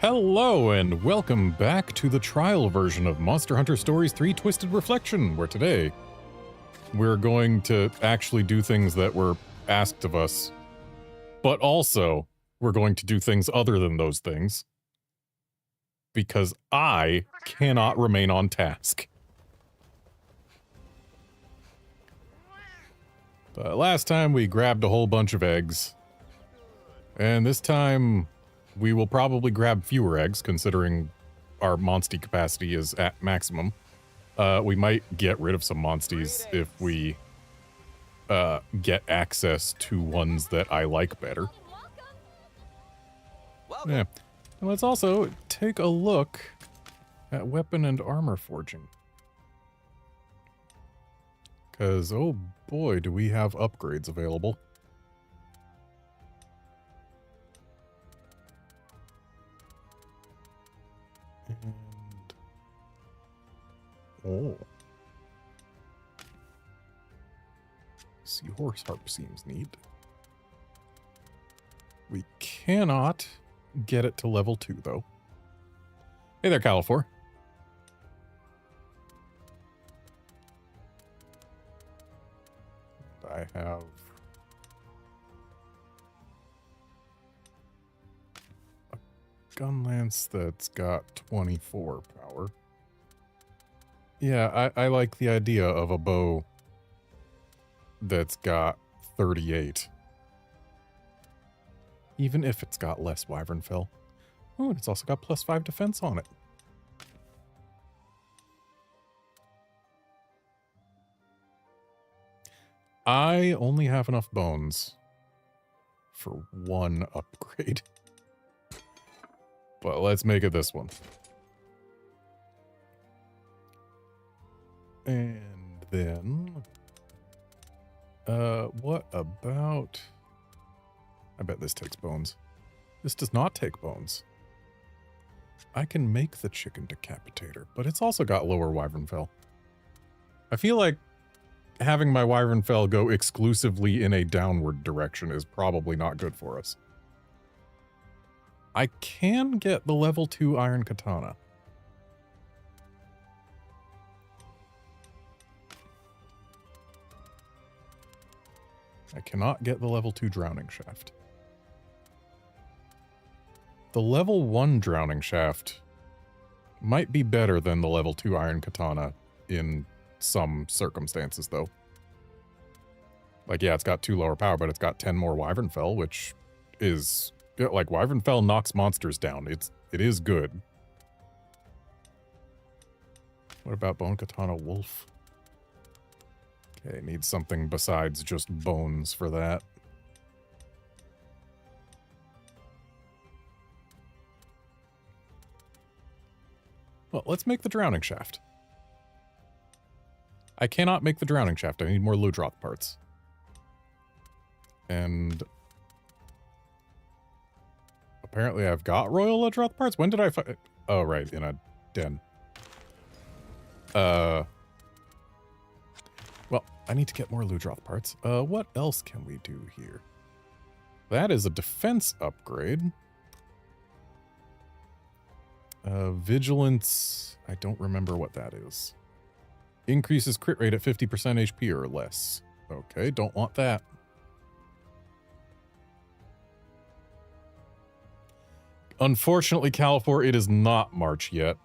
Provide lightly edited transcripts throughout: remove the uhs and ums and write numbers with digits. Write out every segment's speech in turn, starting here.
Hello and welcome back to the trial version of Monster Hunter Stories 3 Twisted Reflection, where today we're going to actually do things that were asked of us, but also we're going to do things other than those things, because I cannot remain on task. But last time we grabbed a whole bunch of eggs, and this time we will probably grab fewer eggs, considering our monstie capacity is at maximum. We might get rid of some monsties if we get access to ones that I like better. Yeah. And let's also take a look at weapon and armor forging. Because, oh boy, do we have upgrades available. And oh, seahorse harp seems neat. We cannot get it to level 2 though. Hey there, Califor. I have gun lance that's got 24 power. Yeah, I like the idea of a bow that's got 38. Even if it's got less wyvern fell. Oh, and it's also got +5 defense on it. I only have enough bones for one upgrade. But let's make it this one. And then, what about, I bet this takes bones. This does not take bones. I can make the chicken decapitator, but it's also got lower wyvern fell. I feel like having my wyvern fell go exclusively in a downward direction is probably not good for us. I can get the level 2 iron katana. I cannot get the level 2 drowning shaft. The level 1 drowning shaft might be better than the level 2 iron katana in some circumstances, though. Like, yeah, it's got 2 lower power, but it's got 10 more wyvern fell, which is... yeah, like, wyvern fell knocks monsters down. It is good. What about bone katana wolf? Okay, needs something besides just bones for that. Well, let's make the drowning shaft. I cannot make the drowning shaft. I need more Ludroth parts. And apparently I've got Royal Ludroth parts. When did I find... oh, right, in a den. Well, I need to get more Ludroth parts. What else can we do here? That is a defense upgrade. Vigilance... I don't remember what that is. Increases crit rate at 50% HP or less. Okay, don't want that. Unfortunately, Califor, it is not March yet.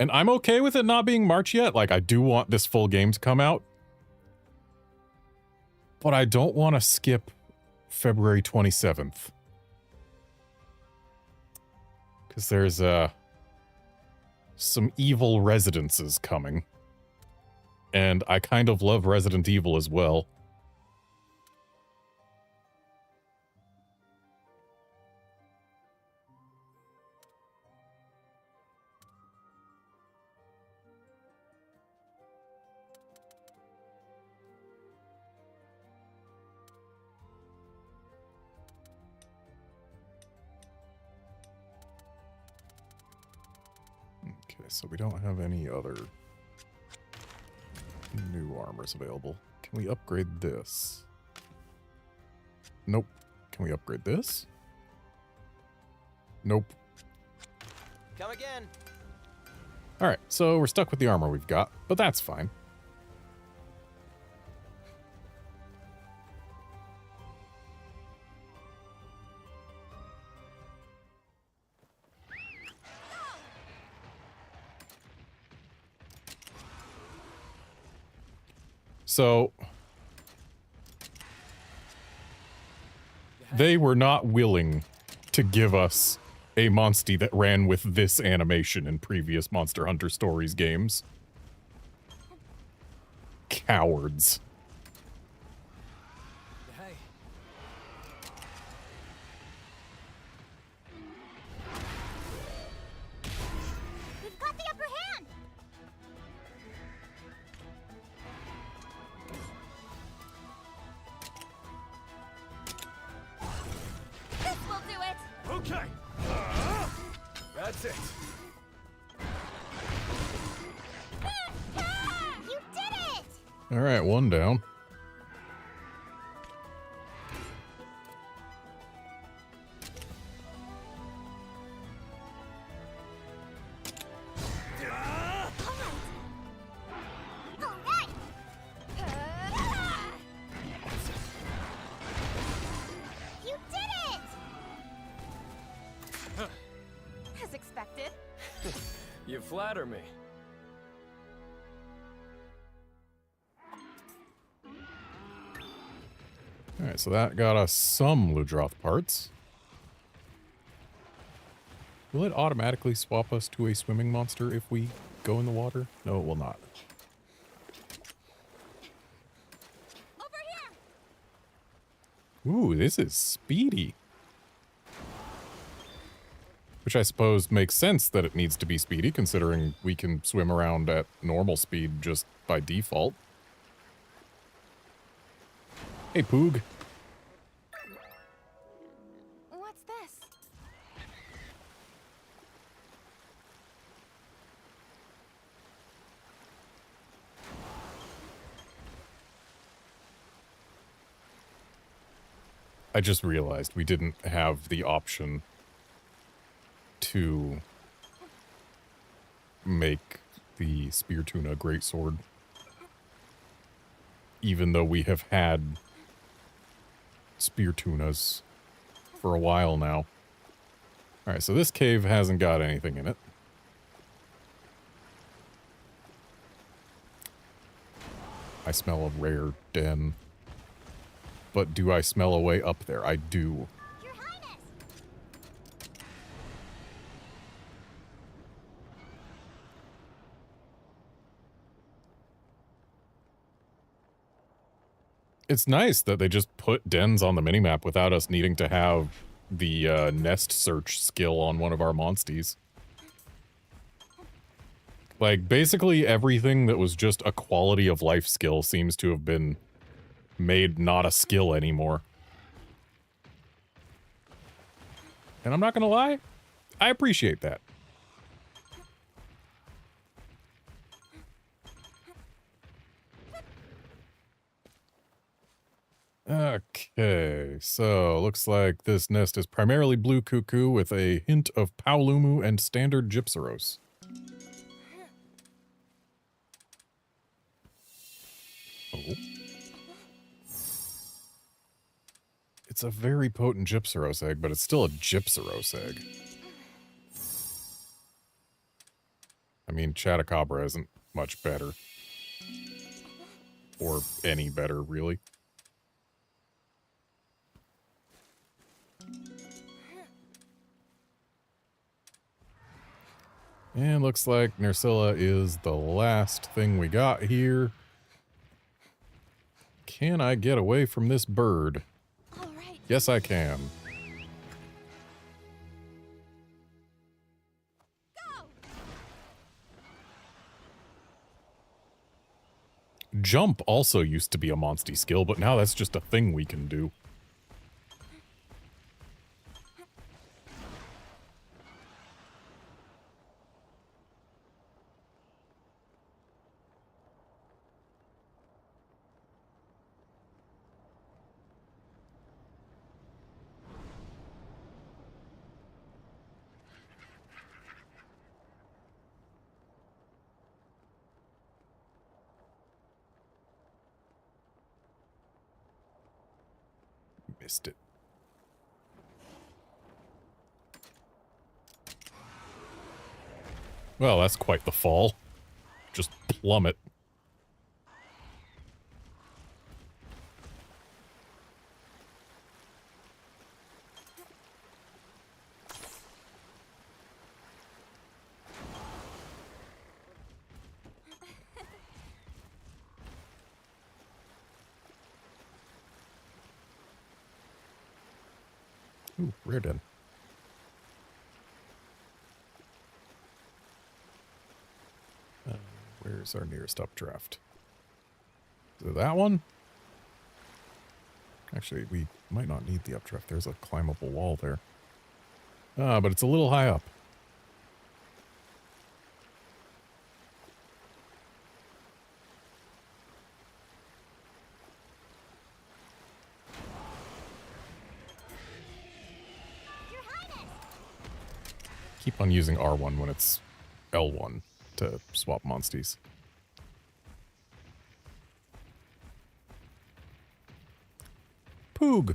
And I'm okay with it not being March yet. Like, I do want this full game to come out. But I don't want to skip February 27th. Because there's, some evil residences coming. And I kind of love Resident Evil as well. Okay, so we don't have any other new armors available. Can we upgrade this? Nope. Can we upgrade this? Nope. Come again. Alright, so we're stuck with the armor we've got, but that's fine. So, they were not willing to give us a monstie that ran with this animation in previous Monster Hunter Stories games. Cowards. Hey. We've got the upper hand. This will do it. Okay. That's it. You did it! Alright, one down. All right. You did it! As expected. You flatter me. Alright, so that got us some Ludroth parts. Will it automatically swap us to a swimming monster if we go in the water? No, it will not. Over here. Ooh, this is speedy. Which I suppose makes sense that it needs to be speedy, considering we can swim around at normal speed just by default. Hey, Poog. What's this? I just realized we didn't have the option to make the spear tuna greatsword, even though we have had spear tunas for a while now. Alright, so this cave hasn't got anything in it. I smell a rare den. But do I smell a way up there? I do. Your Highness! It's nice that they just put dens on the minimap without us needing to have the nest search skill on one of our monsties. Like, basically everything that was just a quality of life skill seems to have been made not a skill anymore. And I'm not gonna lie, I appreciate that. Okay, so looks like this nest is primarily blue cuckoo with a hint of Paolumu and standard Gypsaros. Oh. It's a very potent Gypsaros egg, but it's still a Gypsaros egg. I mean, Chatacabra isn't much better. Or any better, really. And looks like Nersilla is the last thing we got here. Can I get away from this bird? All right. Yes, I can. Go! Jump also used to be a monstie skill, but now that's just a thing we can do. Missed it. Well, that's quite the fall. Just plummet. Ooh, rare den. Where's our nearest updraft? Is it that one? Actually, we might not need the updraft. There's a climbable wall there. Ah, but it's a little high up. Your Highness! Keep on using R1 when it's L1 to swap monsties. Poog!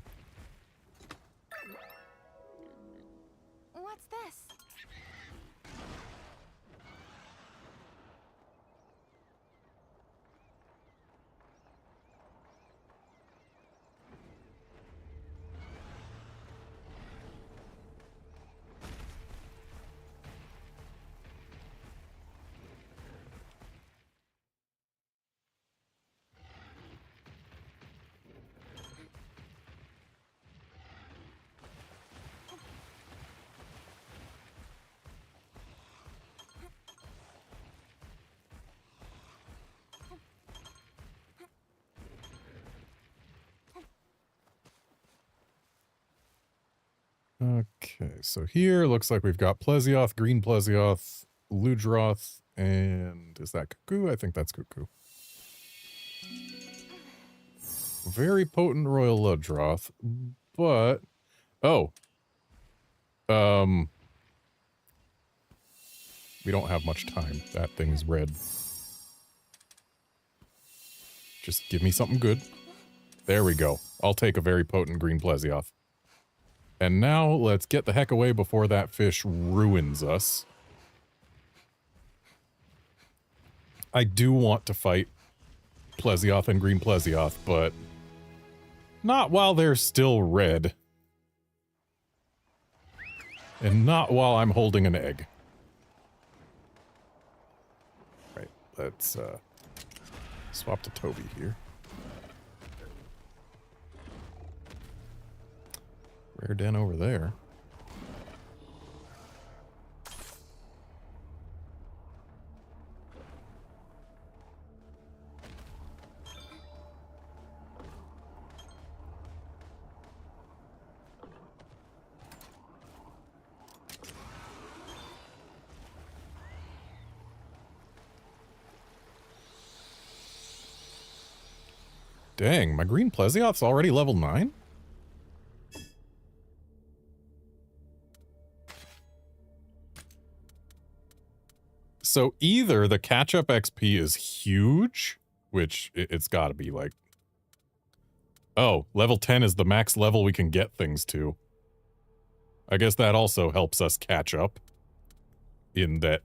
What's this? Okay, so here looks like we've got Plesioth, Green Plesioth, Ludroth, and is that Cuckoo? I think that's Cuckoo. Very potent Royal Ludroth, but... Oh. We don't have much time. That thing's red. Just give me something good. There we go. I'll take a very potent Green Plesioth. And now, let's get the heck away before that fish ruins us. I do want to fight Plesioth and Green Plesioth, but not while they're still red. And not while I'm holding an egg. Right, let's swap to Toby here. Rare den over there. Dang, my Green Plesioth's already level 9? So either the catch-up XP is huge, which it's got to be like... Oh, level 10 is the max level we can get things to. I guess that also helps us catch up, in that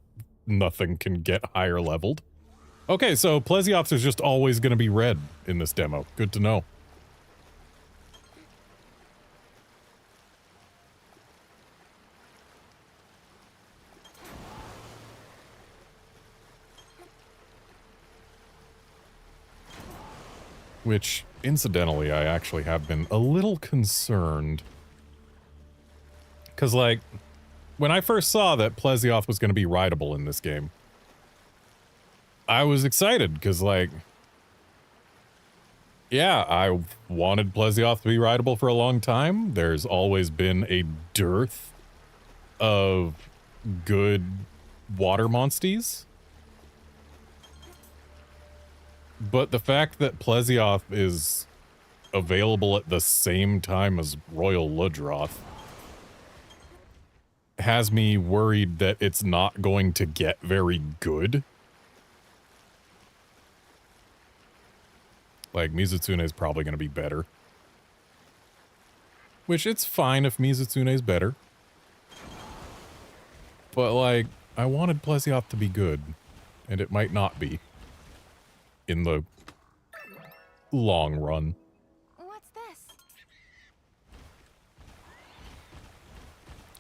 nothing can get higher leveled. Okay, so Plesioth is just always going to be red in this demo. Good to know. Which, incidentally, I actually have been a little concerned. Because, like, when I first saw that Plesioth was going to be rideable in this game, I was excited, because, like, yeah, I wanted Plesioth to be rideable for a long time. There's always been a dearth of good water monsties. But the fact that Plesioth is available at the same time as Royal Ludroth has me worried that it's not going to get very good. Like, Mizutsune is probably going to be better. Which, it's fine if Mizutsune's better. But, like, I wanted Plesioth to be good. And it might not be. In the long run. What's this?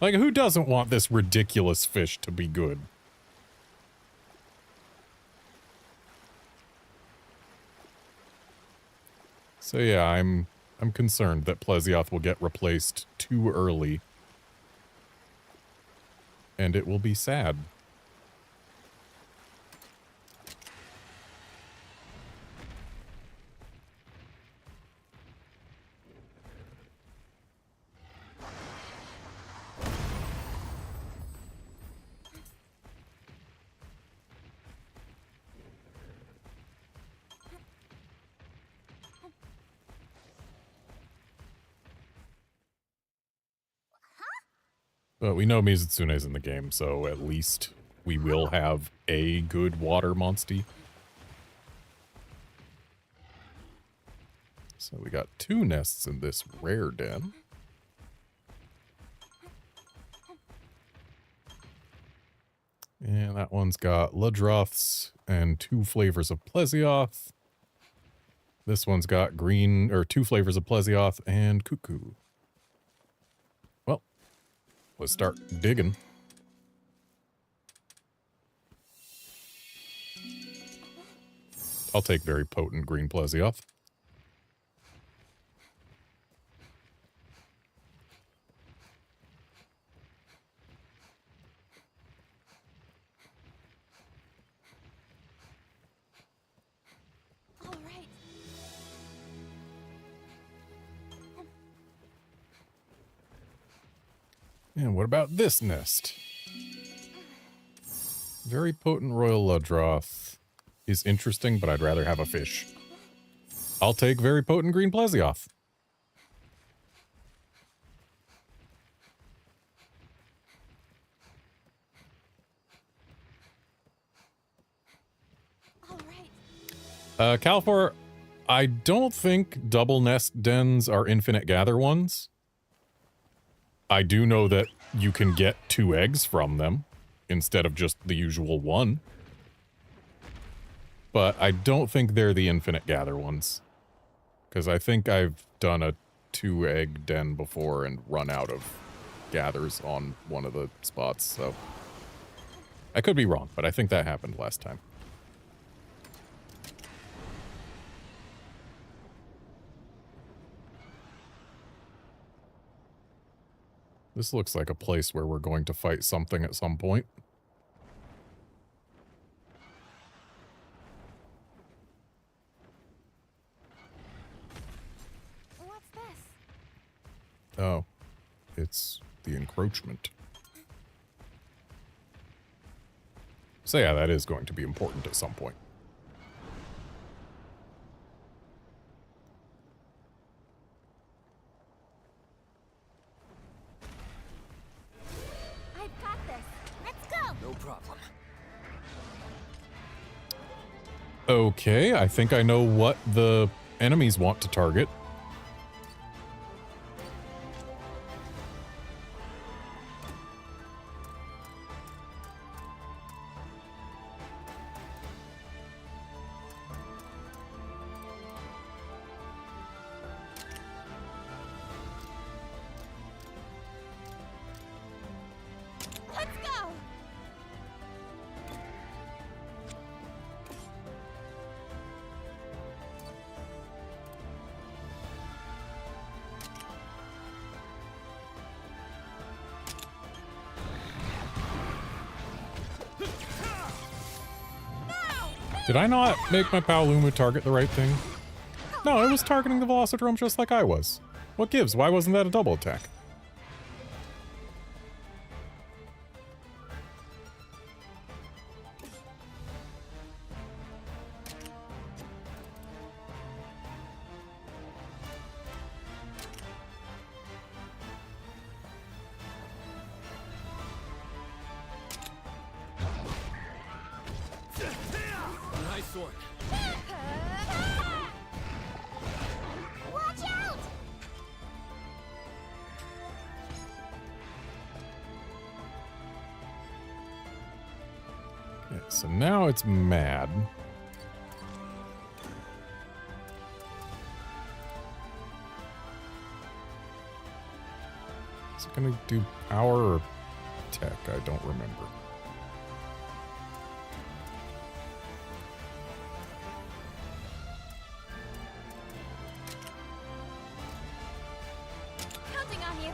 Like, who doesn't want this ridiculous fish to be good? So yeah, I'm concerned that Plesioth will get replaced too early. And it will be sad. But we know Mizutsune's in the game, so at least we will have a good water monstie. So we got 2 nests in this rare den. And that one's got Ludroths and 2 flavors of Plesioth. This one's got 2 flavors of Plesioth and Cuckoo. Well, let's start digging. I'll take very potent green Plesioth. All right. And what about this nest? Very potent Royal Ludroth is interesting, but I'd rather have a fish. I'll take very potent green Plesioth. All right. Calfor, I don't think double nest dens are infinite gather ones. I do know that you can get 2 eggs from them instead of just the usual 1. But I don't think they're the infinite gather ones. Because I think I've done a 2-egg den before and run out of gathers on one of the spots, so... I could be wrong, but I think that happened last time. This looks like a place where we're going to fight something at some point. What's this? Oh, it's the encroachment. So yeah, that is going to be important at some point. I've got this. Let's go. No problem. Okay, I think I know what the enemies want to target. Let's go. Did I not make my Paolumu target the right thing? No, it was targeting the Velocidrome just like I was. What gives? Why wasn't that a double attack? Nice one. Watch out! So now it's mad. Is it gonna do power or tech? I don't remember. Counting on you.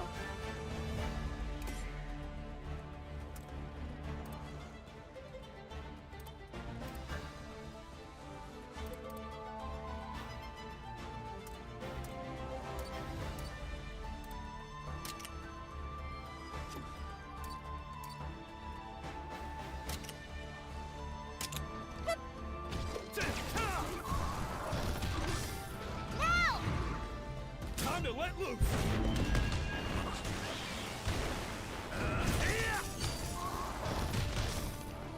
Now! Time to let loose.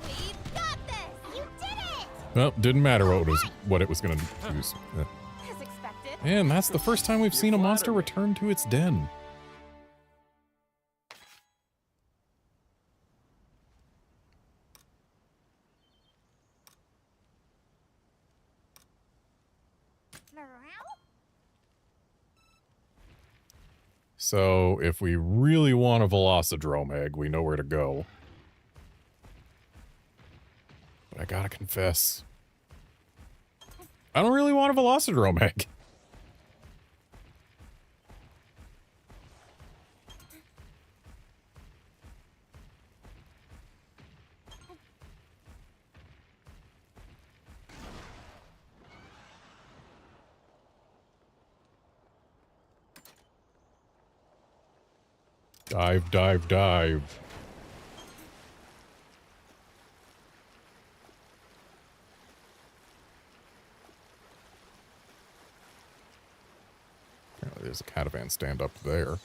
We've got this! You did it! Well, didn't matter what it was gonna use. As expected. And that's the first time we've seen a monster return to its den. So, if we really want a Velocidrome egg, we know where to go. But I gotta confess, I don't really want a Velocidrome egg. Dive, dive, dive. Apparently there's a catavan stand up there.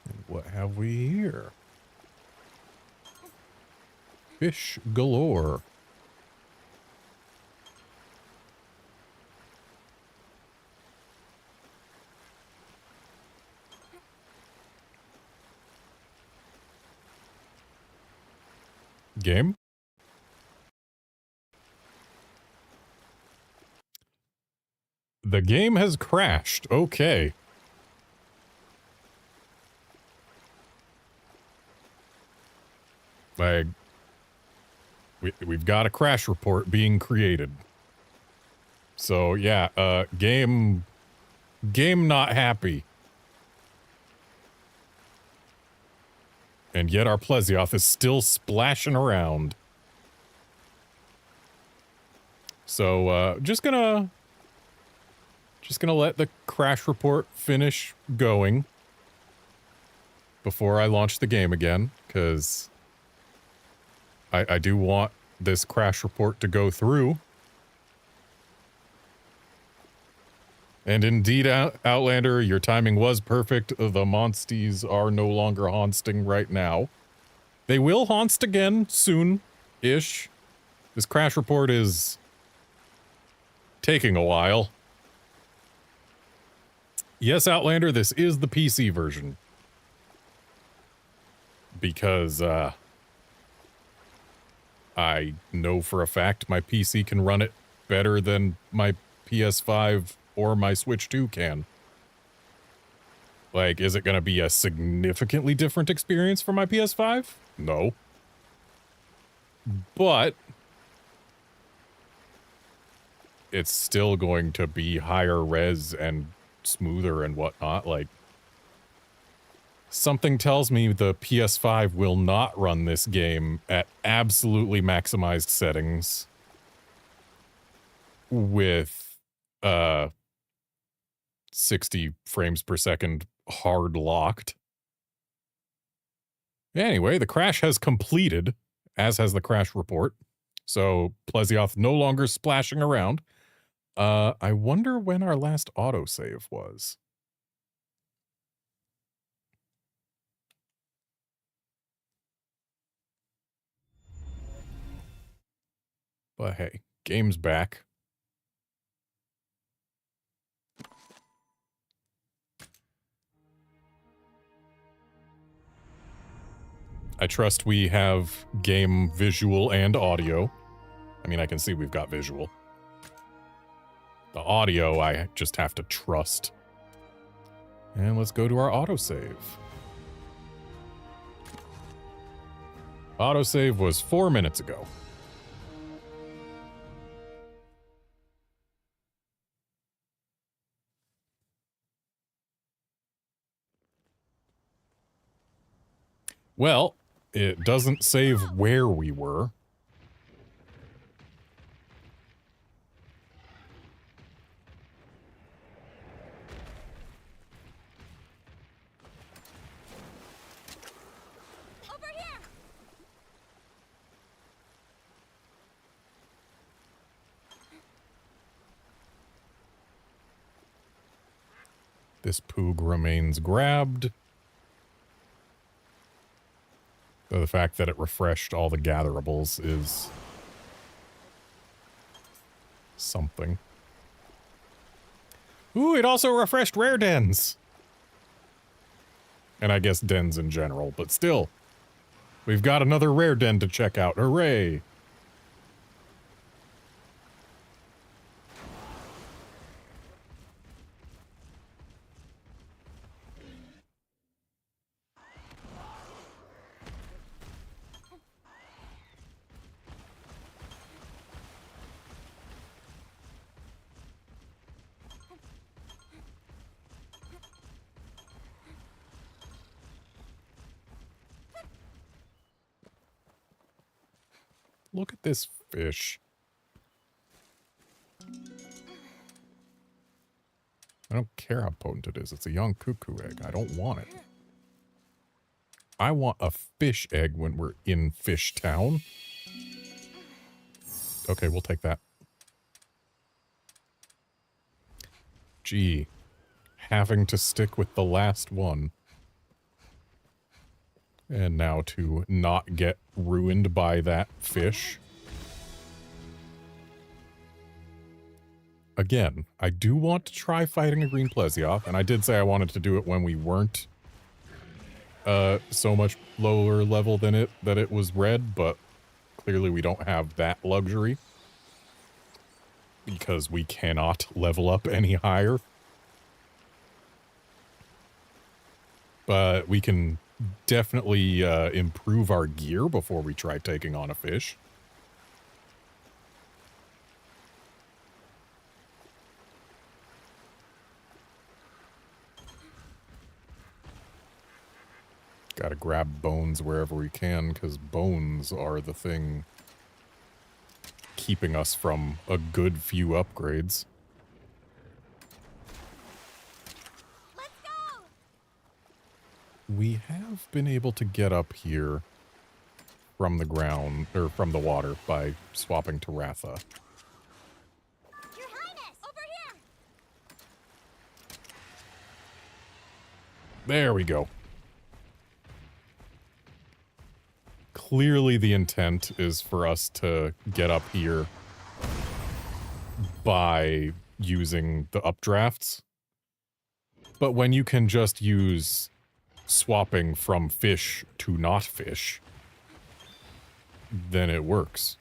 And what have we here? Fish galore. Game? The game has crashed. Okay. Like, we've got a crash report being created. So, yeah, game not happy. And yet our Plesioth is still splashing around. So, just gonna let the crash report finish going before I launch the game again, because I do want this crash report to go through. And indeed, Outlander, your timing was perfect. The monsties are no longer haunting right now. They will haunt again soon-ish. This crash report is taking a while. Yes, Outlander, this is the PC version. Because, I know for a fact my PC can run it better than my PS5 or my Switch 2 can. Like, is it gonna be a significantly different experience for my PS5? No. But it's still going to be higher res and smoother and whatnot. Like, something tells me the PS5 will not run this game at absolutely maximized settings with 60 frames per second hard locked. Anyway, the crash has completed, as has the crash report. So Plesioth no longer splashing around. I wonder when our last autosave was. But hey, game's back. I trust we have game visual and audio. I mean, I can see we've got visual. The audio, I just have to trust. And let's go to our autosave. Autosave was 4 minutes ago. Well, it doesn't save where we were. Over here. This poog remains grabbed. Though the fact that it refreshed all the gatherables is something. Ooh, it also refreshed rare dens. And I guess dens in general, but still. We've got another rare den to check out. Hooray! Look at this fish. I don't care how potent it is. It's a young cuckoo egg. I don't want it. I want a fish egg when we're in Fish Town. Okay, we'll take that. Gee. Having to stick with the last one. And now to not get ruined by that fish. Again, I do want to try fighting a green Plesioth, and I did say I wanted to do it when we weren't so much lower level than that it was red, but clearly we don't have that luxury. Because we cannot level up any higher. But we can definitely improve our gear before we try taking on a fish. Gotta grab bones wherever we can, because bones are the thing keeping us from a good few upgrades. Let's go. We have been able to get up here from the ground, or from the water, by swapping to Ratha. Your Highness, over here. There we go. Clearly the intent is for us to get up here by using the updrafts. But when you can just use swapping from fish to not fish, then it works.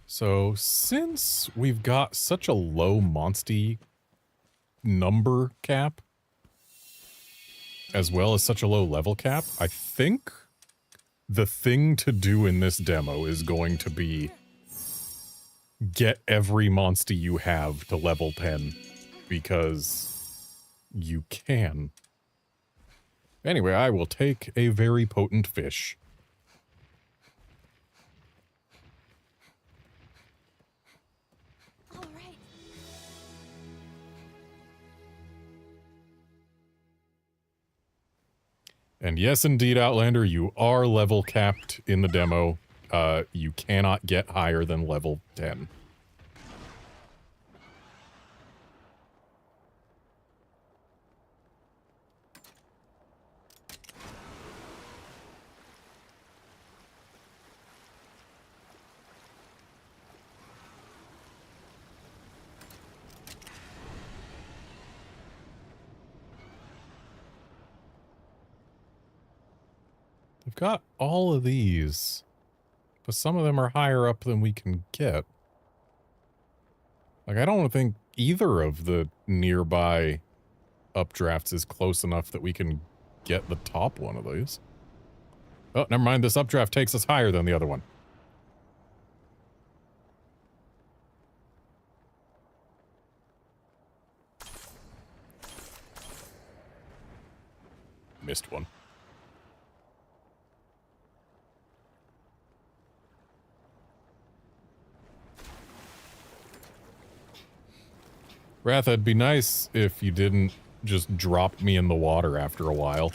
So since we've got such a low Monstie number cap, as well as such a low level cap, I think the thing to do in this demo is going to be get every Monstie you have to level 10, because you can. Anyway, I will take a very potent fish. All right. And yes, indeed, Outlander, you are level capped in the demo. You cannot get higher than level 10. We've got all of these, but some of them are higher up than we can get. Like, I don't think either of the nearby updrafts is close enough that we can get the top one of these. Oh, never mind. This updraft takes us higher than the other one. Missed one. Wrath, it'd be nice if you didn't just drop me in the water after a while.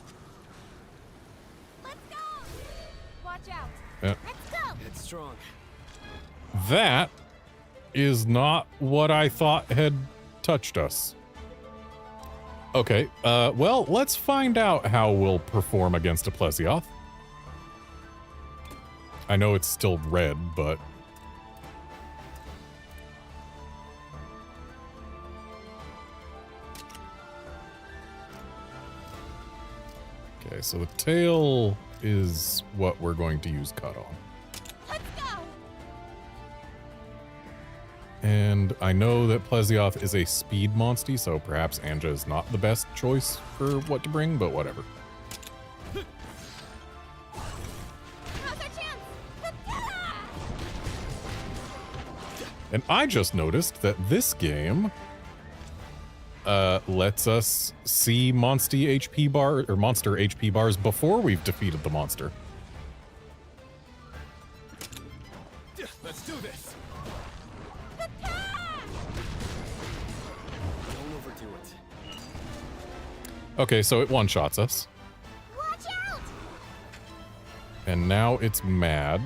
Let's go. Watch out. Yeah. Let's go. It's strong. That is not what I thought had touched us. Okay, well, let's find out how we'll perform against a Plesioth. I know it's still red, but... Okay, so the tail is what we're going to use cut on. Let's go. And I know that Plesioth is a speed monstie, so perhaps Anja is not the best choice for what to bring, but whatever. Now's our chance. And I just noticed that this game lets us see monster HP bars before we've defeated the monster. Let's do this. Don't overdo it. Okay, so it one-shots us. Watch out. And now it's mad.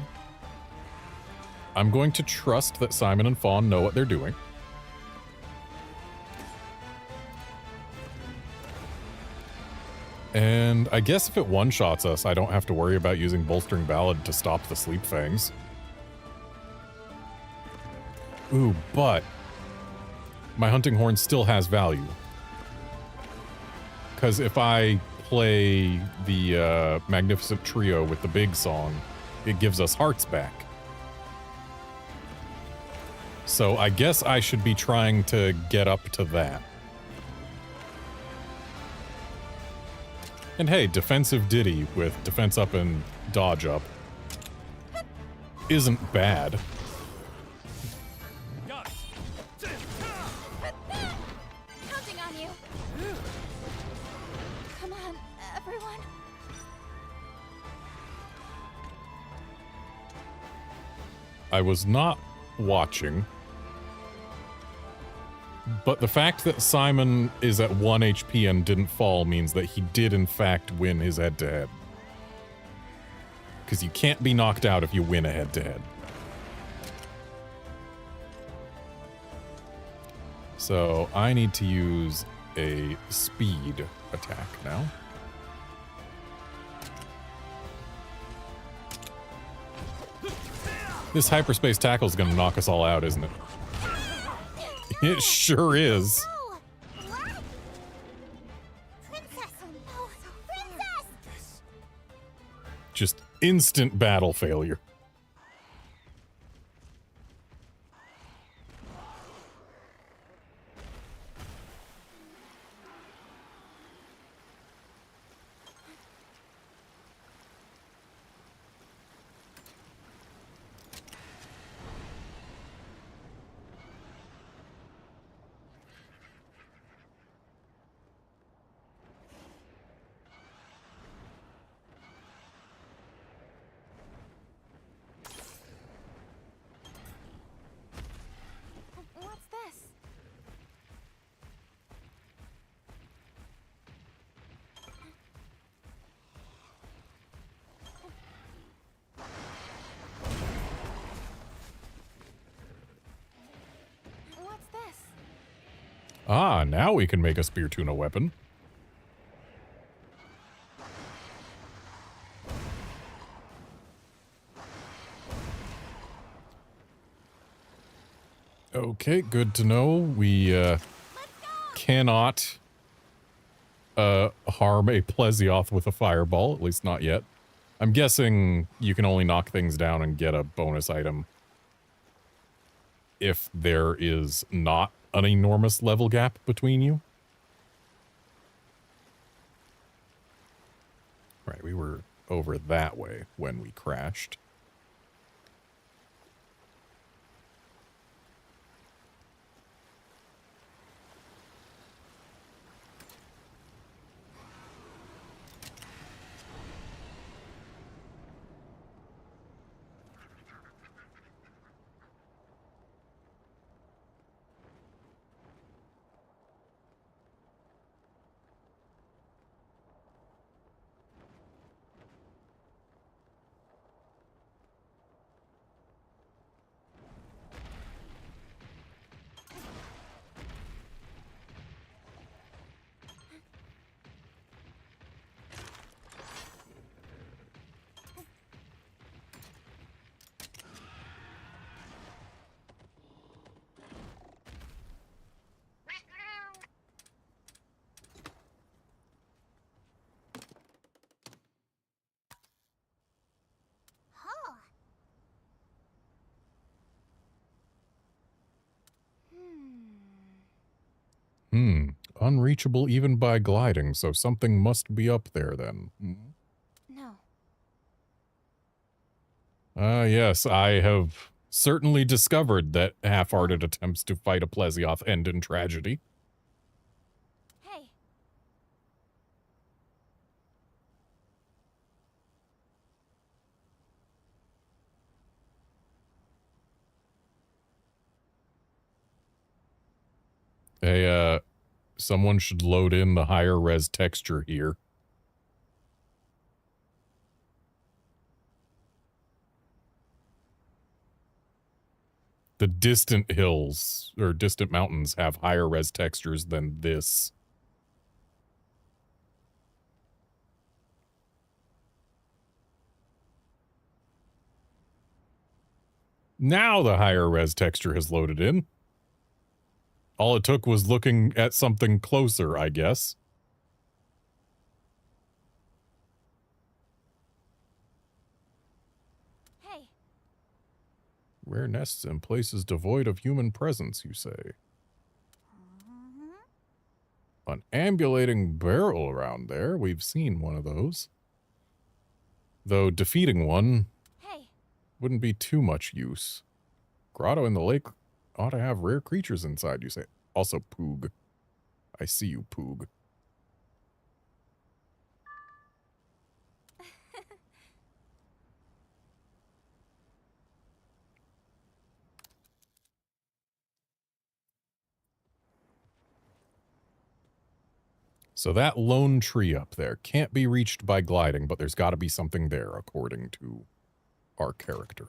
I'm going to trust that Simon and Fawn know what they're doing. And I guess if it one-shots us, I don't have to worry about using Bolstering Ballad to stop the Sleep Fangs. Ooh, but my Hunting Horn still has value. Because if I play the Magnificent Trio with the big song, it gives us hearts back. So I guess I should be trying to get up to that. And hey, defensive Diddy with defense up and dodge up isn't bad. Got it. Counting on you. Come on, everyone. I was not watching, but the fact that Simon is at 1 HP and didn't fall means that he did in fact win his head-to-head. Because you can't be knocked out if you win a head-to-head. So I need to use a speed attack now. This hyperspace tackle is going to knock us all out, isn't it? It sure is. No. What? Princess. Oh no. Princess. Just instant battle failure. What's this? What's this? Ah, now we can make a spear tuna weapon. Okay, good to know. We cannot harm a Plesioth with a fireball, at least not yet. I'm guessing you can only knock things down and get a bonus item if there is not an enormous level gap between you. Right, we were over that way when we crashed. Huh. Unreachable even by gliding, so something must be up there then. No. Yes, I have certainly discovered that half-hearted attempts to fight a Plesioth end in tragedy. Hey. Hey, someone should load in the higher res texture here. The distant hills, or distant mountains, have higher res textures than this. Now the higher res texture has loaded in. All it took was looking at something closer, I guess. Hey. Rare nests in places devoid of human presence, you say? An ambulating barrel around there. We've seen one of those. Though defeating one Hey. wouldn't be too much use. Grotto in the lake ought to have rare creatures inside, you say. Also, Poog. I see you, Poog. So that lone tree up there can't be reached by gliding, but there's got to be something there, according to our character.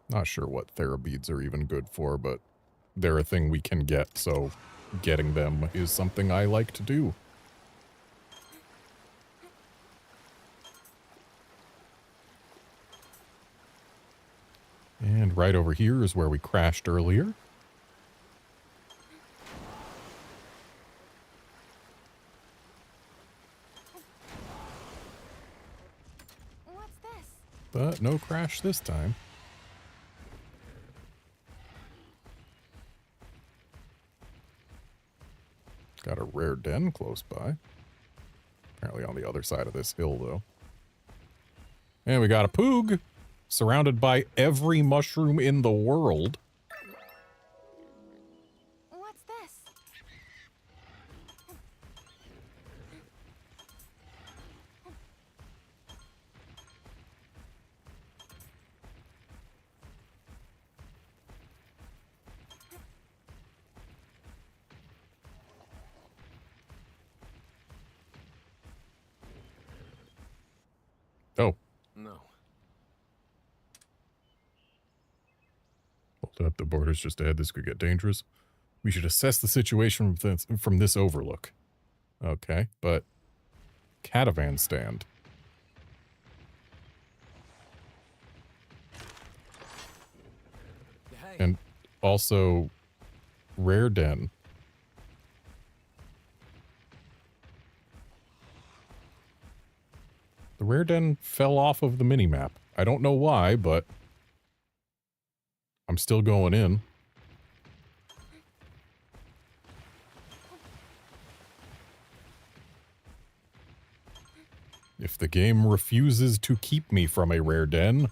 Not sure what therabeads are even good for, but they're a thing we can get, so getting them is something I like to do. And right over here is where we crashed earlier. What's this? But no crash this time. Got a rare den close by. Apparently on the other side of this hill, though. And we got a Poog, surrounded by every mushroom in the world. What's this? Oh. No. Hold up, the border's just ahead. This could get dangerous. We should assess the situation from this overlook. Okay, but caravan stand. And also Rare Den. The Rare Den fell off of the minimap. I don't know why, but I'm still going in. If the game refuses to keep me from a Rare Den,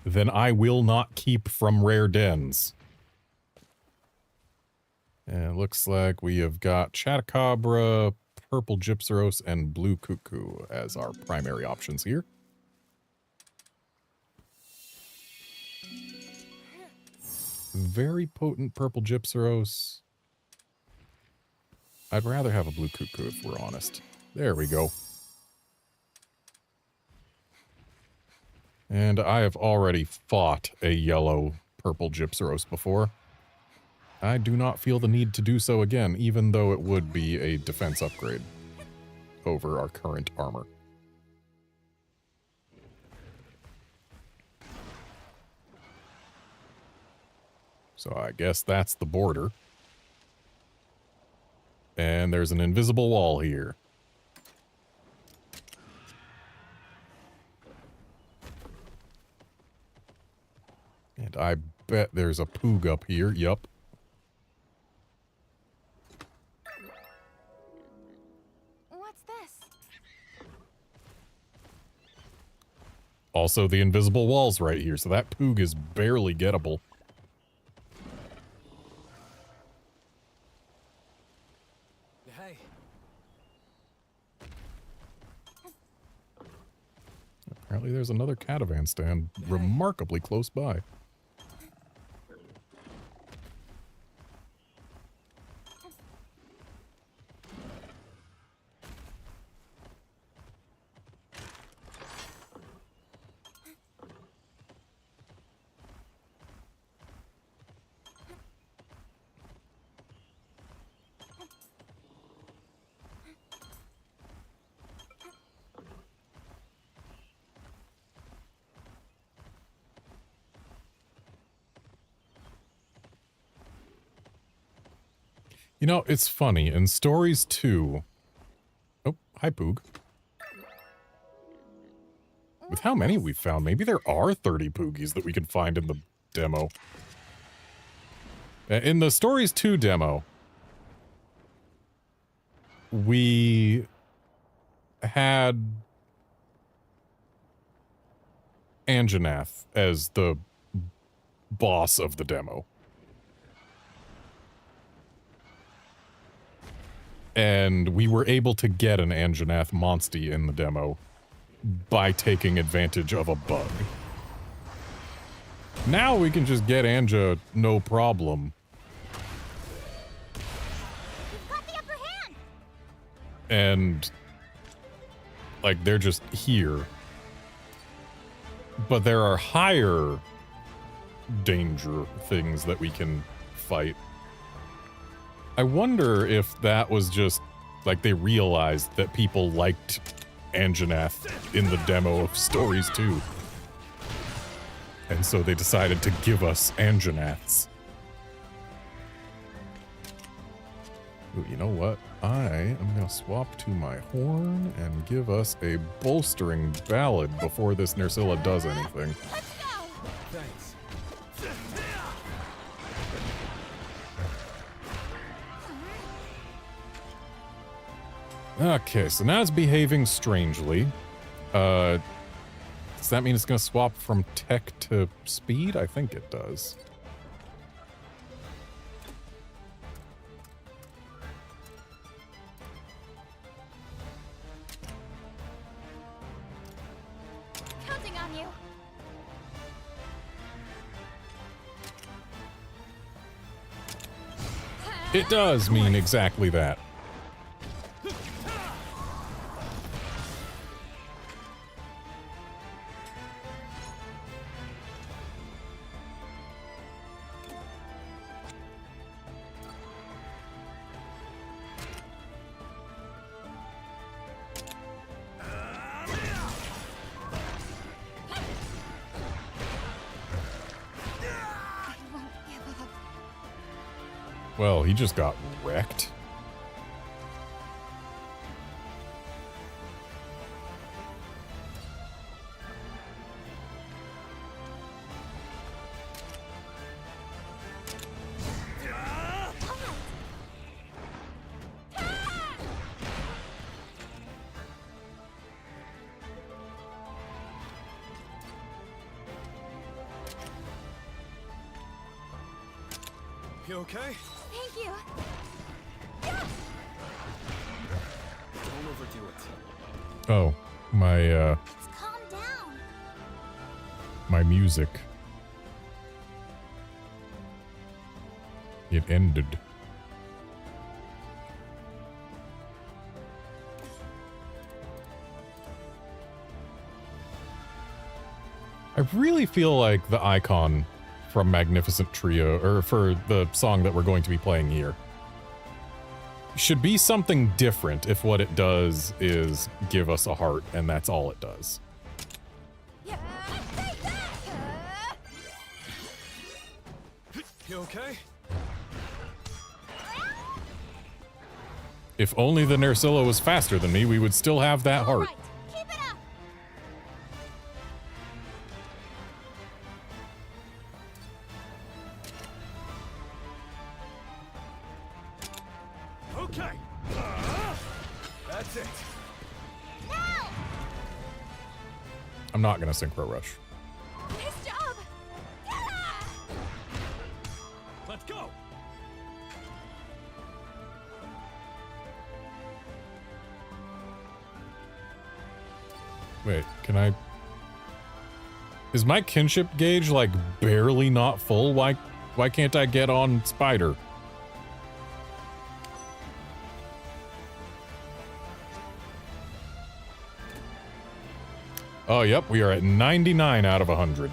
then I will not keep from Rare Dens. And it looks like we have got Chatacabra, Purple Gypseros, and Blue Cuckoo as our primary options here. Very potent Purple Gypseros. I'd rather have a Blue Cuckoo if we're honest. There we go. And I have already fought a yellow Purple Gypseros before. I do not feel the need to do so again, even though it would be a defense upgrade over our current armor. So I guess that's the border. And there's an invisible wall here. And I bet there's a Poog up here. Yup. What's this? Also, the invisible wall's right here, so that Poog is barely gettable. Hey. Apparently there's another catavan stand remarkably close by. You know, it's funny, in Stories 2... Oh, hi, Poog. With how many we've found, maybe there are 30 Poogies that we can find in the demo. In the Stories 2 demo, we had Anjanath as the boss of the demo. And we were able to get an Anjanath Monstie in the demo by taking advantage of a bug. Now we can just get Anja no problem. You've got the upper hand. And like they're just here. But there are higher danger things that we can fight. I wonder if that was just, like, they realized that people liked Anjanath in the demo of Stories 2. And so they decided to give us Anjanaths. Ooh, you know what? I am going to swap to my horn and give us a bolstering ballad before this Nerscylla does anything. Let's go. Thanks. Okay, so now it's behaving strangely. Does that mean it's going to swap from tech to speed? I think it does. Counting on you. It does mean exactly that. I won't give Well, he just got wrecked. You okay? Thank you. Don't overdo it. Oh, my, Let's calm down. my music. It ended. I really feel like the icon from Magnificent Trio, or for the song that we're going to be playing here, should be something different if what it does is give us a heart, and that's all it does. Yeah. You okay? If only the Nersilla was faster than me, we would still have that All heart. right. Keep it up. Okay. That's it. Now. I'm not gonna Synchro Rush. Nice job. Yeah. Let's go. Wait, can I... Is my kinship gauge, like, barely not full? Why can't I get on Spider? Oh, yep, we are at 99 out of 100.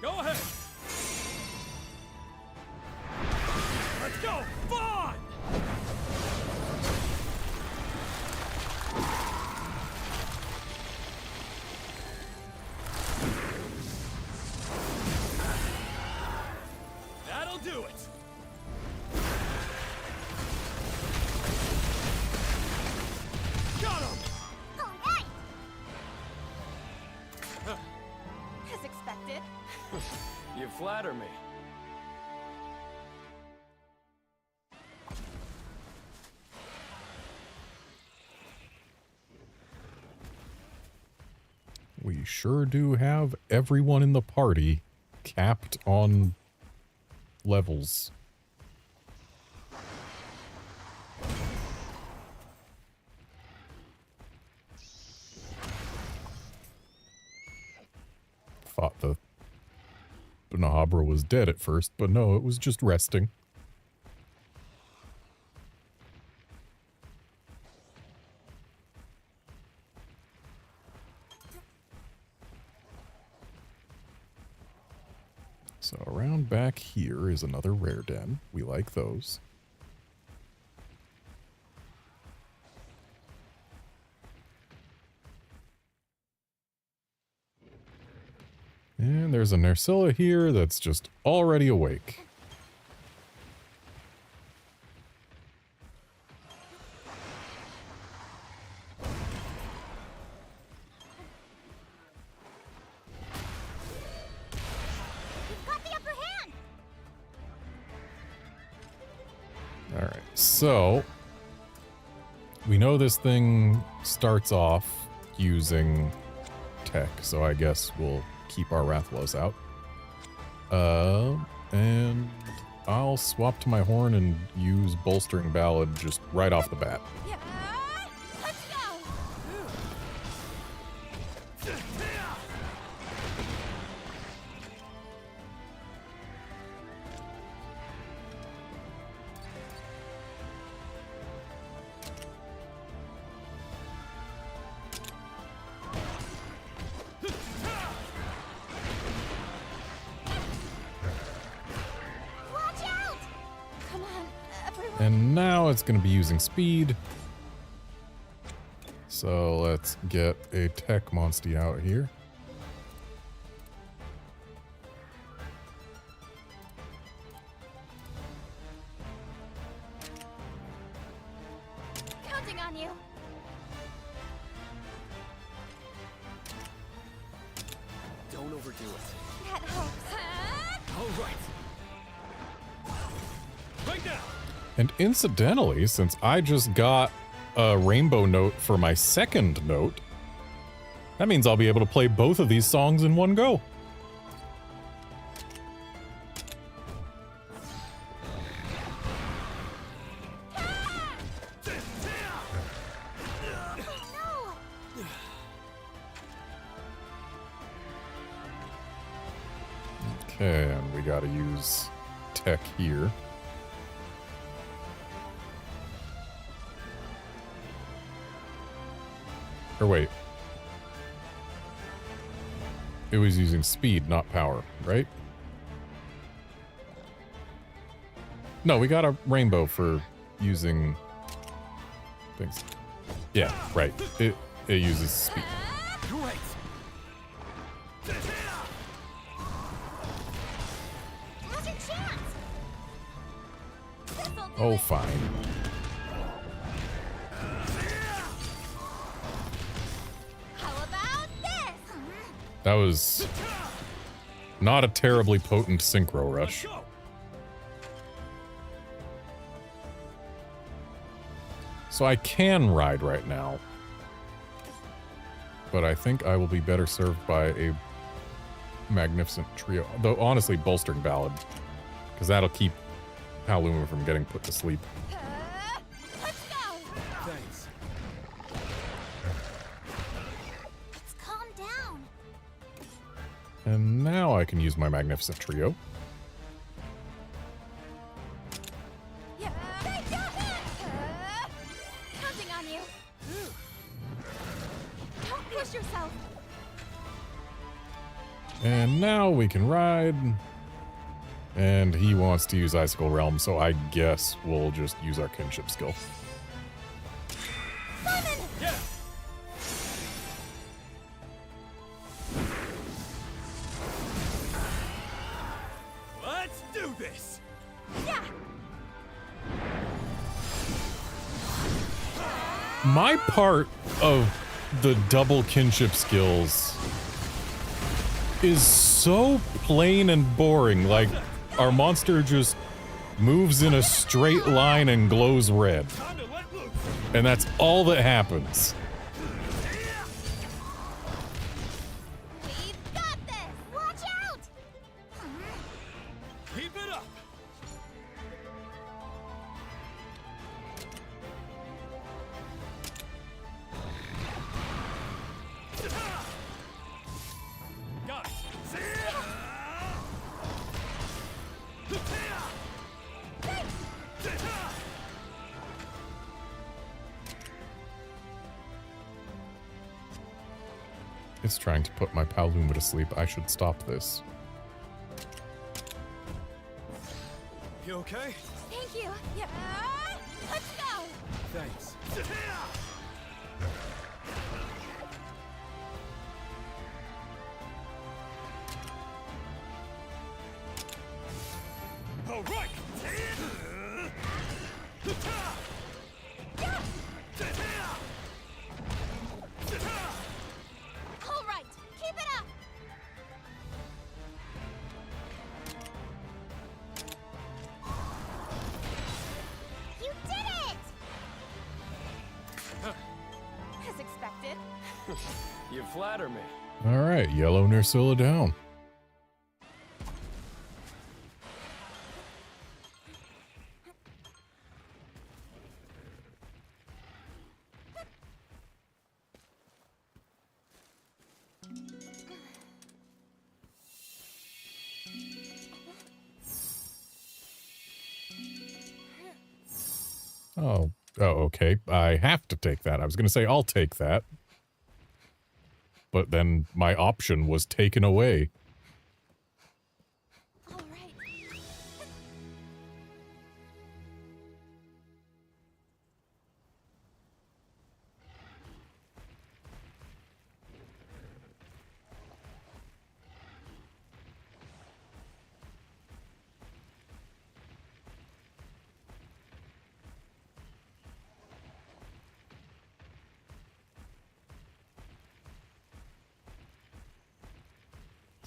Go ahead. Let's go. Fun. That'll do it. Got him. All right. As expected. You flatter me. We sure do have everyone in the party capped on levels. Thought the Nahabra was dead at first, but no, it was just resting. So around back here is another rare den. We like those. And there's a Nersilla here that's just already awake. You've got the upper hand. Alright, so we know this thing starts off using tech, so I guess we'll keep our Rathlos out. And I'll swap to my horn and use Bolstering Ballad just right off the bat. Yeah. Let's go. Watch And now it's going to be using speed. So let's get a tech monstie out here. Counting on you. Don't overdo it. That helps. All right. Right now. And incidentally, since I just got a rainbow note for my second note, that means I'll be able to play both of these songs in one go. Okay, and we gotta use tech here. Or wait. It was using speed, not power, right? No, we got a rainbow for using things. Yeah, right. It uses speed. Great. Now's your chance. This'll do Oh, it. fine. How about this? That was not a terribly potent synchro rush. Let's go. So I can ride right now. But I think I will be better served by a magnificent trio. Though honestly, bolstering ballad. Because that'll keep Paluma from getting put to sleep. Let's go. Thanks. Let's calm down. And now I can use my magnificent trio. Yeah. Take your hit. Counting on you. Don't push yourself. And now we can ride. And he wants to use Icicle Realm, so I guess we'll just use our kinship skill. Simon! Yeah. Let's do this. Yeah. My part of the double kinship skills is so plain and boring. Like, our monster just moves in a straight line and glows red. Time to let loose. And that's all that happens. We've got this. Watch out. Keep it up. Got it. It's trying to put my Paluma to sleep. I should stop this. You okay? Thank you. Yeah. Let's go. Thanks. All right. All right. Keep it up. You did it. As expected. You flatter me. All right, yellow Nersula down. Oh, okay. I have to take that. I was going to say I'll take that. But then my option was taken away. All right.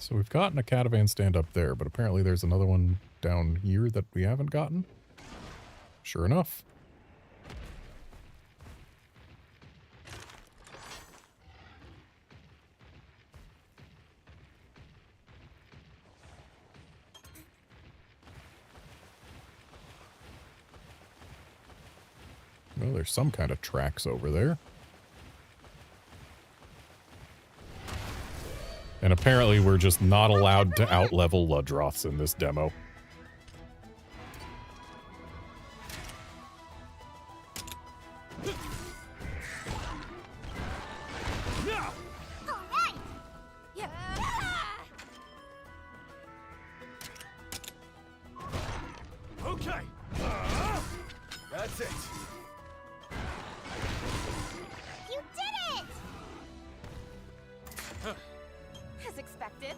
So we've gotten a catavan stand up there, but apparently there's another one down here that we haven't gotten. Sure enough. Well, there's some kind of tracks over there. And apparently we're just not allowed to outlevel Ludroths in this demo. Alright! Yeah! Okay. That's it. You did it! As expected.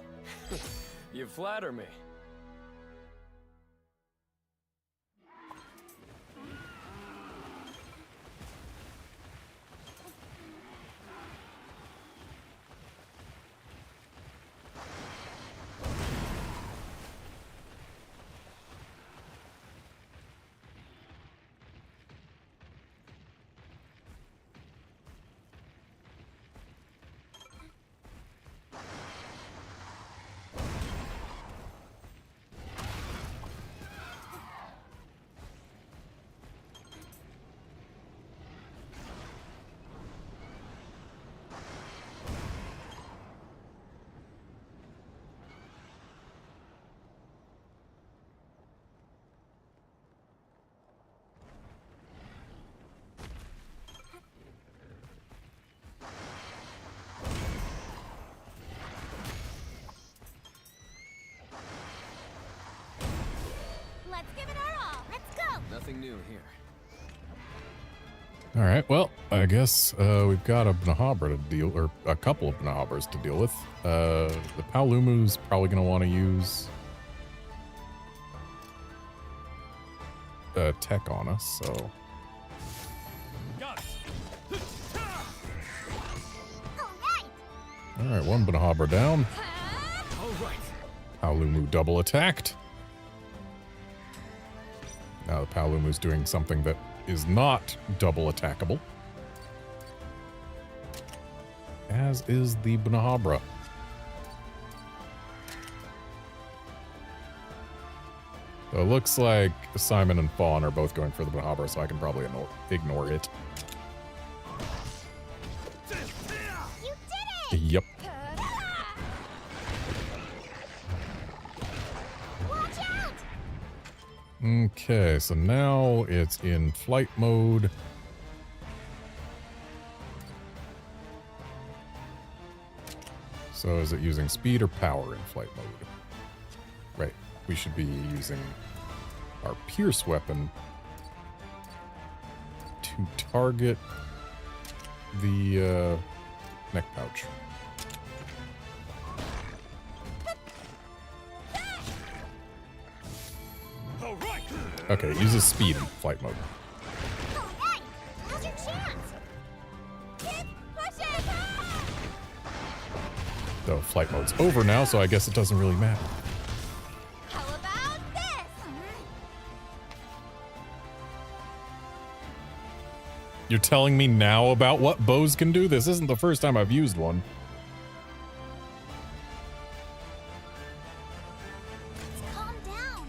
You flatter me. Let's give it our all. Let's go! Nothing new here. All right, well, I guess we've got a Bnahabra to deal, or a couple of Bnahabras to deal with. The Palumu's probably going to want to use tech on us, so... Got it. Alright! All right, one Bnahabra down. All right. Palumu double attacked. Now the Palumu's doing something that is not double attackable. As is the Bnahabra. So it looks like Simon and Fawn are both going for the Bnahabra, so I can probably ignore it. You did it! Yep. Watch out! Okay, so now it's in flight mode. So is it using speed or power in flight mode? Right, we should be using our pierce weapon to target the neck pouch. All right. Okay, it uses speed in flight mode. Alright! Now's your chance! Keep pushing! Though flight mode's over now, so I guess it doesn't really matter. How about this? You're telling me now about what bows can do? This isn't the first time I've used one. Let's calm down.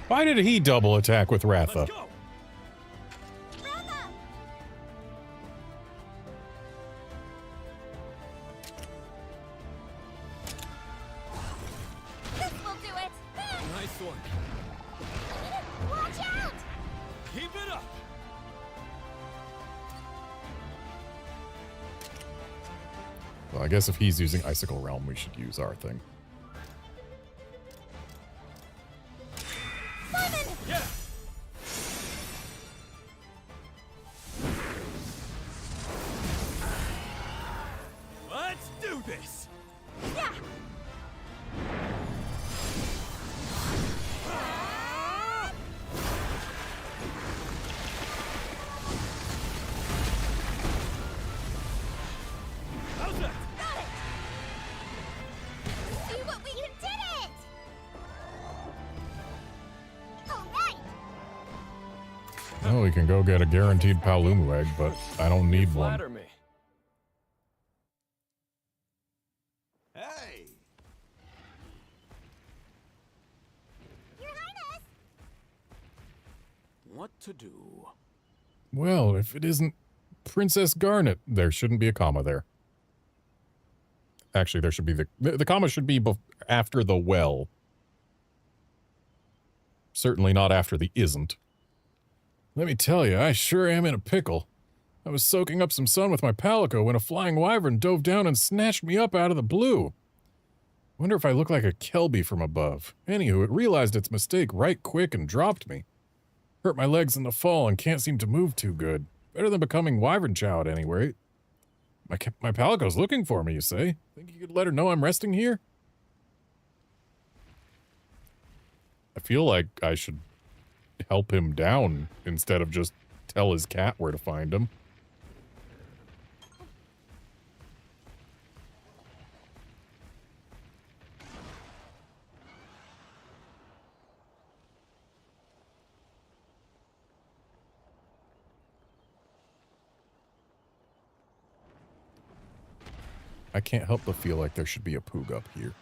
Why did he double attack with Ratha? Let's go. Ratha! This will do it! Nice one. Watch out! Keep it up. Well, I guess if he's using Icicle Realm, we should use our thing. Yeah. Let's do this. Yeah. How's that? Got it. See what we did it. All right. Well, we can go get a guaranteed Palumu egg, but I don't need one. Flatter me. Hey. Your Highness. What to do? Well, if it isn't Princess Garnet, there shouldn't be a comma there. Actually, there should be the comma should be after the well. Certainly not after the isn't. Let me tell you, I sure am in a pickle. I was soaking up some sun with my palico when a flying wyvern dove down and snatched me up out of the blue. Wonder if I look like a Kelby from above. Anywho, it realized its mistake right quick and dropped me. Hurt my legs in the fall and can't seem to move too good. Better than becoming wyvern chow at any rate. My palico's looking for me, you say? Think you could let her know I'm resting here? I feel like I should help him down instead of just tell his cat where to find him. I can't help but feel like there should be a Poog up here.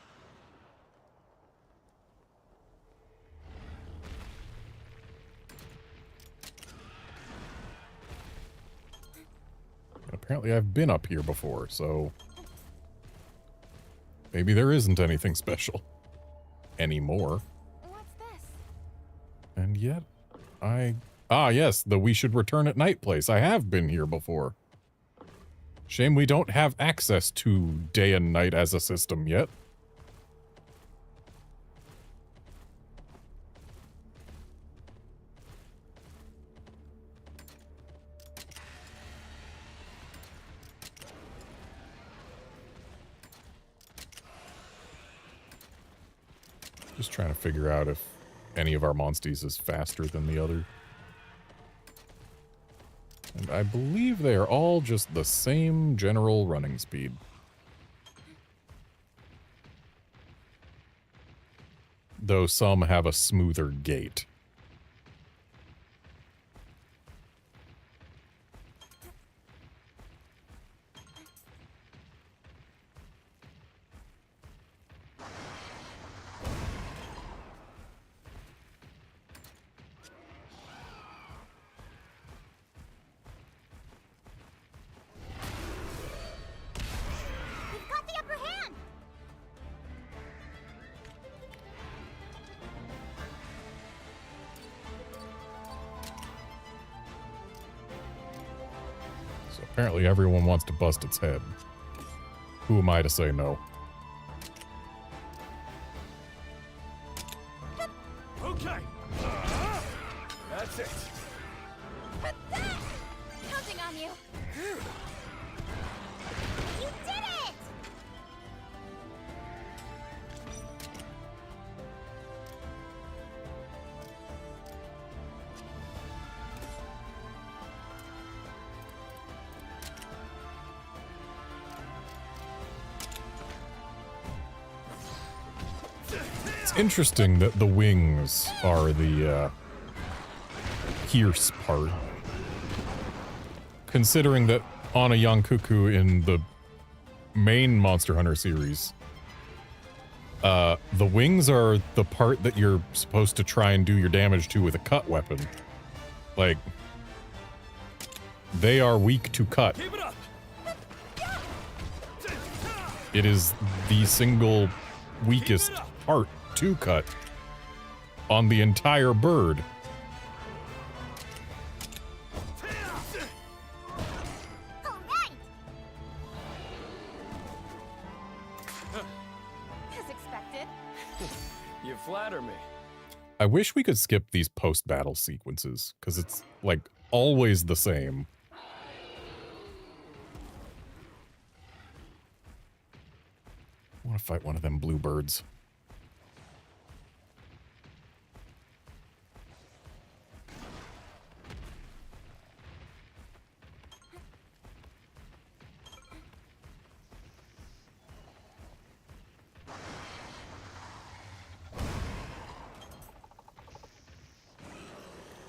Apparently I've been up here before, so maybe there isn't anything special anymore. What's this? And yet Ah, yes, the we should return at night place. I have been here before. Shame we don't have access to day and night as a system yet. Just trying to figure out if any of our monsties is faster than the other. And I believe they are all just the same general running speed. Though some have a smoother gait. We've got the upper hand. So apparently everyone wants to bust its head. Who am I to say no? Okay. That's it. Counting on you. You did it! It's interesting that the wings are the pierce part. Considering that Ana Yankuku in the main Monster Hunter series, the wings are the part that you're supposed to try and do your damage to with a cut weapon. Like, they are weak to cut. Keep it up. It is the single weakest part to cut on the entire bird. All right. As expected. You flatter me. I wish we could skip these post-battle sequences, because it's, like, always the same. I want to fight one of them bluebirds.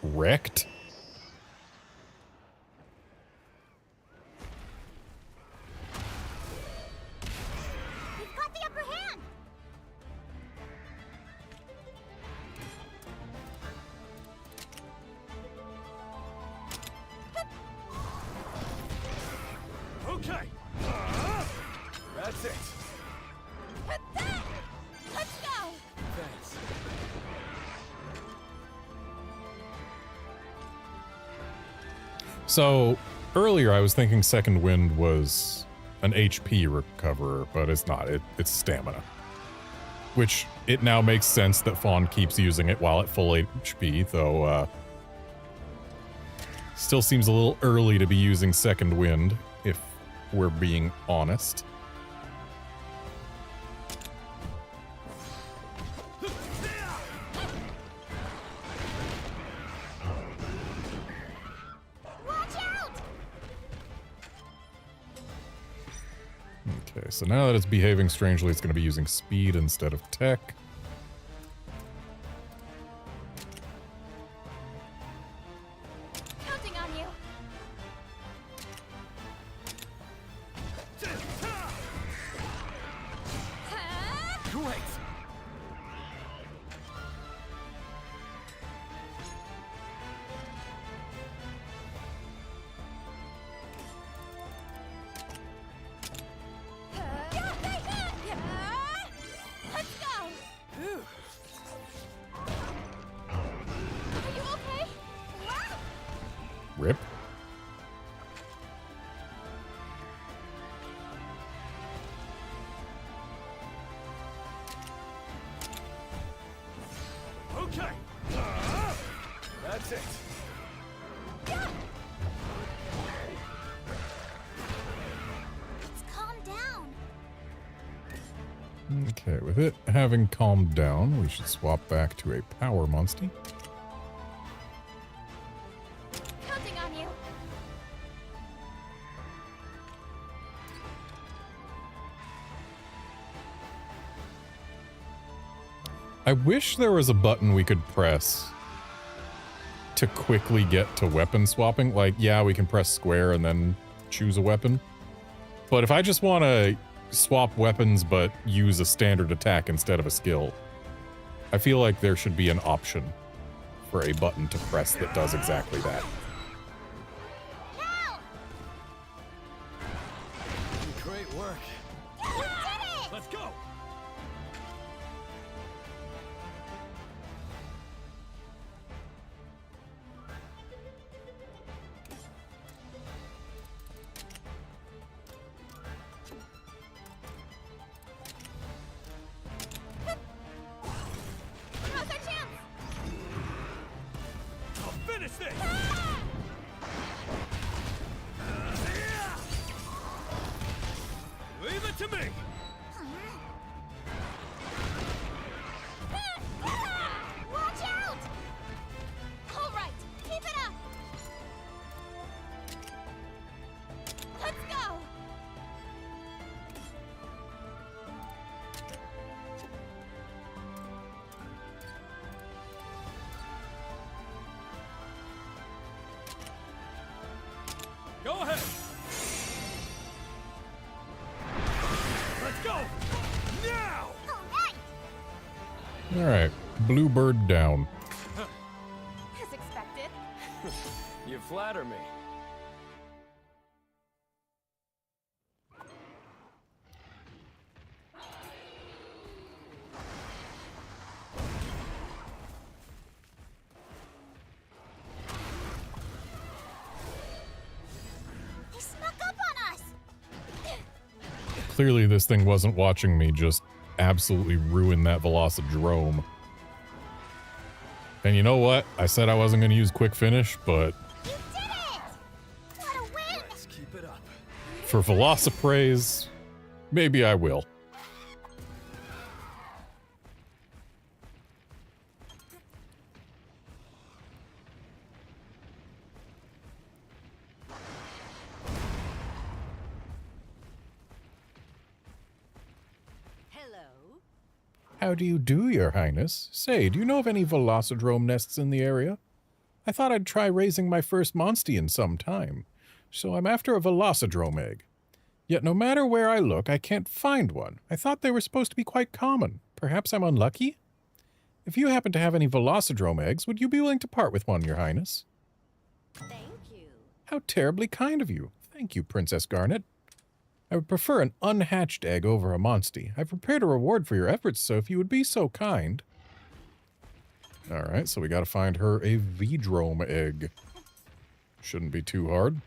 Wrecked? We've got the upper hand. Okay. That's it. Let's go. Thanks. So, earlier I was thinking Second Wind was an HP recoverer, but it's not. It's stamina. Which, it now makes sense that Fawn keeps using it while at full HP, though, still seems a little early to be using Second Wind, if we're being honest. Okay, so now that it's behaving strangely, it's going to be using speed instead of tech. Counting on you. Great. Let's go. Phew. Are you okay? Rip. Okay. That's it. Let's calm down. Okay, with it having calmed down, we should swap back to a power monster. Counting on you. I wish there was a button we could press to quickly get to weapon swapping. Like, yeah, we can press square and then choose a weapon. But if I just want to swap weapons but use a standard attack instead of a skill, I feel like there should be an option for a button to press that does exactly that. Now! Great work. You did it! Let's go. Now's our chance! I'll finish this. Leave it to me. Watch out! All right, keep it up! Let's go! Go ahead. Let's go. Now. All right! Alright, Bluebird down. As expected. You flatter me. He snuck up on us! Clearly this thing wasn't watching me just absolutely ruin that Velocidrome. And you know what? I said I wasn't going to use quick finish, but You did it! What a win! Let's keep it up. for Velocipraise, maybe I will. How do you do, Your Highness? Say, do you know of any Velocidrome nests in the area? I thought I'd try raising my first Monstie in some time, so I'm after a Velocidrome egg. Yet no matter where I look, I can't find one. I thought they were supposed to be quite common. Perhaps I'm unlucky? If you happen to have any Velocidrome eggs, would you be willing to part with one, Your Highness? Thank you. How terribly kind of you. Thank you, Princess Garnet. I would prefer an unhatched egg over a Monstie. I've prepared a reward for your efforts, so if you would be so kind. Alright, so we gotta find her a V-Drome egg. Shouldn't be too hard.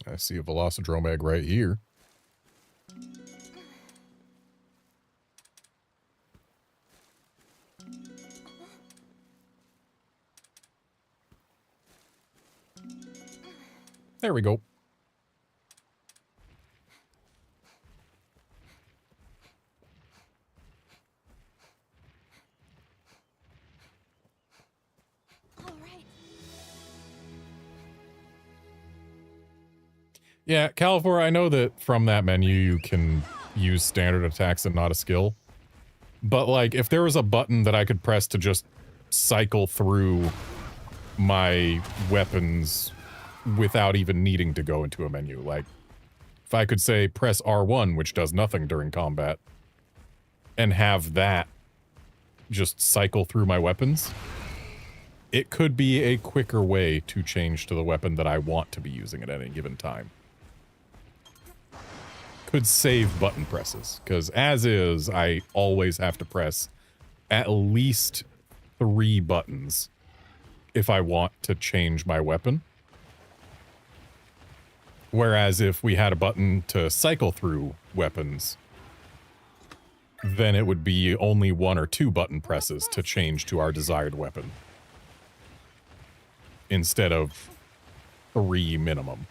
I see a Velocidrome egg right here. There we go. All right. Yeah, Califor, I know that from that menu you can use standard attacks and not a skill. But, like, if there was a button that I could press to just cycle through my weapons without even needing to go into a menu, like, if I could say press R1, which does nothing during combat, and have that just cycle through my weapons, it could be a quicker way to change to the weapon that I want to be using at any given time. Could save button presses, because as is, I always have to press at least 3 buttons if I want to change my weapon. Whereas if we had a button to cycle through weapons, then it would be only 1 or 2 button presses to change to our desired weapon, instead of 3 minimum.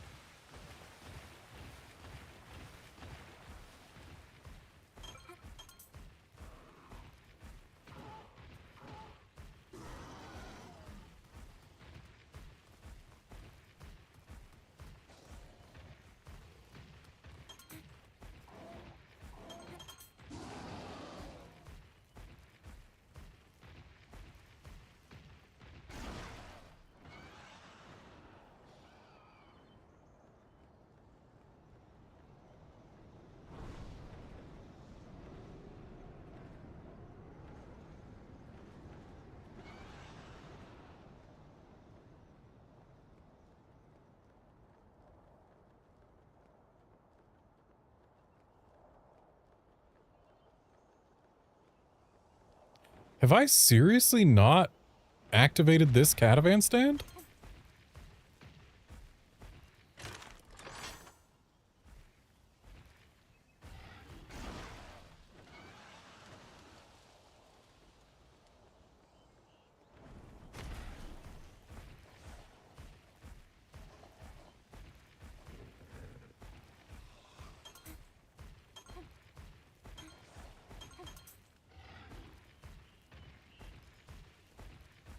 Have I seriously not activated this catavan stand?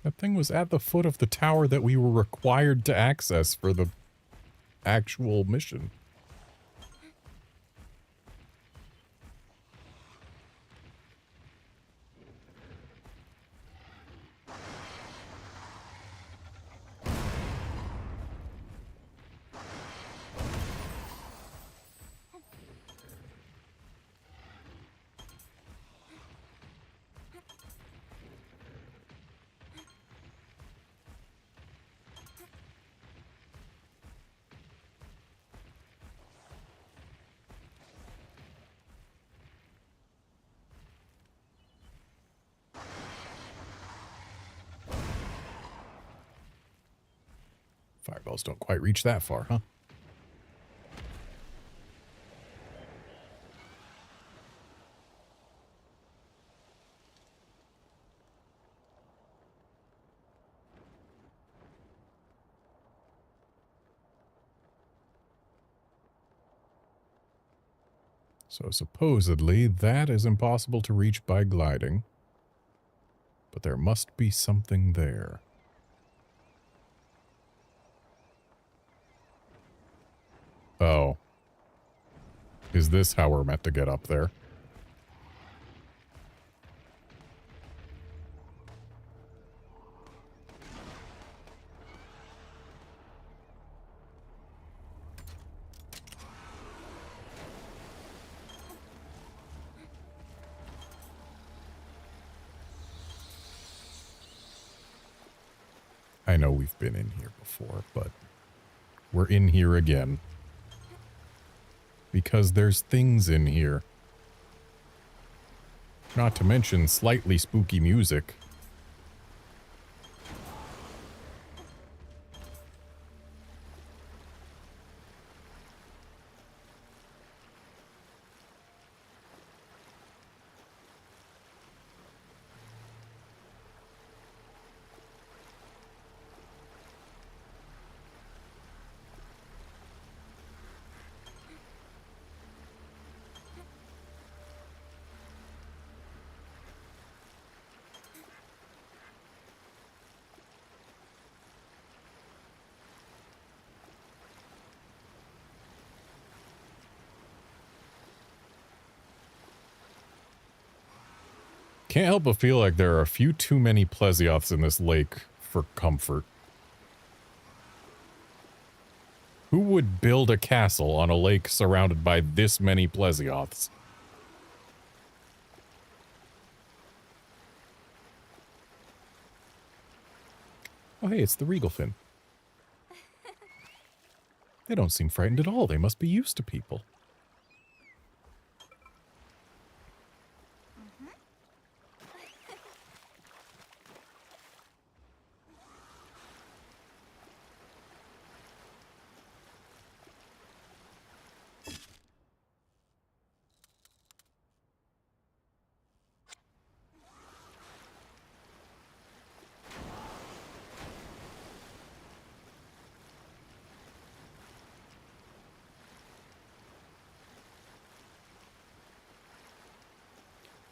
That thing was at the foot of the tower that we were required to access for the actual mission. Fireballs don't quite reach that far, huh? So supposedly that is impossible to reach by gliding. But there must be something there. Oh. Is this how we're meant to get up there? I know we've been in here before, but we're in here again. Because there's things in here. Not to mention slightly spooky music. Can't help but feel like there are a few too many Plesioths in this lake for comfort. Who would build a castle on a lake surrounded by this many Plesioths? Oh hey, it's the Regalfin. They don't seem frightened at all. They must be used to people.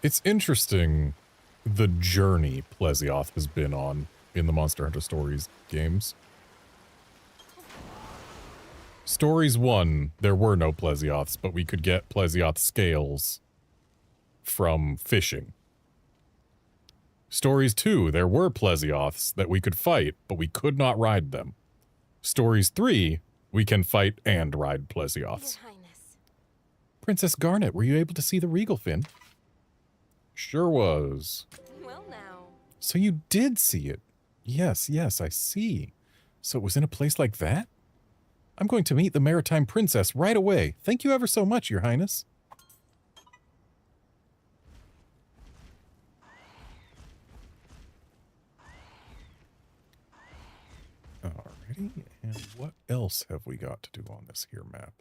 It's interesting the journey Plesioth has been on in the Monster Hunter Stories games. Stories 1, there were no Plesioths, but we could get Plesioth scales from fishing. Stories 2, there were Plesioths that we could fight, but we could not ride them. Stories 3, we can fight and ride Plesioths. Your Highness. Princess Garnet, were you able to see the Regalfin? Sure was. Well now. So you did see it. Yes, yes, I see. So it was in a place like that? I'm going to meet the Maritime Princess right away. Thank you ever so much, Your Highness. Alrighty, and what else have we got to do on this here map?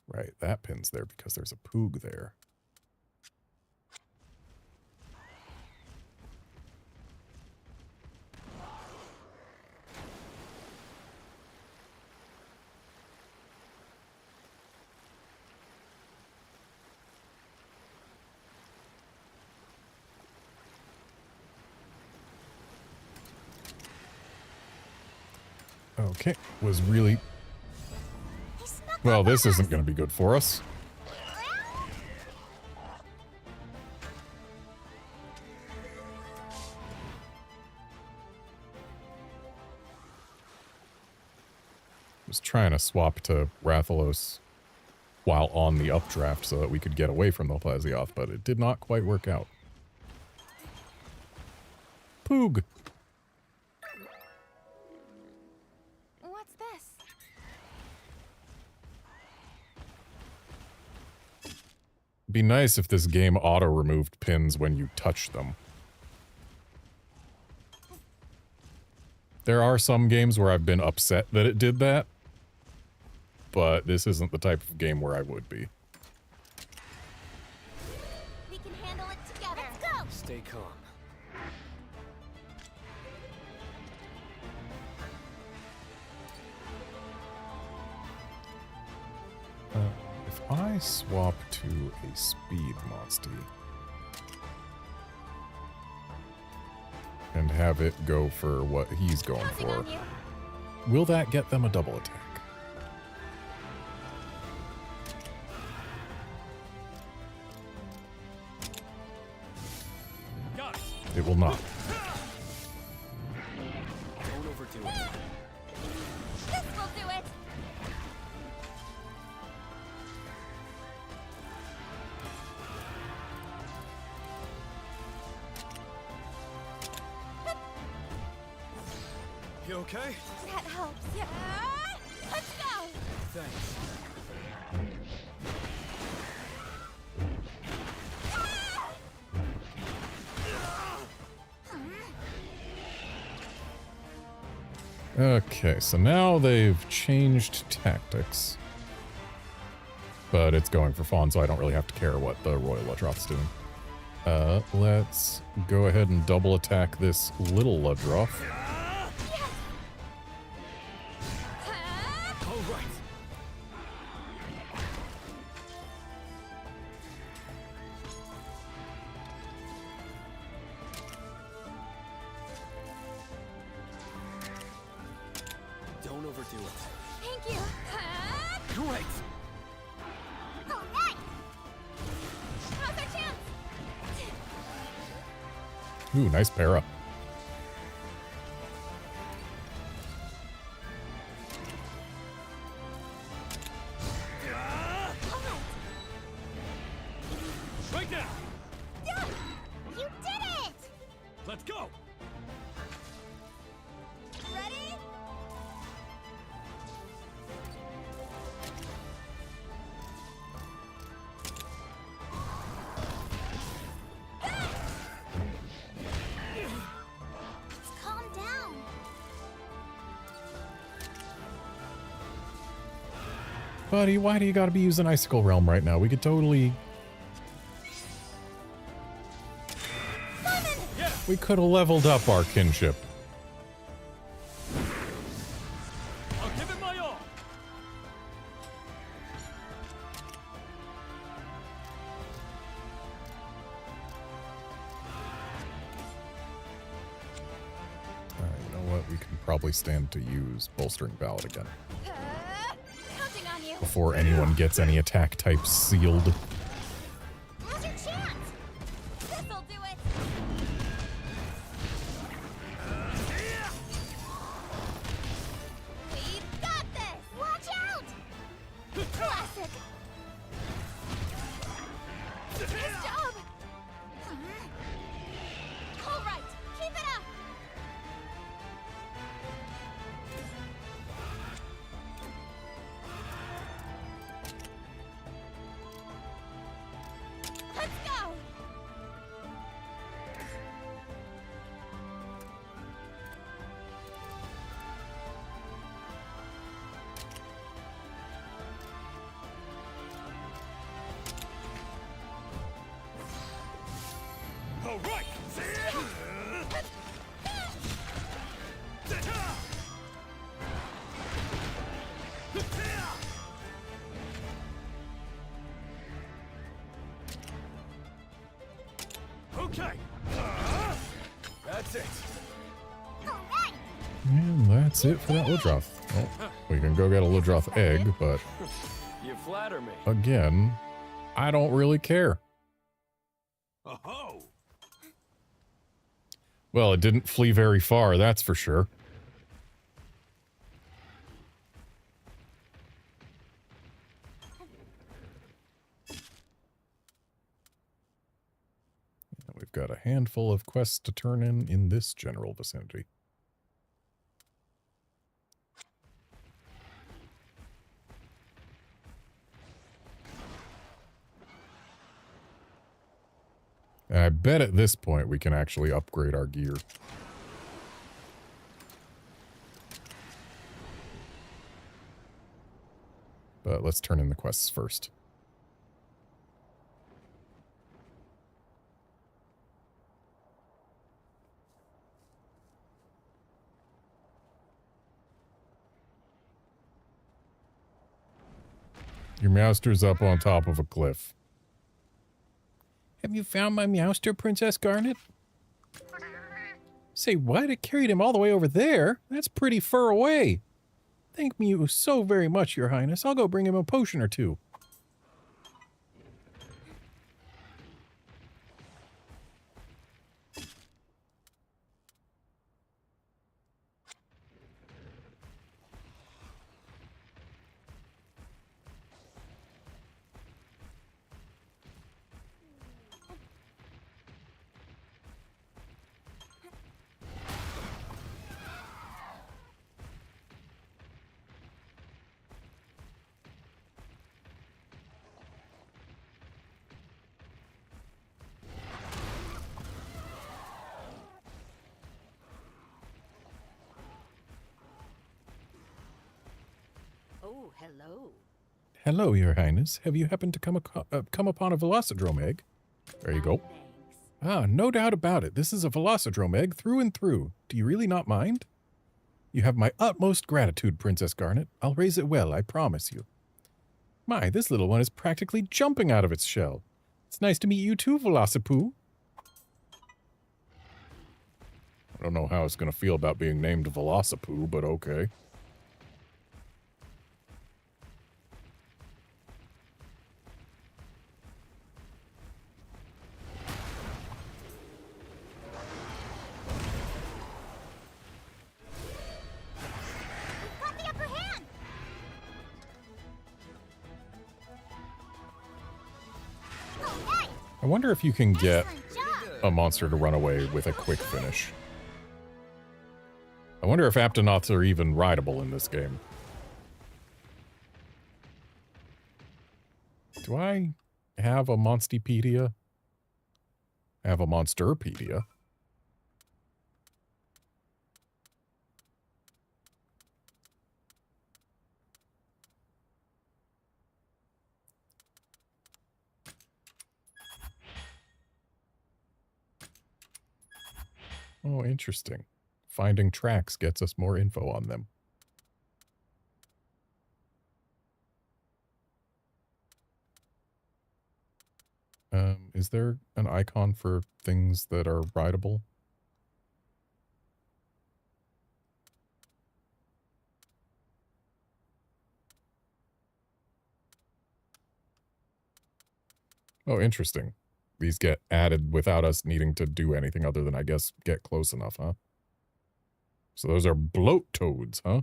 Right, that pin's there because there's a Poog there. Okay, was really... Well, this isn't going to be good for us. Was trying to swap to Rathalos while on the updraft so that we could get away from the Plesioth, but it did not quite work out. Poog! What's this? be nice if this game auto-removed pins when you touch them. There are some games where I've been upset that it did that, but this isn't the type of game where I would be. We can handle it together. Let's go. Stay calm. If I swap to a speed Monsty and have it go for what he's going Counting for, on you. will that get them a double attack? Got it. It will not. Don't overdo it. This will do it. You okay? That helps. Yeah. Let's go. Thanks. Okay, so now they've changed tactics. But it's going for Fawn, so I don't really have to care what the Royal Ludroth's doing. Let's go ahead and double attack this little Ludroth. All right. Don't overdo it. Thank you. Great. All right. Now's our chance. Ooh, nice para. All right. Right now. Done. You did it. Let's go. Ready? Just calm down. Buddy, why do you gotta be using Icicle Realm right now? We could totally... Yeah. We could have leveled up our kinship. I'll give it my all. You know what? We can probably stand to use Bolstering Ballad again. Counting on you. Before anyone gets any attack types sealed. Now's your chance. This'll do it. We've got this. Watch out. Classic. Nice job. All right. Keep it up. Let's go. All right. Okay. That's it. All right. And that's it for that Ludroth. Well, we can go get a Ludroth egg, but You flatter me. again, I don't really care. Oh. Well, it didn't flee very far, that's for sure. We've got a handful of quests to turn in this general vicinity. And I bet at this point we can actually upgrade our gear. But let's turn in the quests first. Your Meowster's up on top of a cliff. Have you found my Meowster, Princess Garnet? Say what? It carried him all the way over there? That's pretty far away. Thank you so very much, Your Highness. I'll go bring him a potion or two. Oh, hello. Hello, Your Highness. Have you happened to come upon a Velocidrome egg? There you go. Thanks. Ah, no doubt about it. This is a Velocidrome egg through and through. Do you really not mind? You have my utmost gratitude, Princess Garnet. I'll raise it well, I promise you. My, this little one is practically jumping out of its shell. It's nice to meet you too, Velocipoo. I don't know how it's going to feel about being named Velocipoo, but okay. Got the upper hand! Okay! I wonder if you can get Excellent job! a monster to run away with a quick finish. I wonder if Aptonoths are even rideable in this game. Do I have a Monstipedia? I have a Monsterpedia. Oh, interesting. Finding tracks gets us more info on them. Is there an icon for things that are rideable? Oh, interesting. These get added without us needing to do anything other than, I guess, get close enough, huh? So those are bloat toads, huh?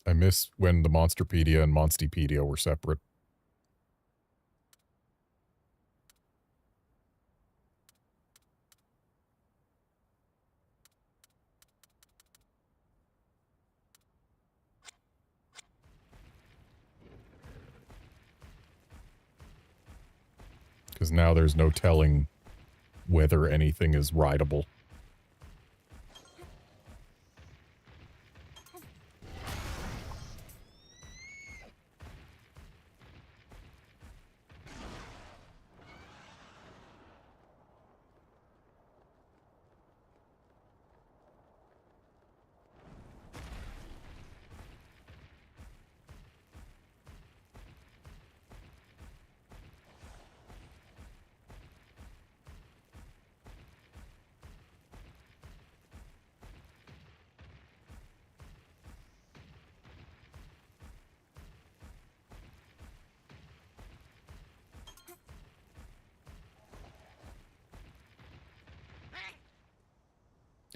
I miss when the Monsterpedia and Monstipedia were separate. Because now there's no telling whether anything is rideable.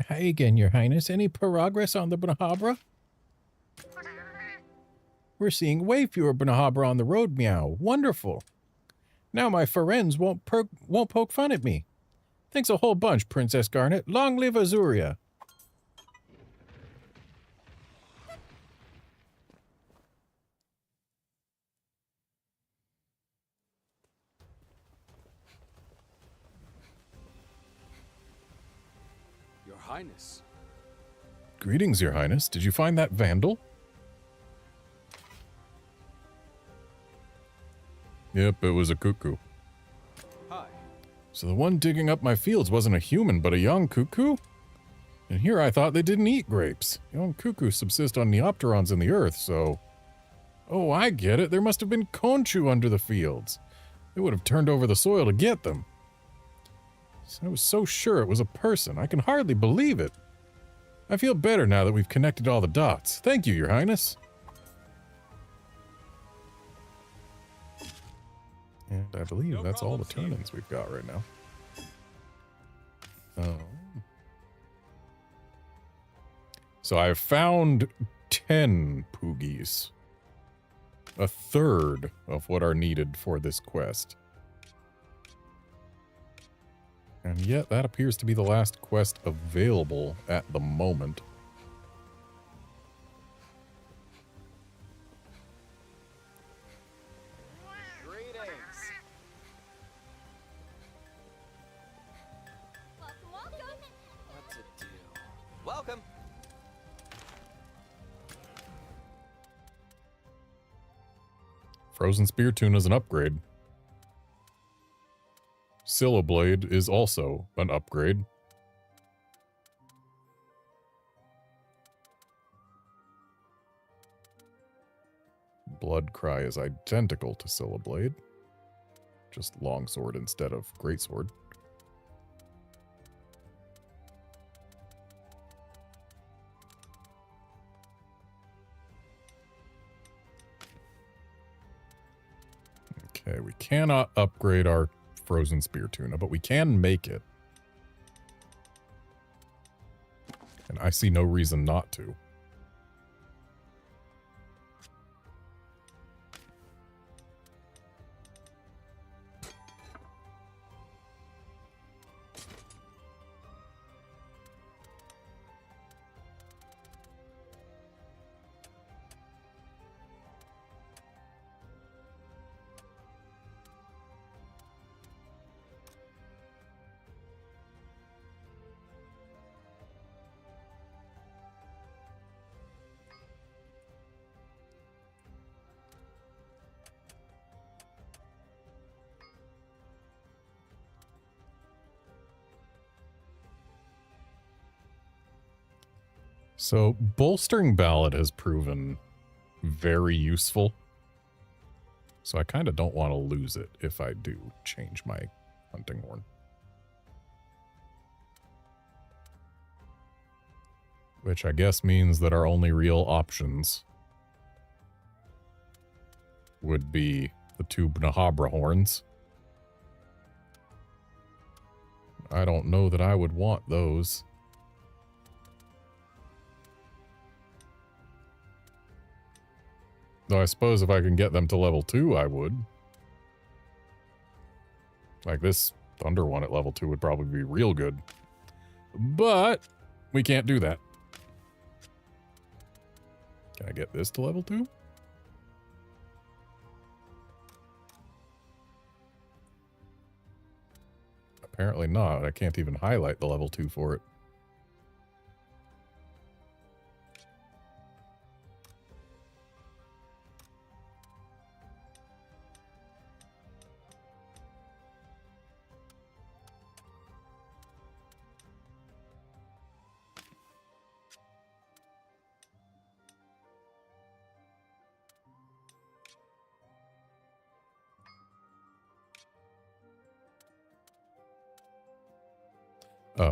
Hi again, Your Highness. Any progress on the Mahabra? We're seeing way fewer Bnahabra on the road, meow. Wonderful. Now my friends won't poke fun at me. Thanks a whole bunch, Princess Garnet. Long live Azuria. Your Highness. Greetings, Your Highness. Did you find that vandal? Yep, it was a cuckoo. Hi. So the one digging up my fields wasn't a human, but a young cuckoo? And here I thought they didn't eat grapes. Young cuckoos subsist on neopterons in the earth, so... Oh, I get it. There must have been conchu under the fields. They would have turned over the soil to get them. I was so sure it was a person. I can hardly believe it. I feel better now that we've connected all the dots. Thank you, Your Highness. And I believe that's all the turn-ins we've got right now. So I've found 10 Poogies. A third of what are needed for this quest. And yet that appears to be the last quest available at the moment. What's a deal? Welcome. Frozen Spear Tune is an upgrade. Scylla Blade is also an upgrade. Blood Cry is identical to Scylla Blade. Just longsword instead of greatsword. Okay, we cannot upgrade our Frozen Spear Tuna, but we can make it. And I see no reason not to. So, Bolstering Ballad has proven very useful. So I kind of don't want to lose it if I do change my hunting horn. Which I guess means that our only real options would be the two Bnahabra horns. I don't know that I would want those. Though I suppose if I can get them to level 2, I would. Like this Thunder one at level 2 would probably be real good. But we can't do that. Can I get this to level 2? Apparently not. I can't even highlight the level 2 for it.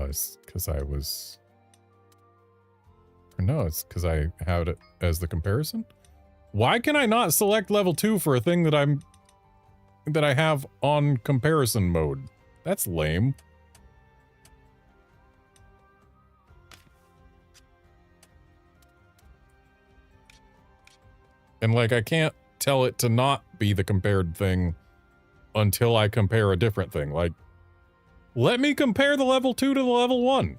It's because I was... Or no, it's because I had it as the comparison? Why can I not select level 2 for a thing that I have on comparison mode? That's lame. And like, I can't tell it to not be the compared thing until I compare a different thing. Like, let me compare the level 2 to the level 1.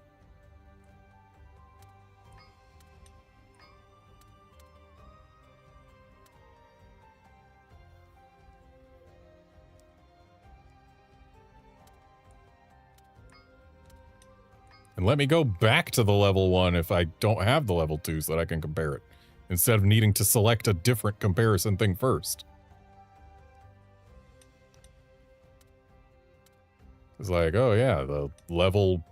And let me go back to the level 1 if I don't have the level 2 so that I can compare it, instead of needing to select a different comparison thing first. It's like, oh yeah, the level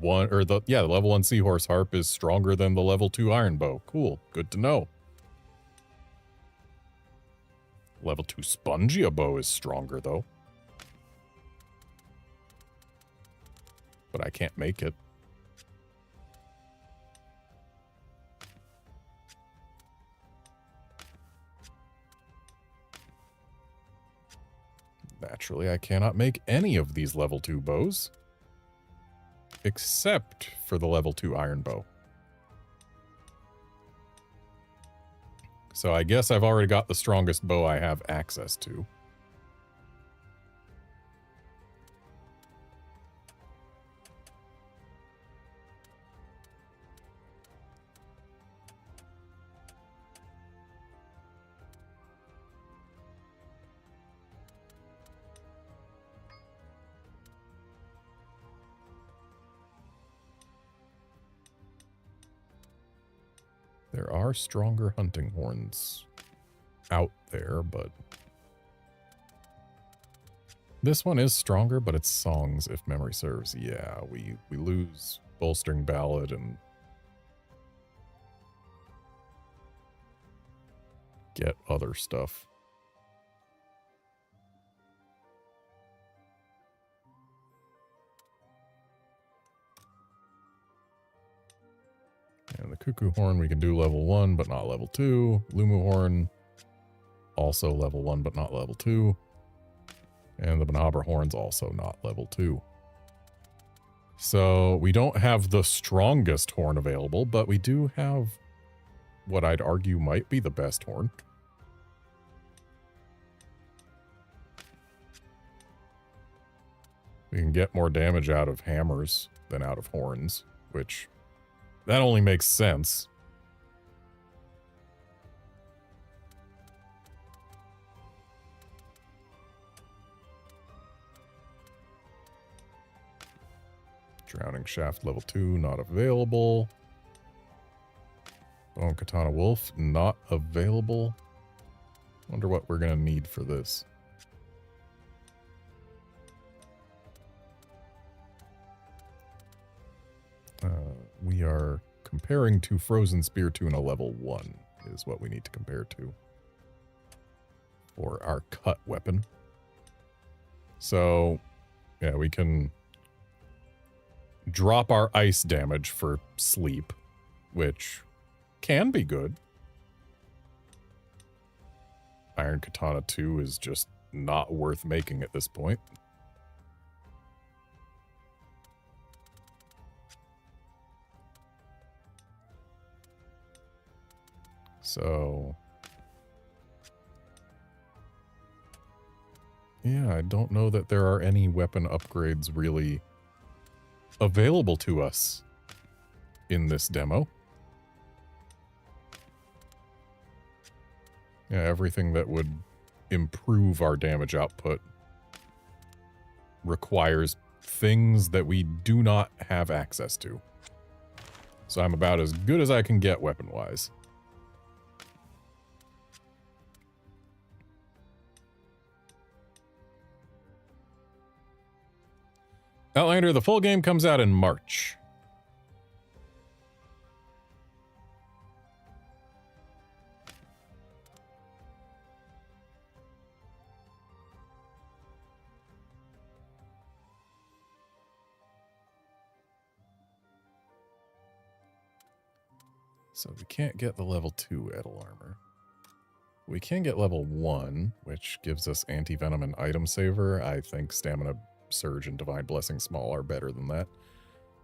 1, or the level 1 Seahorse Harp is stronger than the level 2 Iron Bow. Cool, good to know. Level 2 Spongia Bow is stronger though. But I can't make it. Naturally, I cannot make any of these level 2 bows. Except for the level 2 Iron Bow. So I guess I've already got the strongest bow I have access to. There are stronger hunting horns out there, but this one is stronger, but it's songs, if memory serves. Yeah, we lose Bolstering Ballad and get other stuff. And the Cuckoo Horn, we can do level 1, but not level 2. Lumu Horn, also level 1, but not level 2. And the Banabra Horn's also not level 2. So we don't have the strongest horn available, but we do have what I'd argue might be the best horn. We can get more damage out of hammers than out of horns, which... that only makes sense. Drowning Shaft level 2, not available. Bone Katana Wolf, not available. Wonder what we're going to need for this. We are comparing to Frozen Spear Tuna level 1 is what we need to compare to for our cut weapon. So, yeah, we can drop our ice damage for sleep, which can be good. Iron Katana 2 is just not worth making at this point. So, yeah, I don't know that there are any weapon upgrades really available to us in this demo. Yeah, everything that would improve our damage output requires things that we do not have access to. So I'm about as good as I can get weapon-wise. Outlander, the full game comes out in March. So we can't get the level 2 Edel Armor. We can get level 1, which gives us Anti-Venom and Item Saver. I think Stamina Surge and Divine Blessing Small are better than that.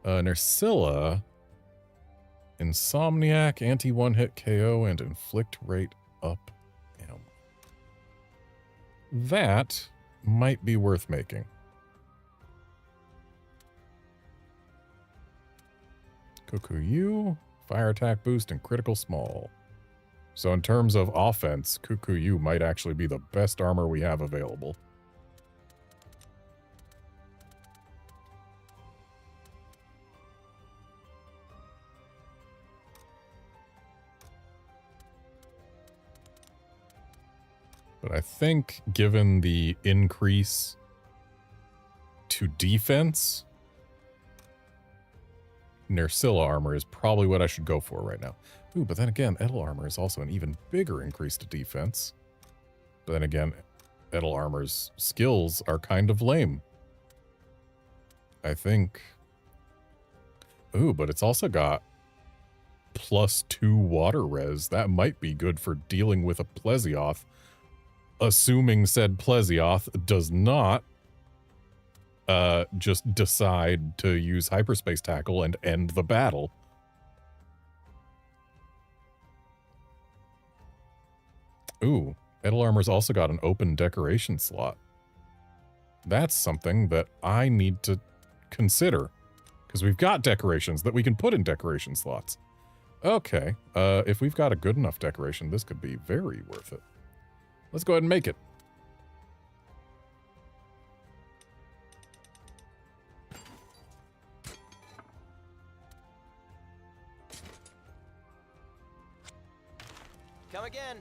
Nerscylla, Insomniac, Anti-One-Hit KO, and Inflict Rate up M. That might be worth making. Kukuyu, fire attack boost, and critical small. So in terms of offense, Kukuyu might actually be the best armor we have available. But I think given the increase to defense, Nerscylla armor is probably what I should go for right now. Ooh, but then again, Edel armor is also an even bigger increase to defense. But then again, Edel armor's skills are kind of lame. I think... Ooh, but it's also got +2 water res. That might be good for dealing with a Plesioth, assuming said Plesioth does not just decide to use hyperspace tackle and end the battle. Ooh, Edel armor's also got an open decoration slot. That's something that I need to consider, because we've got decorations that we can put in decoration slots. Okay, if we've got a good enough decoration, this could be very worth it. Let's go ahead and make it. Come again.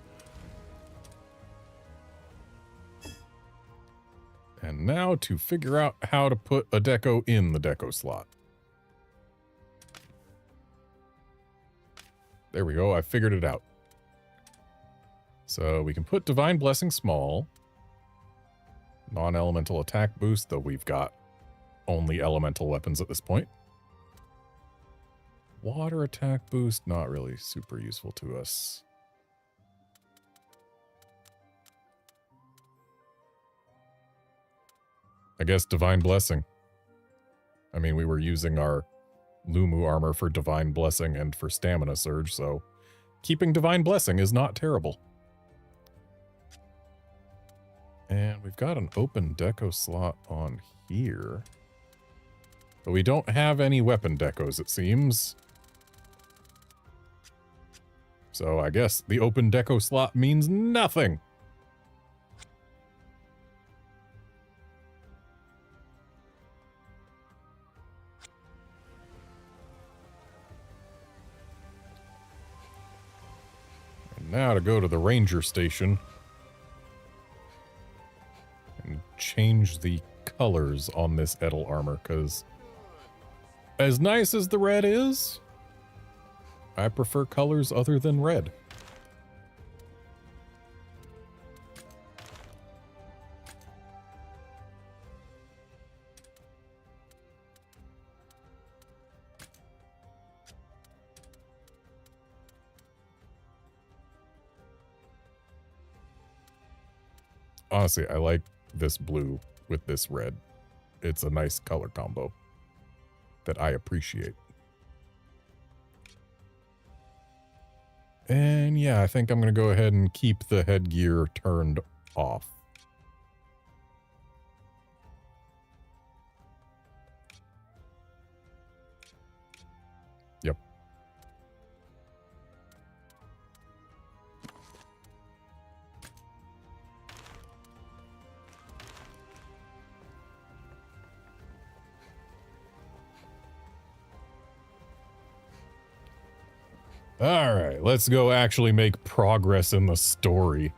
And now to figure out how to put a deco in the deco slot. There we go, I figured it out. So we can put Divine Blessing small. Non-elemental attack boost, though we've got only elemental weapons at this point. Water attack boost, not really super useful to us. I guess Divine Blessing. I mean, we were using our Lumu armor for Divine Blessing and for Stamina Surge, so keeping Divine Blessing is not terrible. And we've got an open deco slot on here. But we don't have any weapon decos, it seems. So I guess the open deco slot means nothing. And now to go to the ranger station and change the colors on this Edel armor, because as nice as the red is, I prefer colors other than red. Honestly, I like this blue with this red. It's a nice color combo that I appreciate. And yeah, I think I'm going to go ahead and keep the headgear turned off. Yep. Alright, let's go actually make progress in the story.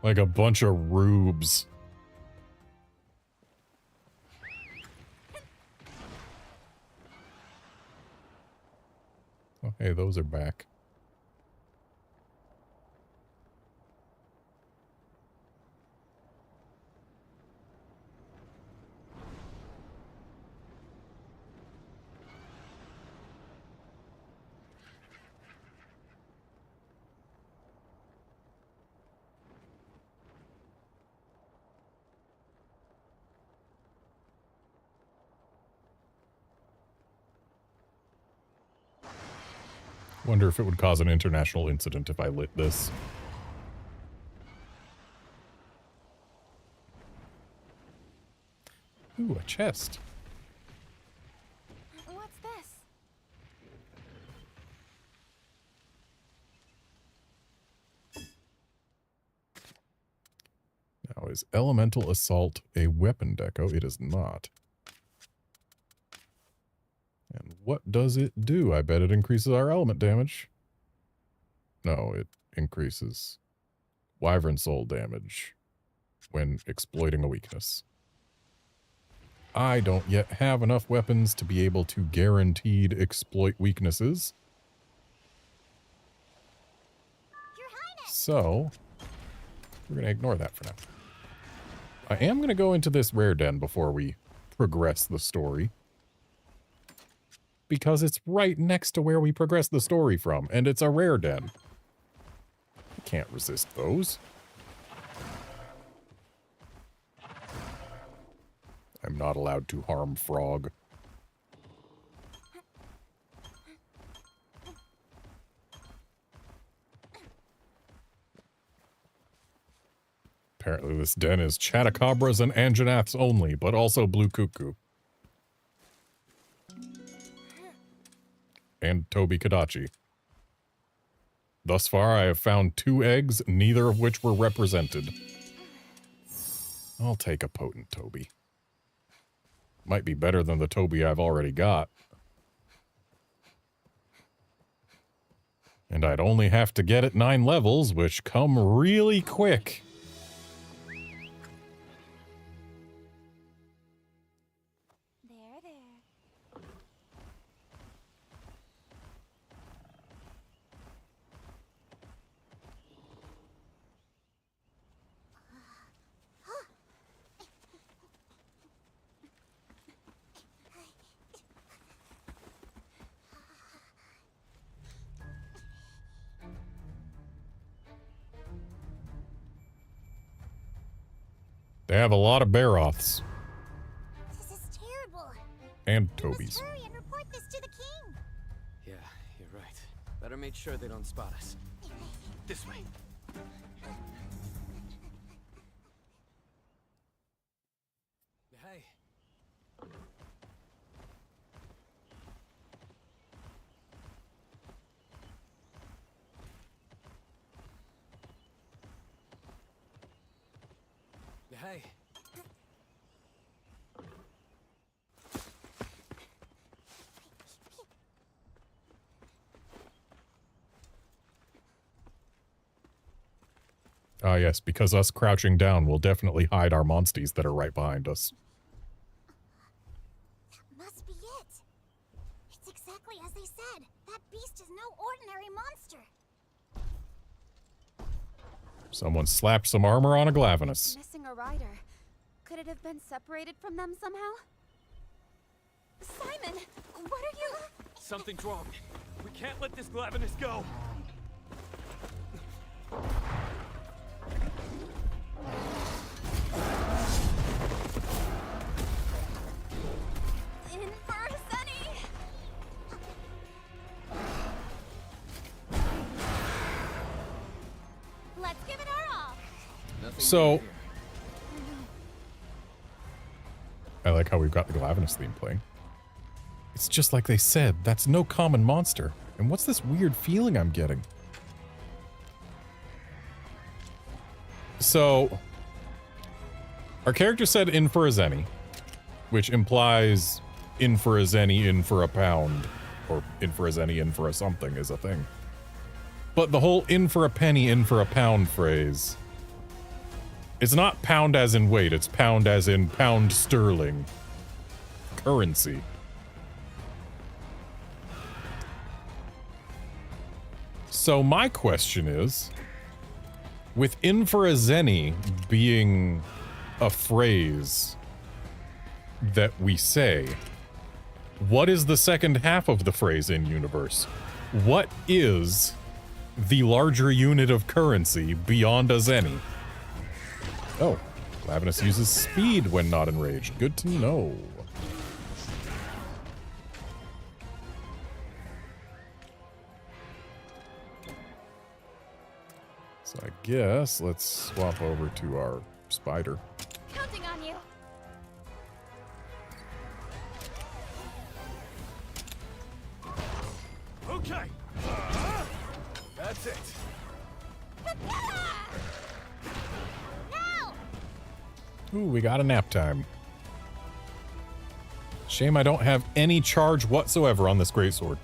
Like a bunch of rubes. Oh, hey, those are back. Wonder if it would cause an international incident if I lit this. Ooh, a chest. What's this? Now, is Elemental Assault a weapon deco? It is not. And what does it do? I bet it increases our element damage. No, it increases Wyvern Soul damage when exploiting a weakness. I don't yet have enough weapons to be able to guaranteed exploit weaknesses. Your Highness! So, we're going to ignore that for now. I am going to go into this rare den before we progress the story. Because it's right next to where we progress the story from, and it's a rare den. Can't resist those. I'm not allowed to harm Frog. Apparently this den is Chatacabras and Anjanaths only, but also Blue Cuckoo. And Toby Kadachi. Thus far, I have found 2 eggs, neither of which were represented. I'll take a potent Toby. Might be better than the Toby I've already got. And I'd only have to get it 9 levels, which come really quick. There. They have a lot of Baroths. This is terrible. And We must Tobys. hurry and report this to the king. Yeah, you're right. Better make sure they don't spot us. This way. Hey. Hey. Ah, yes, because us crouching down will definitely hide our monsties that are right behind us. That must be it. It's exactly as they said. That beast is no ordinary monster. Someone slapped some armor on a Glavenus. Missing a rider. Could it have been separated from them somehow? Simon, what are you? Something's wrong. We can't let this Glavenus go. Let's give it our all. So, I like how we've got the Glavenus theme playing. It's just like they said, that's no common monster. And what's this weird feeling I'm getting? So, our character said in for a zenny, which implies in for a zenny, in for a pound, or in for a zenny, in for a something is a thing. But the whole in for a penny, in for a pound phrase, it's not pound as in weight, it's pound as in pound sterling. Currency. So my question is, with in for a zenny being a phrase that we say, what is the second half of the phrase in universe? What is the larger unit of currency beyond a zenny? Oh, Glavenus uses speed when not enraged. Good to know. So I guess let's swap over to our spider. Counting on you. Okay. That's it. No! Ooh, we got a nap time. Shame I don't have any charge whatsoever on this greatsword.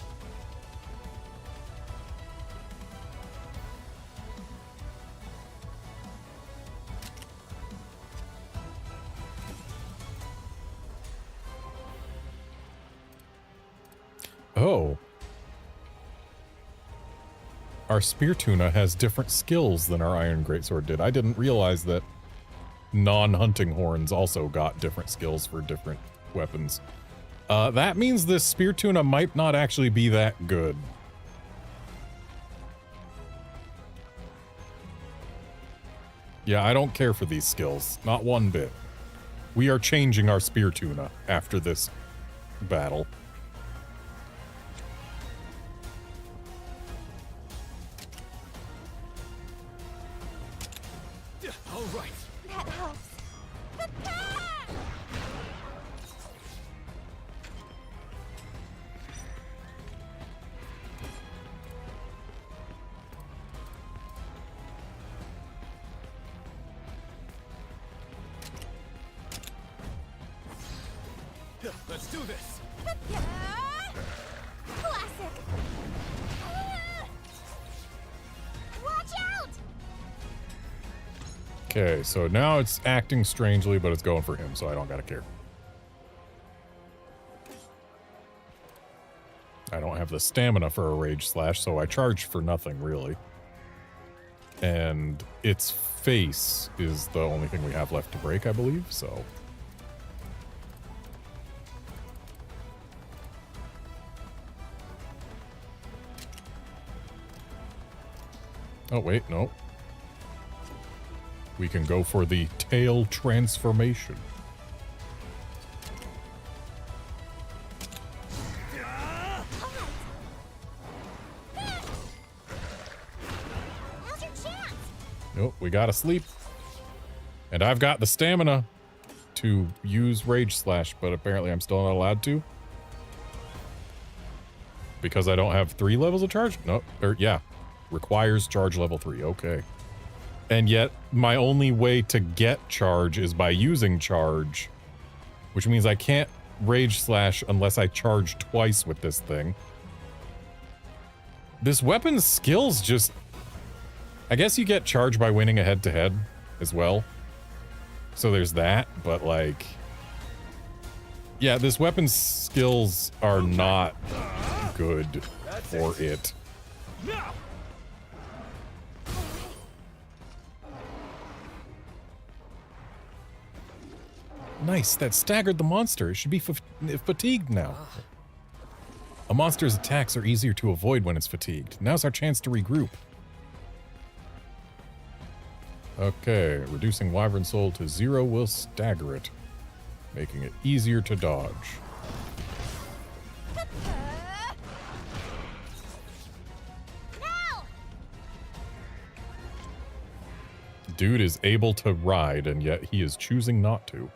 Oh. Our spear tuna has different skills than our iron greatsword did. I didn't realize that non-hunting horns also got different skills for different weapons. That means this spear tuna might not actually be that good. Yeah, I don't care for these skills. Not one bit. We are changing our spear tuna after this battle. All right. That helps. Let's do this. Classic. Watch out! Okay, so now it's acting strangely, but it's going for him, so I don't gotta care. I don't have the stamina for a rage slash, so I charge for nothing, really. And its face is the only thing we have left to break, I believe, so... Oh, wait, no. We can go for the tail transformation. Now's your chance. Nope, we gotta sleep. And I've got the stamina to use Rage Slash, but apparently I'm still not allowed to. Because I don't have 3 levels of charge? No, or yeah. Requires charge level 3, okay. And yet, my only way to get charge is by using charge, which means I can't Rage Slash unless I charge twice with this thing. This weapon's skills just... I guess you get charge by winning a head-to-head as well. So there's that, but like... Yeah, this weapon's skills are not good for it. Now. Nice, that staggered the monster. It should be fatigued now. A monster's attacks are easier to avoid when it's fatigued. Now's our chance to regroup. Okay, reducing Wyvern Soul to 0 will stagger it, making it easier to dodge. Now! Dude is able to ride, and yet he is choosing not to.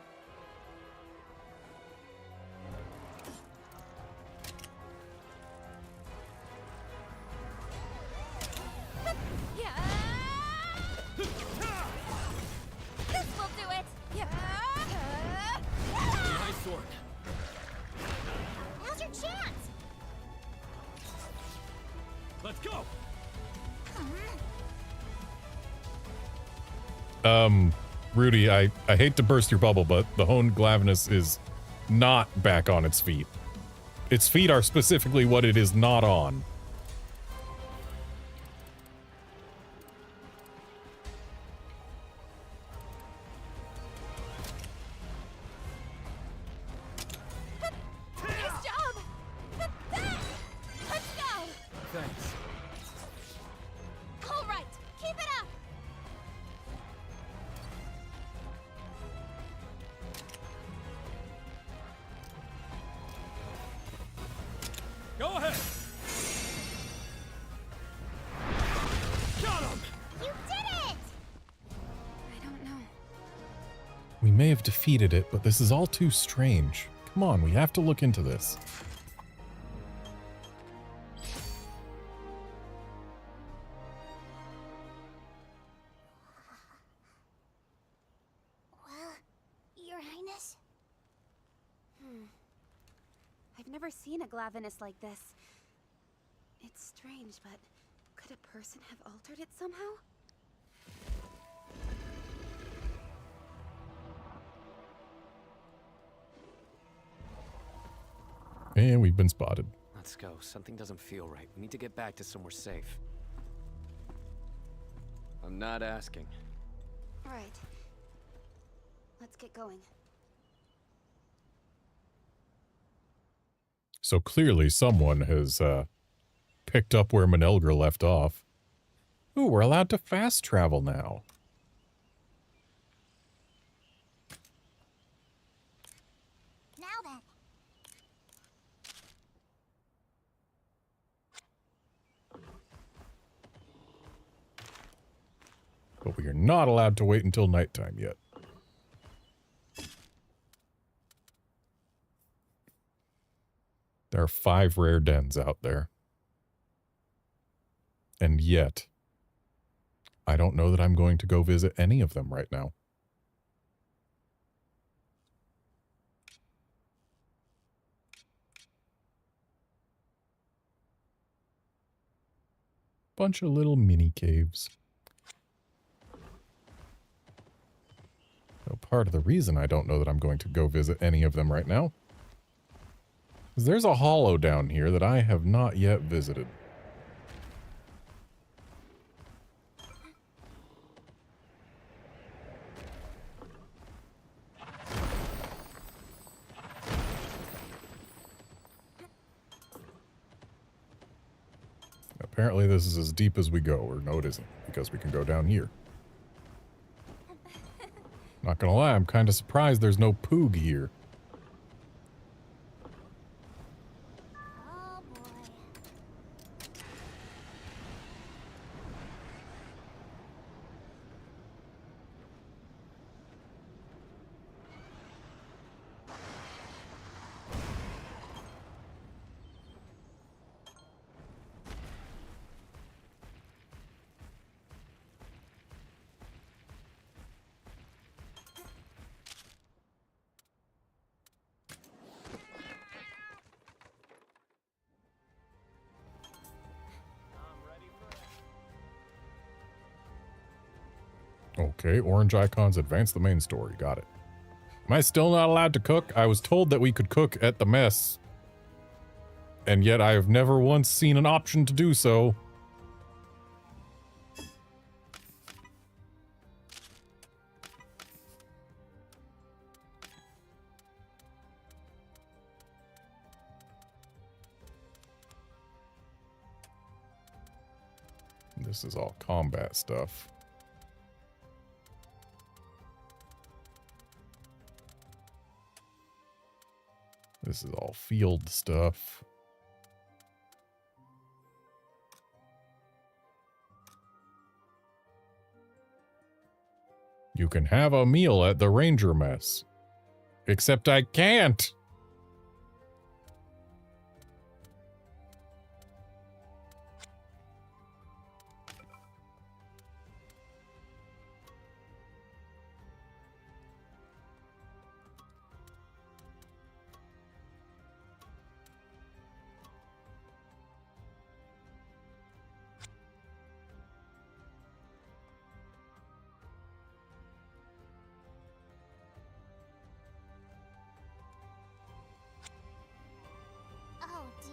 This will do it. Nice sword. Now's your chance. Let's go. Rudy, I hate to burst your bubble, but the Honed Glavenus is not back on its feet. Its feet are specifically what it is not on. Nice job. Let's go. Thanks. All right, keep it up. Go ahead. We may have defeated it, but this is all too strange. Come on, we have to look into this. Well, Your Highness? I've never seen a Glavinus like this. It's strange, but could a person have altered it somehow? And we've been spotted. Let's go. Something doesn't feel right. We need to get back to somewhere safe. I'm not asking. Right. Let's get going. So clearly someone has picked up where Manelgra left off. Ooh, we're allowed to fast travel now. Now then. But we are not allowed to wait until nighttime yet. There are 5 rare dens out there. And yet, I don't know that I'm going to go visit any of them right now. Bunch of little mini caves. So part of the reason I don't know that I'm going to go visit any of them right now is there's a hollow down here that I have not yet visited. Apparently this is as deep as we go, or no it isn't, because we can go down here. Not gonna lie, I'm kind of surprised there's no Poog here. Oh boy. Okay, orange icons advance the main story. Got it. Am I still not allowed to cook? I was told that we could cook at the mess. And yet I have never once seen an option to do so. This is all combat stuff. This is all field stuff. You can have a meal at the Ranger Mess. Except I can't! Oh dear.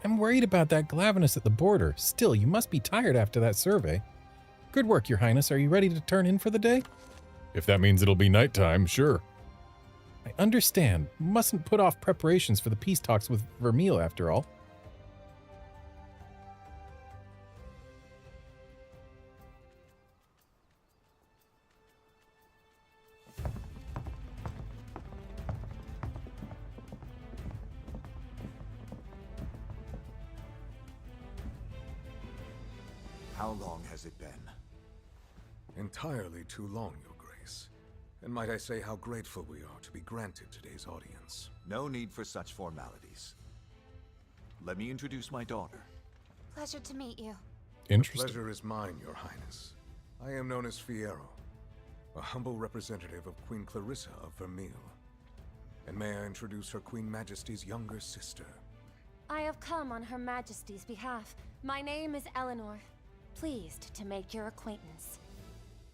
I'm worried about that Glavinus at the border. Still, you must be tired after that survey. Good work, Your Highness. Are you ready to turn in for the day? If that means it'll be nighttime, sure. I understand. Mustn't put off preparations for the peace talks with Vermeil, after all. How long has it been? Entirely too long, Your Grace. And might I say how grateful we are to be granted today's audience. No need for such formalities. Let me introduce my daughter. Pleasure to meet you. Interesting. Pleasure is mine, Your Highness. I am known as Fierro, a humble representative of Queen Clarissa of Vermeil. And may I introduce Her Queen Majesty's younger sister. I have come on Her Majesty's behalf. My name is Eleanor. Pleased to make your acquaintance.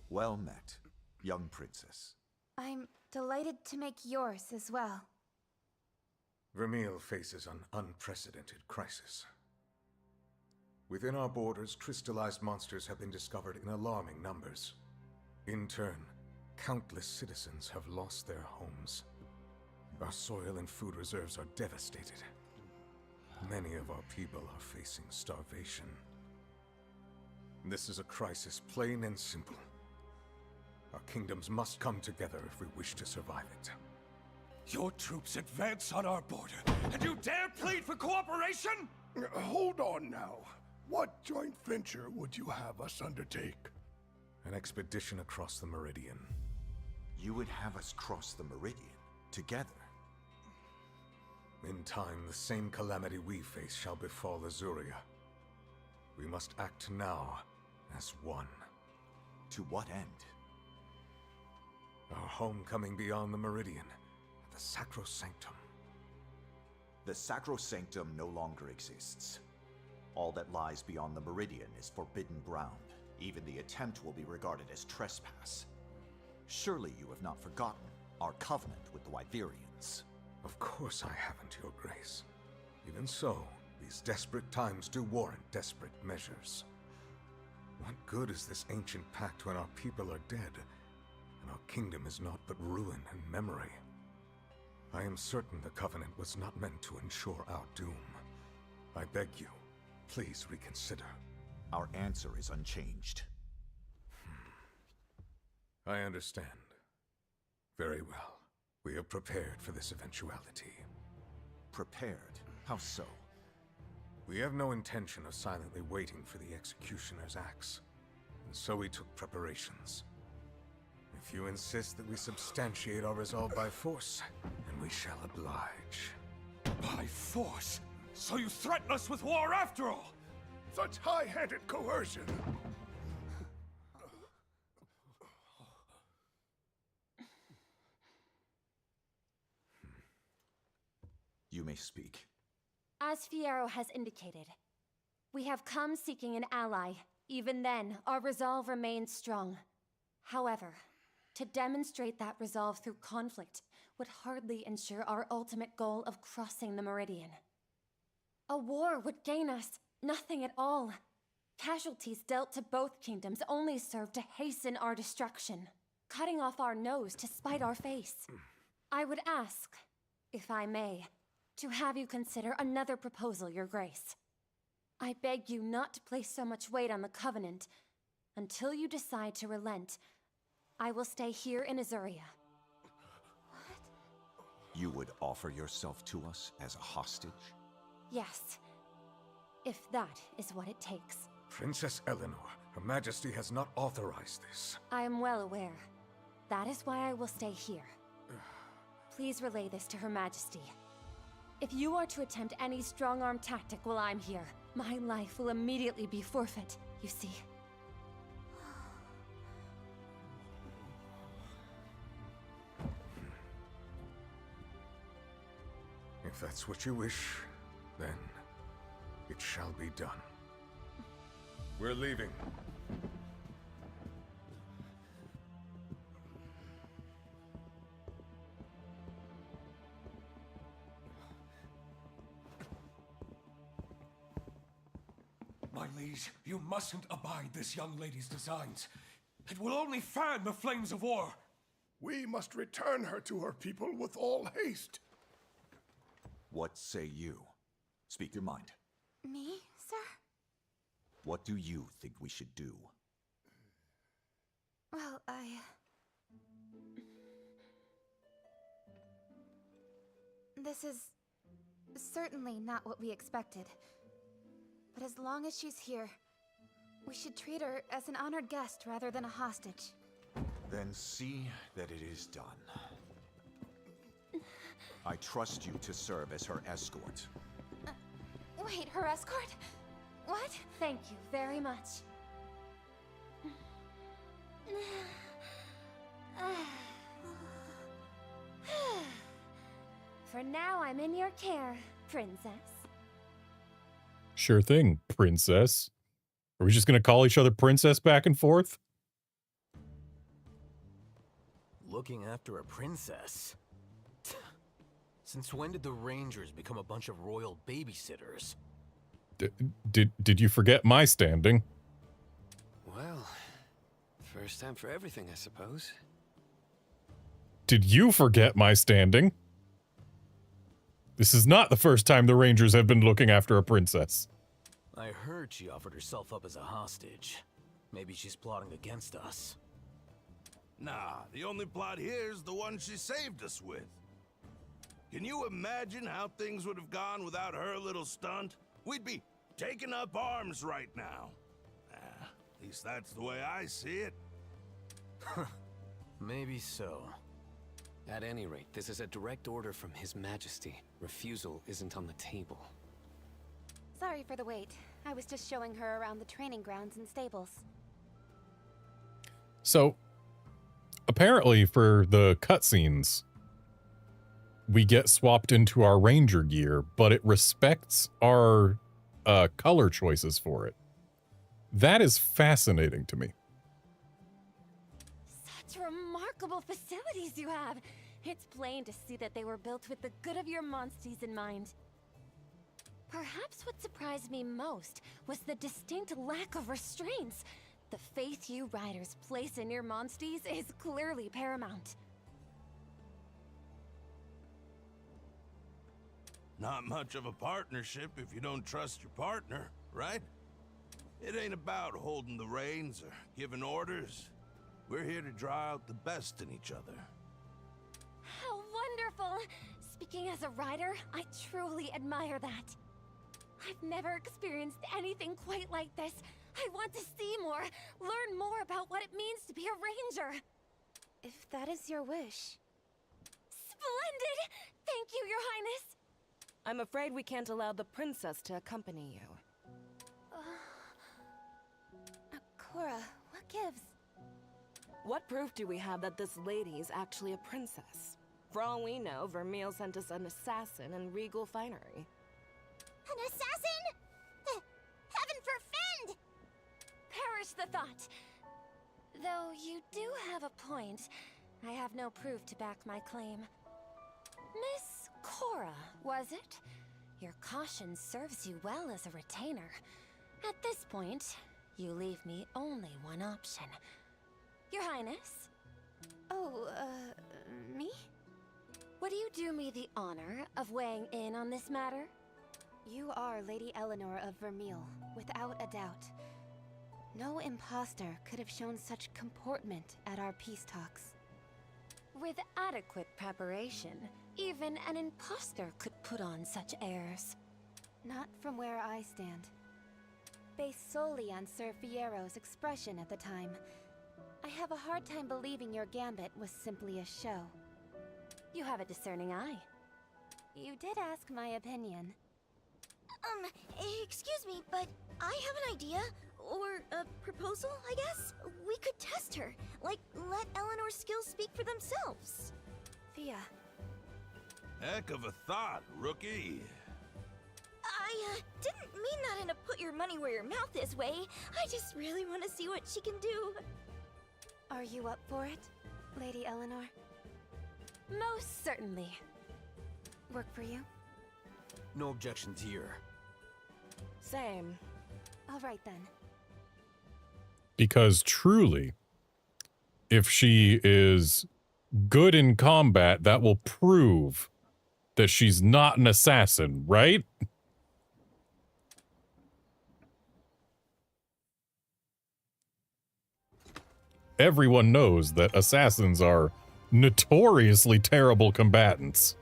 Well met, young princess. I'm delighted to make yours as well. Vermeil faces an unprecedented crisis. Within our borders, crystallized monsters have been discovered in alarming numbers. In turn, countless citizens have lost their homes. Our soil and food reserves are devastated. Many of our people are facing starvation. This is a crisis plain and simple. Our kingdoms must come together if we wish to survive it. Your troops advance on our border, and you dare plead for cooperation? Hold on now. What joint venture would you have us undertake? An expedition across the Meridian. You would have us cross the Meridian together? In time, the same calamity we face shall befall Azuria. We must act now as one. To what end? Our homecoming beyond the Meridian, the Sacrosanctum. The Sacrosanctum no longer exists. All that lies beyond the Meridian is forbidden ground. Even the attempt will be regarded as trespass. Surely you have not forgotten our covenant with the Wyverians. Of course I haven't, Your Grace. Even so, these desperate times do warrant desperate measures. What good is this ancient pact when our people are dead, and our kingdom is naught but ruin and memory? I am certain the covenant was not meant to ensure our doom. I beg you, please reconsider. Our answer is unchanged. I understand. Very well. We are prepared for this eventuality. Prepared? How so? We have no intention of silently waiting for the executioner's axe, and so we took preparations. If you insist that we substantiate our resolve by force, then we shall oblige. By force? So you threaten us with war after all? Such high-handed coercion! You may speak. As Fierro has indicated, we have come seeking an ally. Even then, our resolve remains strong. However, to demonstrate that resolve through conflict would hardly ensure our ultimate goal of crossing the Meridian. A war would gain us nothing at all. Casualties dealt to both kingdoms only serve to hasten our destruction, cutting off our nose to spite our face. I would ask, if I may, to have you consider another proposal, Your Grace. I beg you not to place so much weight on the Covenant. Until you decide to relent, I will stay here in Azuria. You would offer yourself to us as a hostage? Yes. If that is what it takes. Princess Eleanor, Her Majesty has not authorized this. I am well aware. That is why I will stay here. Please relay this to Her Majesty. If you are to attempt any strong-arm tactic while I'm here, my life will immediately be forfeit, you see. If that's what you wish, then it shall be done. We're leaving. My liege, you mustn't abide this young lady's designs. It will only fan the flames of war. We must return her to her people with all haste. What say you? Speak your mind. Me, sir? What do you think we should do? Well, This is certainly not what we expected. But as long as she's here, we should treat her as an honored guest rather than a hostage. Then see that it is done. I trust you to serve as her escort. Wait, her escort? What? Thank you very much. For now, I'm in your care, princess. Sure thing, princess. Are we just gonna call each other princess back and forth? Looking after a princess? Since when did the Rangers become a bunch of royal babysitters? Did you forget my standing? Well, first time for everything, I suppose. Did you forget my standing? This is not the first time the Rangers have been looking after a princess. I heard she offered herself up as a hostage. Maybe she's plotting against us. Nah, the only plot here is the one she saved us with. Can you imagine how things would have gone without her little stunt? We'd be taking up arms right now. At least that's the way I see it. Maybe so. At any rate, this is a direct order from His Majesty. Refusal isn't on the table. Sorry for the wait. I was just showing her around the training grounds and stables. So, apparently for the cutscenes, we get swapped into our ranger gear, but it respects our color choices for it. That is fascinating to me. Such remarkable facilities you have. It's plain to see that they were built with the good of your monsties in mind. Perhaps what surprised me most was the distinct lack of restraints. The faith you riders place in your monsties is clearly paramount. Not much of a partnership if you don't trust your partner, right? It ain't about holding the reins or giving orders. We're here to draw out the best in each other. How wonderful! Speaking as a rider, I truly admire that. I've never experienced anything quite like this. I want to see more, learn more about what it means to be a ranger. If that is your wish. Splendid! Thank you, Your Highness. I'm afraid we can't allow the princess to accompany you. Cora, what gives? What proof do we have that this lady is actually a princess? For all we know, Vermeil sent us an assassin in regal finery. An assassin? Heaven forfend! Perish the thought. Though you do have a point. I have no proof to back my claim. Miss Cora, was it? Your caution serves you well as a retainer. At this point, you leave me only one option. Your Highness? Oh, me? Would you do me the honor of weighing in on this matter? You are Lady Eleanor of Vermeil, without a doubt. No imposter could have shown such comportment at our peace talks. With adequate preparation, even an imposter could put on such airs. Not from where I stand. Based solely on Sir Fiero's expression at the time, I have a hard time believing your gambit was simply a show. You have a discerning eye. You did ask my opinion. Excuse me, but I have an idea. Or a proposal, I guess? We could test her. Like, let Eleanor's skills speak for themselves. Fia. Heck of a thought, rookie. I, didn't mean that in a put your money where your mouth is way. I just really want to see what she can do. Are you up for it, Lady Eleanor? Most certainly. Work for you? No objections here. Same. All right then. Because truly, if she is good in combat, that will prove that she's not an assassin, right? Everyone knows that assassins are notoriously terrible combatants.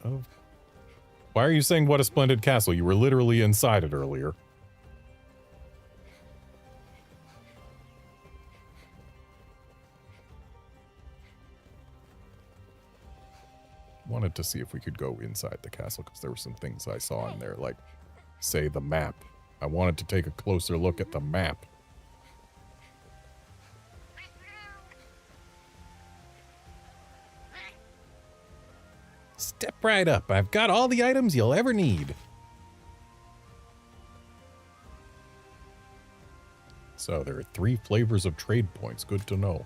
of... Why are you saying what a splendid castle? You were literally inside it earlier. Wanted to see if we could go inside the castle because there were some things I saw in there, like, say, the map. I wanted to take a closer look at the map. Step right up. I've got all the items you'll ever need. So there are 3 flavors of trade points. Good to know.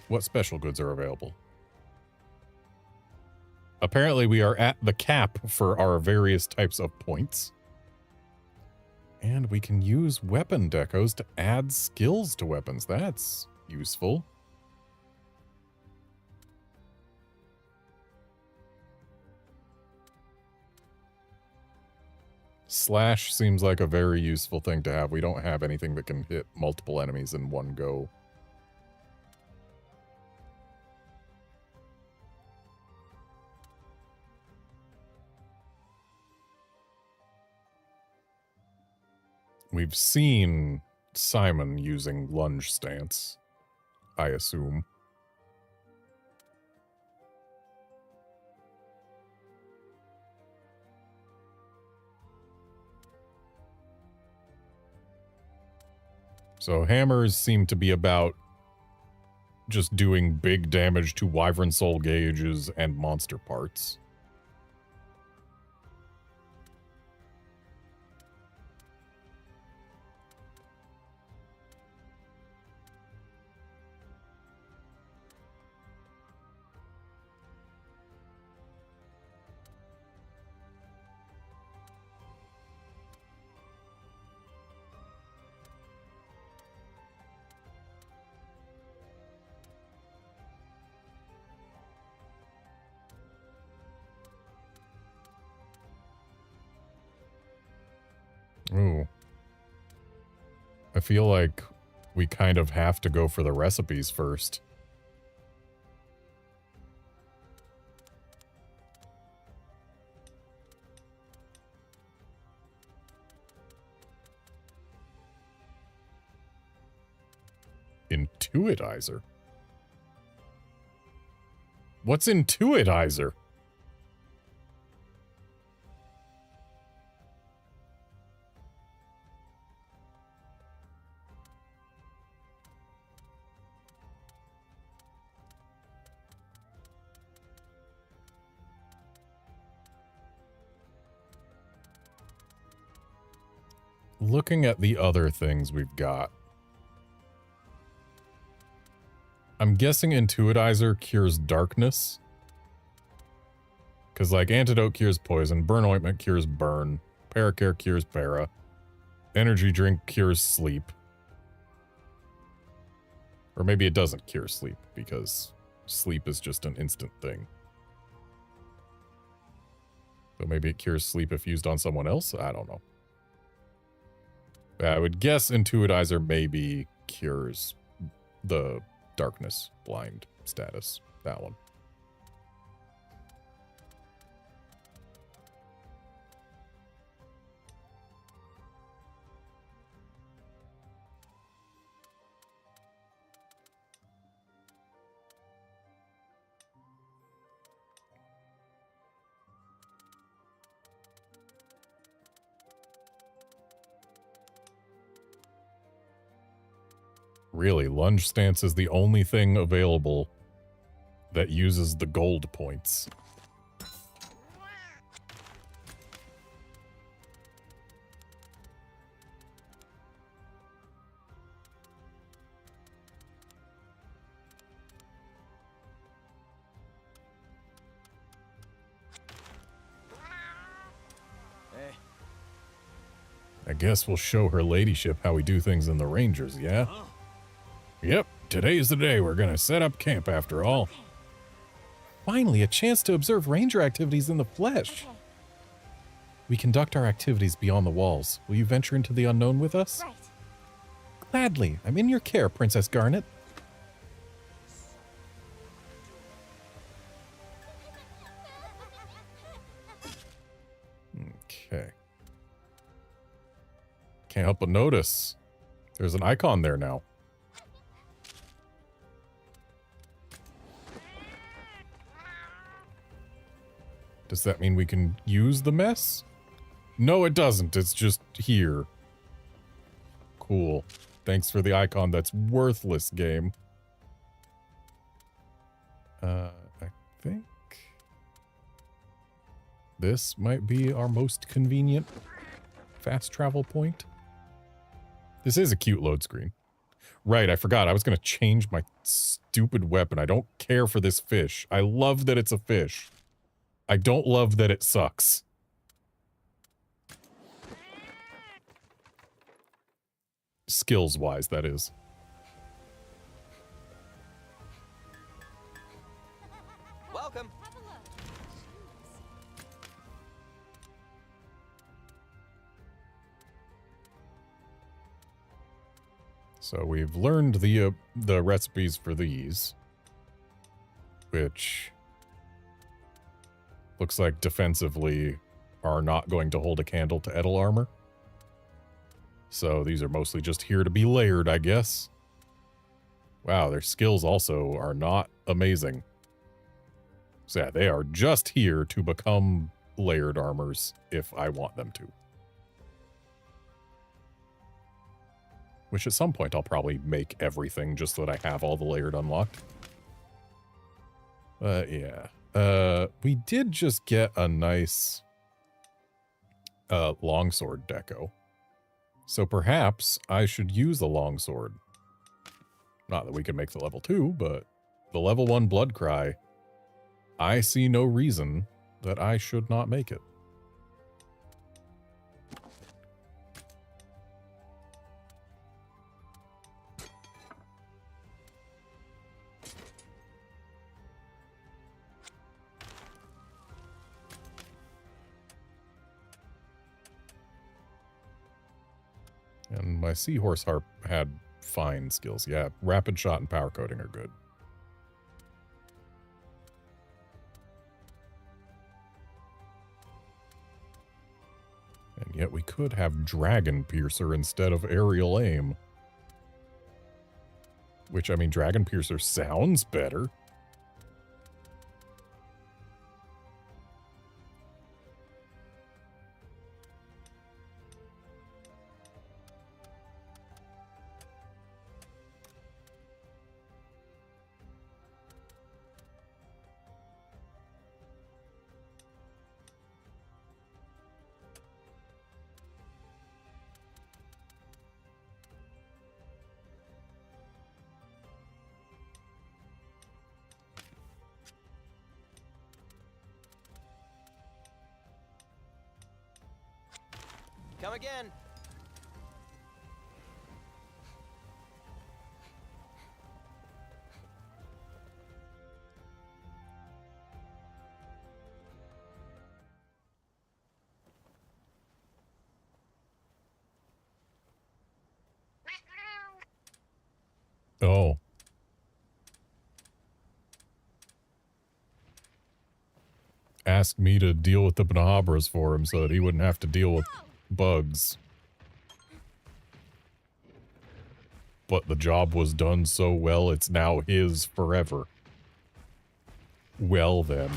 What special goods are available? Apparently we are at the cap for our various types of points. And we can use weapon decos to add skills to weapons. That's useful. Slash seems like a very useful thing to have. We don't have anything that can hit multiple enemies in one go. We've seen Simon using lunge stance, I assume. So hammers seem to be about just doing big damage to Wyvern Soul gauges and monster parts. Ooh. I feel like we kind of have to go for the recipes first. Intuitizer? What's Intuitizer? Looking at the other things we've got, I'm guessing Intuitizer cures darkness. Because, like, Antidote cures poison, Burn Ointment cures burn, Paracare cures para, Energy Drink cures sleep. Or maybe it doesn't cure sleep, because sleep is just an instant thing. So maybe it cures sleep if used on someone else? I don't know. I would guess Intuitizer maybe cures the darkness blind status. That one. Really, lunge stance is the only thing available that uses the gold points. Hey. I guess we'll show her ladyship how we do things in the Rangers, yeah? Yep, today's the day we're gonna set up camp after all. Finally, a chance to observe ranger activities in the flesh. We conduct our activities beyond the walls. Will you venture into the unknown with us? Right. Gladly. I'm in your care, Princess Garnet. help but notice. There's an icon there now. Does that mean we can use the mess? No, it doesn't. It's just here. Cool. Thanks for the icon that's worthless, game. I think this might be our most convenient fast travel point. This is a cute load screen. Right, I forgot. I was going to change my stupid weapon. I don't care for this fish. I love that it's a fish. I don't love that it sucks. Skills-wise, that is. Welcome. So we've learned the recipes for these, which looks like defensively are not going to hold a candle to Edel armor. So these are mostly just here to be layered, I guess. Wow, their skills also are not amazing. So yeah, they are just here to become layered armors if I want them to. Which at some point I'll probably make everything just so that I have all the layered unlocked. Yeah. We did just get a nice longsword deco. So perhaps I should use a longsword. Not that we can make the level 2, but the level 1 blood cry, I see no reason that I should not make it. And my seahorse harp had fine skills. Yeah, rapid shot and power coating are good. And yet we could have Dragon Piercer instead of aerial aim. Which, I mean, Dragon Piercer sounds better. Come again. Oh. Asked me to deal with the Bnahabras for him so that he wouldn't have to deal with bugs. But the job was done so well, it's now his forever. Well then.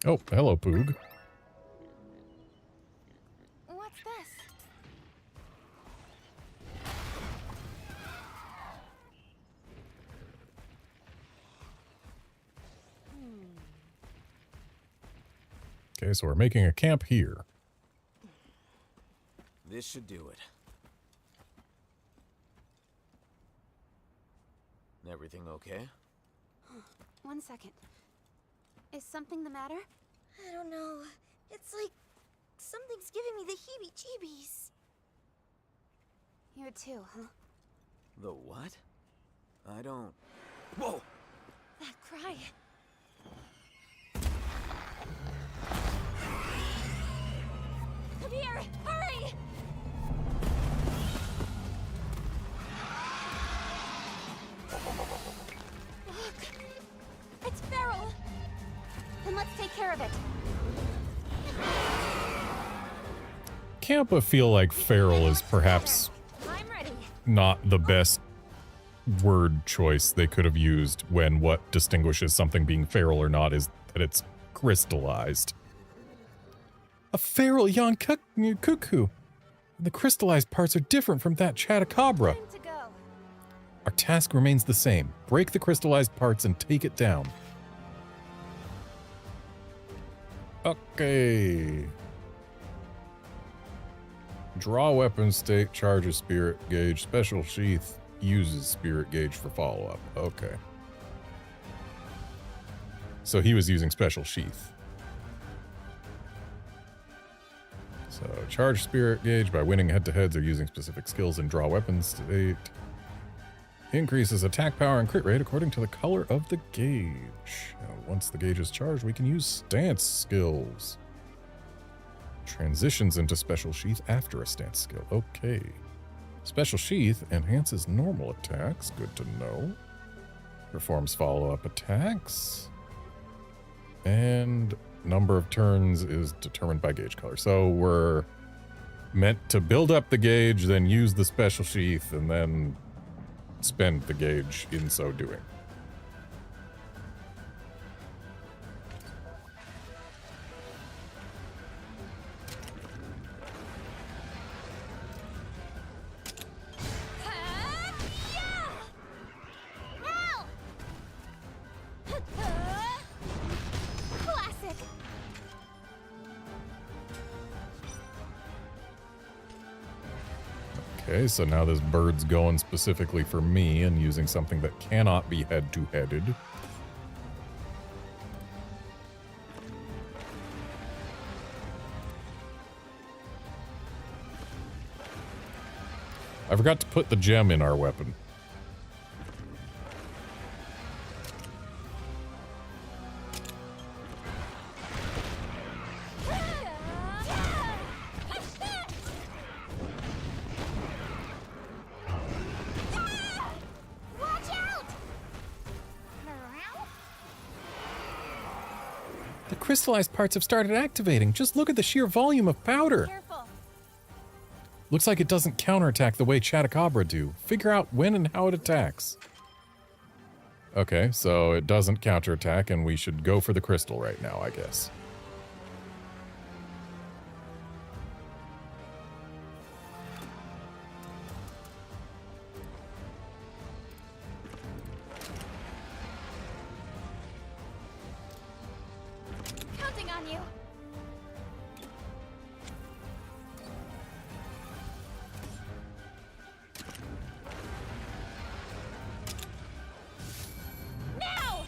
Oh, hello, Poog. What's this? Okay, so we're making a camp here. This should do it. Everything okay? One second. Is something the matter? I don't know. It's like something's giving me the heebie-jeebies. You too, huh? The what? I don't... Whoa! That cry. Come here! Hurry! Look! It's feral! Then let's take care of it. Can't but feel like feral is perhaps I'm ready. not the best word choice they could have used when what distinguishes something being feral or not is that it's crystallized. A feral young cuckoo. The crystallized parts are different from that Chatacabra. Time to go. Our task remains the same. Break the crystallized parts and take it down. Okay. Draw weapon state, charges spirit gauge, special sheath, uses spirit gauge for follow-up. Okay. So he was using special sheath. So charge spirit gauge by winning head-to-heads or using specific skills and draw weapon state. Increases attack power and crit rate according to the color of the gauge. Once the gauge is charged, we can use stance skills. Transitions into special sheath after a stance skill. Okay. Special sheath enhances normal attacks. Good to know. Performs follow-up attacks. And number of turns is determined by gauge color. So we're meant to build up the gauge, then use the special sheath, and then spend the gauge in so doing. Classic. Okay, so now this bird's going specifically for me and using something that cannot be head-to-headed. I forgot to put the gem in our weapon. Watch out! Morale? The crystallized parts have started activating. Just look at the sheer volume of powder. Careful. Looks like it doesn't counterattack the way Chatacabra do. Figure out when and how it attacks. Okay, so it doesn't counterattack, and we should go for the crystal right now, I guess. Counting on you. Now!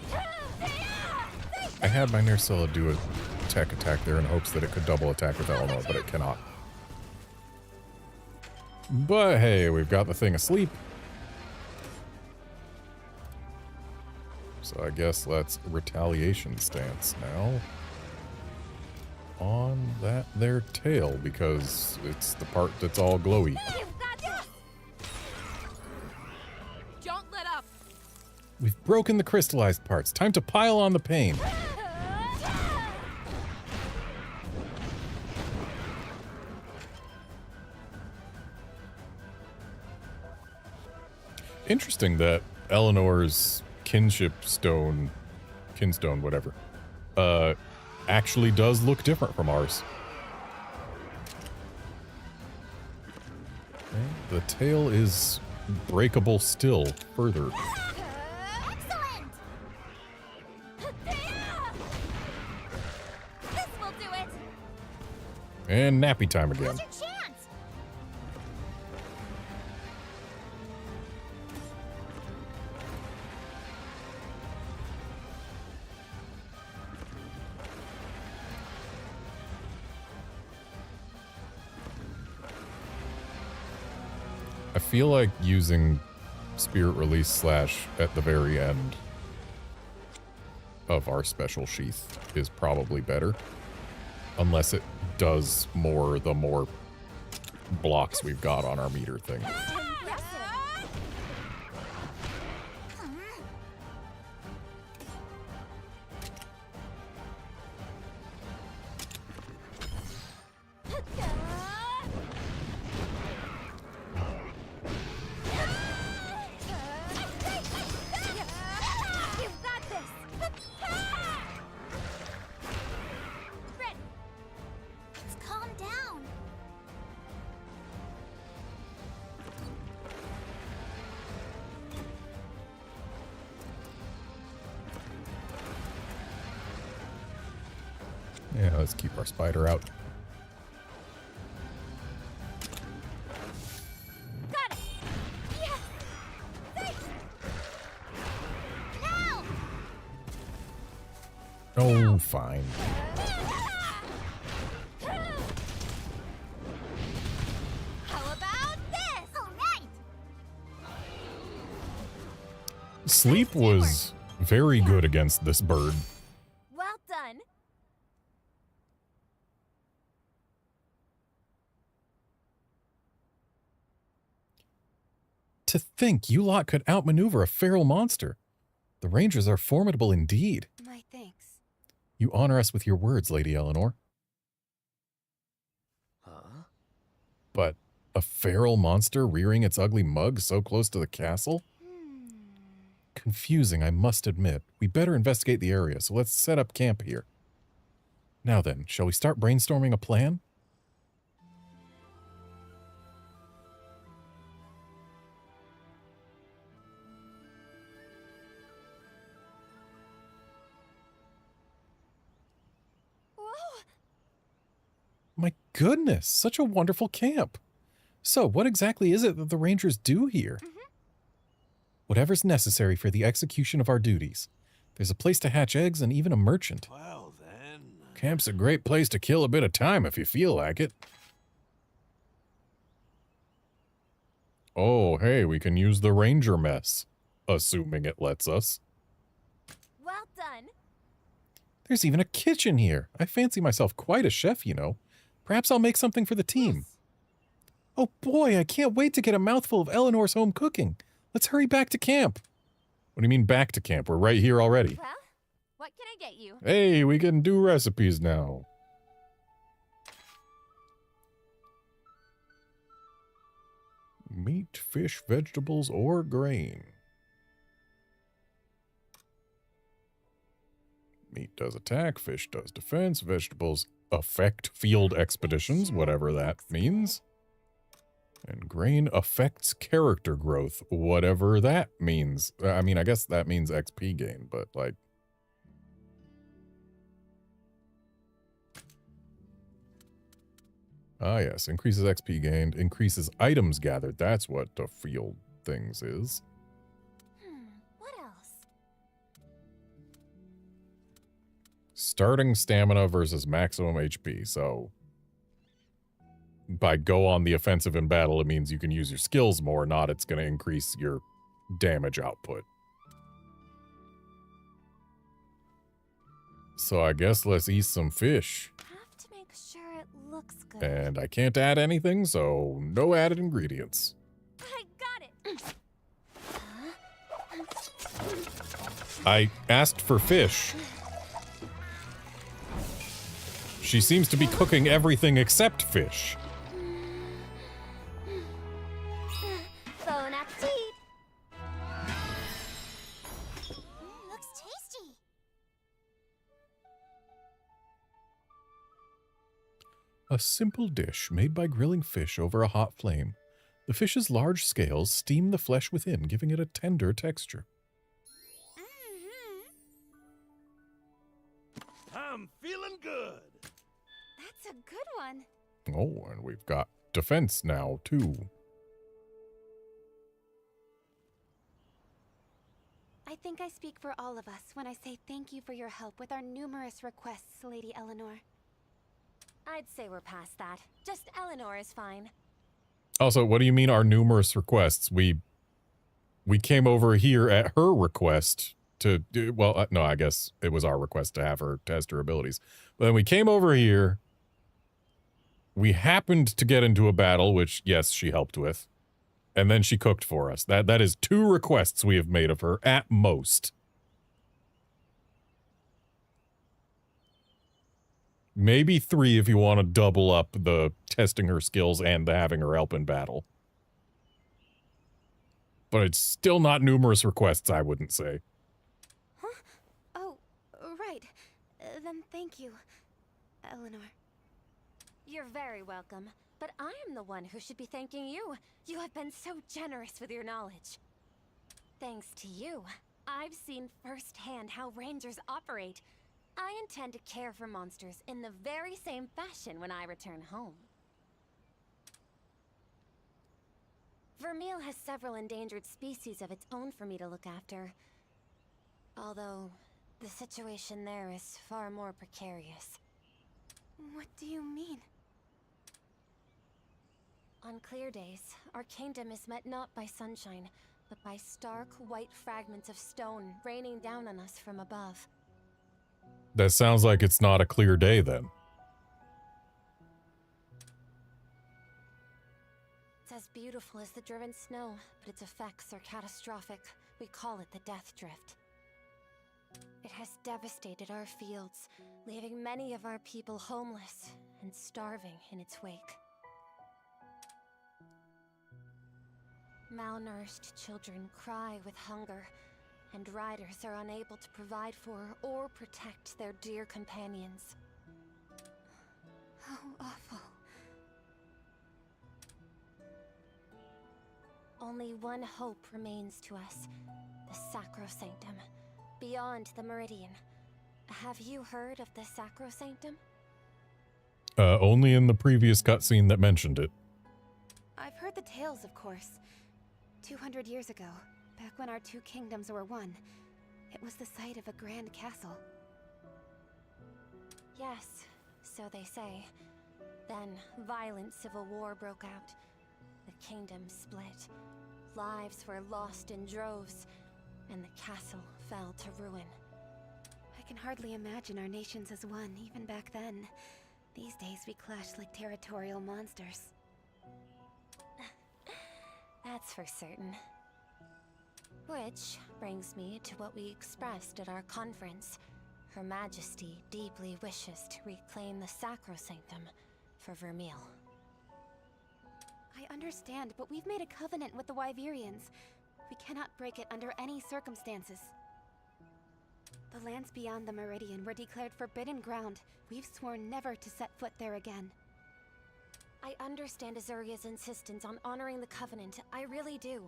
I had my Nersilla do a tech attack there in hopes that it could double attack with Eleanor, but it cannot. But hey, we've got the thing asleep. So I guess let's retaliation stance now. On that there tail, because it's the part that's all glowy. You've got this. Don't let up. We've broken the crystallized parts. Time to pile on the pain. Interesting that Eleanor's kinstone, whatever, actually does look different from ours. Okay, the tail is breakable still further. Excellent. This will do it. And nappy time again. Here's your chance. I feel like using Spirit Release Slash at the very end of our special sheath is probably better. Unless it does more the more blocks we've got on our meter thing. Yeah, let's keep our spider out. Got it. Yes. Thanks. No. Oh, fine. How about this? All right. Sleep was very good against this bird. Well done. To think you lot could outmaneuver a feral monster. The Rangers are formidable indeed. My thanks. You honor us with your words, Lady Eleanor. Huh? But a feral monster rearing its ugly mug so close to the castle? Confusing, I must admit. We better investigate the area, so let's set up camp here. Now then, shall we start brainstorming a plan? My goodness, such a wonderful camp. So, what exactly is it that the Rangers do here? Whatever's necessary for the execution of our duties. There's a place to hatch eggs and even a merchant. Well, then... Camp's a great place to kill a bit of time if you feel like it. Oh, hey, we can use the Ranger mess. Assuming it lets us. Well done. There's even a kitchen here. I fancy myself quite a chef, you know. Perhaps I'll make something for the team. Oh boy, I can't wait to get a mouthful of Eleanor's home cooking. Let's hurry back to camp. What do you mean back to camp? We're right here already. Well, what can I get you? Hey, we can do recipes now. Meat, fish, vegetables, or grain. Meat does attack, fish does defense, vegetables affect field expeditions, whatever that means. And grain affects character growth, whatever that means. I mean, I guess that means XP gain, but like... Ah, yes. Increases XP gained, increases items gathered. That's what the field things is. What else? Starting stamina versus maximum HP. So, by go on the offensive in battle, it means you can use your skills more, not it's going to increase your damage output. So I guess let's eat some fish. Have to make sure it looks good. And I can't add anything, so no added ingredients. I got it. I asked for fish. She seems to be cooking everything except fish. Bon appetit. Looks tasty. A simple dish made by grilling fish over a hot flame. The fish's large scales steam the flesh within, giving it a tender texture. I'm feeling good. That's a good one. Oh, and we've got defense now, too. I think I speak for all of us when I say thank you for your help with our numerous requests, Lady Eleanor. I'd say we're past that. Just Eleanor is fine. Also, what do you mean our numerous requests? We came over here at her request to do, well, no, I guess it was our request to have her test her abilities. But then we came over here. We happened to get into a battle, which, yes, she helped with. And then she cooked for us. That is 2 requests we have made of her, at most. Maybe 3 if you want to double up the testing her skills and the having her help in battle. But it's still not numerous requests, I wouldn't say. Huh? Oh, right. Then thank you, Eleanor. You're very welcome, but I am the one who should be thanking you. You have been so generous with your knowledge. Thanks to you, I've seen firsthand how rangers operate. I intend to care for monsters in the very same fashion when I return home. Vermeil has several endangered species of its own for me to look after. Although, the situation there is far more precarious. What do you mean? On clear days, our kingdom is met not by sunshine, but by stark white fragments of stone raining down on us from above. That sounds like it's not a clear day, then. It's as beautiful as the driven snow, but its effects are catastrophic. We call it the Death Drift. It has devastated our fields, leaving many of our people homeless and starving in its wake. Malnourished children cry with hunger, and riders are unable to provide for or protect their dear companions. How awful. Only one hope remains to us, the Sacrosanctum, beyond the Meridian. Have you heard of the Sacrosanctum? Only in the previous cutscene that mentioned it. I've heard the tales, of course. 200 years ago, back when our 2 kingdoms were one, it was the site of a grand castle. Yes, so they say. Then, violent civil war broke out. The kingdom split. Lives were lost in droves, and the castle fell to ruin. I can hardly imagine our nations as one, even back then. These days we clash like territorial monsters. That's for certain. Which brings me to what we expressed at our conference. Her Majesty deeply wishes to reclaim the Sacrosanctum for Vermeil. I understand, but we've made a covenant with the Wyverians. We cannot break it under any circumstances. The lands beyond the Meridian were declared forbidden ground. We've sworn never to set foot there again. I understand Azuria's insistence on honoring the covenant. I really do.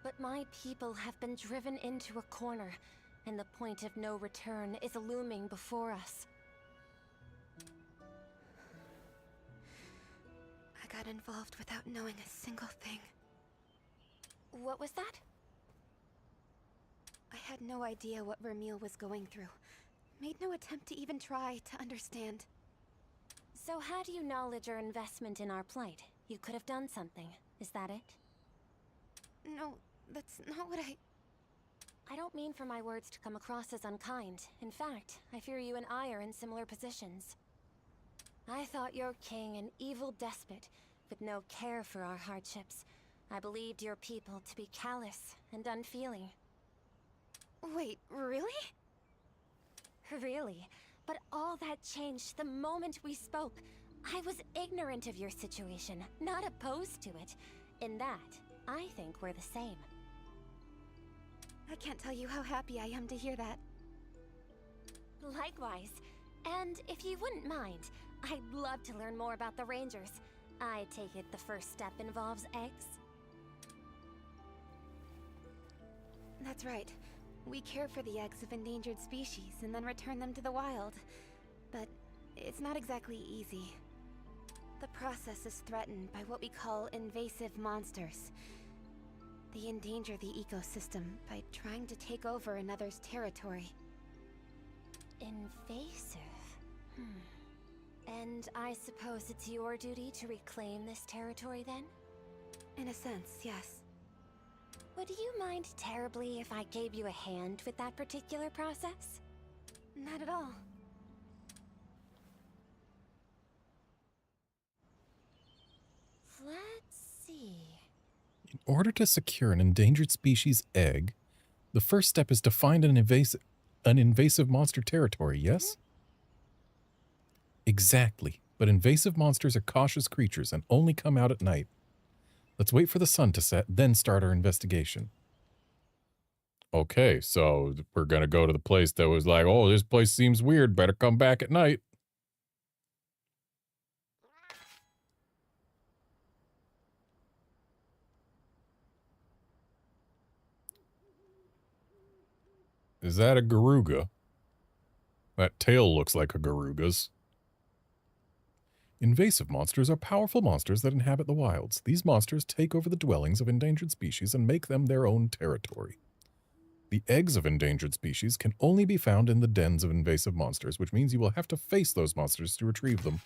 But my people have been driven into a corner, and the point of no return is looming before us. I got involved without knowing a single thing. What was that? I had no idea what Vermeil was going through. Made no attempt to even try to understand. So had you knowledge or investment in our plight, you could have done something. Is that it? No, that's not what I don't mean for my words to come across as unkind. In fact, I fear you and I are in similar positions. I thought your king an evil despot, with no care for our hardships. I believed your people to be callous and unfeeling. Wait, really? Really? But all that changed the moment we spoke. I was ignorant of your situation, not opposed to it. In that, I think we're the same. I can't tell you how happy I am to hear that. Likewise. And if you wouldn't mind, I'd love to learn more about the Rangers. I take it the first step involves eggs? That's right. We care for the eggs of endangered species and then return them to the wild. But it's not exactly easy. The process is threatened by what we call invasive monsters. They endanger the ecosystem by trying to take over another's territory. Invasive. And I suppose it's your duty to reclaim this territory then? In a sense, yes. Would you mind terribly if I gave you a hand with that particular process? Not at all. Let's see. In order to secure an endangered species egg, the first step is to find an invasive monster territory, yes? Exactly. But invasive monsters are cautious creatures and only come out at night. Let's wait for the sun to set, then start our investigation. Okay, so we're going to go to the place that was like, oh, this place seems weird. Better come back at night. Is that a Garuga? That tail looks like a Garuga's. Invasive monsters are powerful monsters that inhabit the wilds. These monsters take over the dwellings of endangered species and make them their own territory. The eggs of endangered species can only be found in the dens of invasive monsters, which means you will have to face those monsters to retrieve them.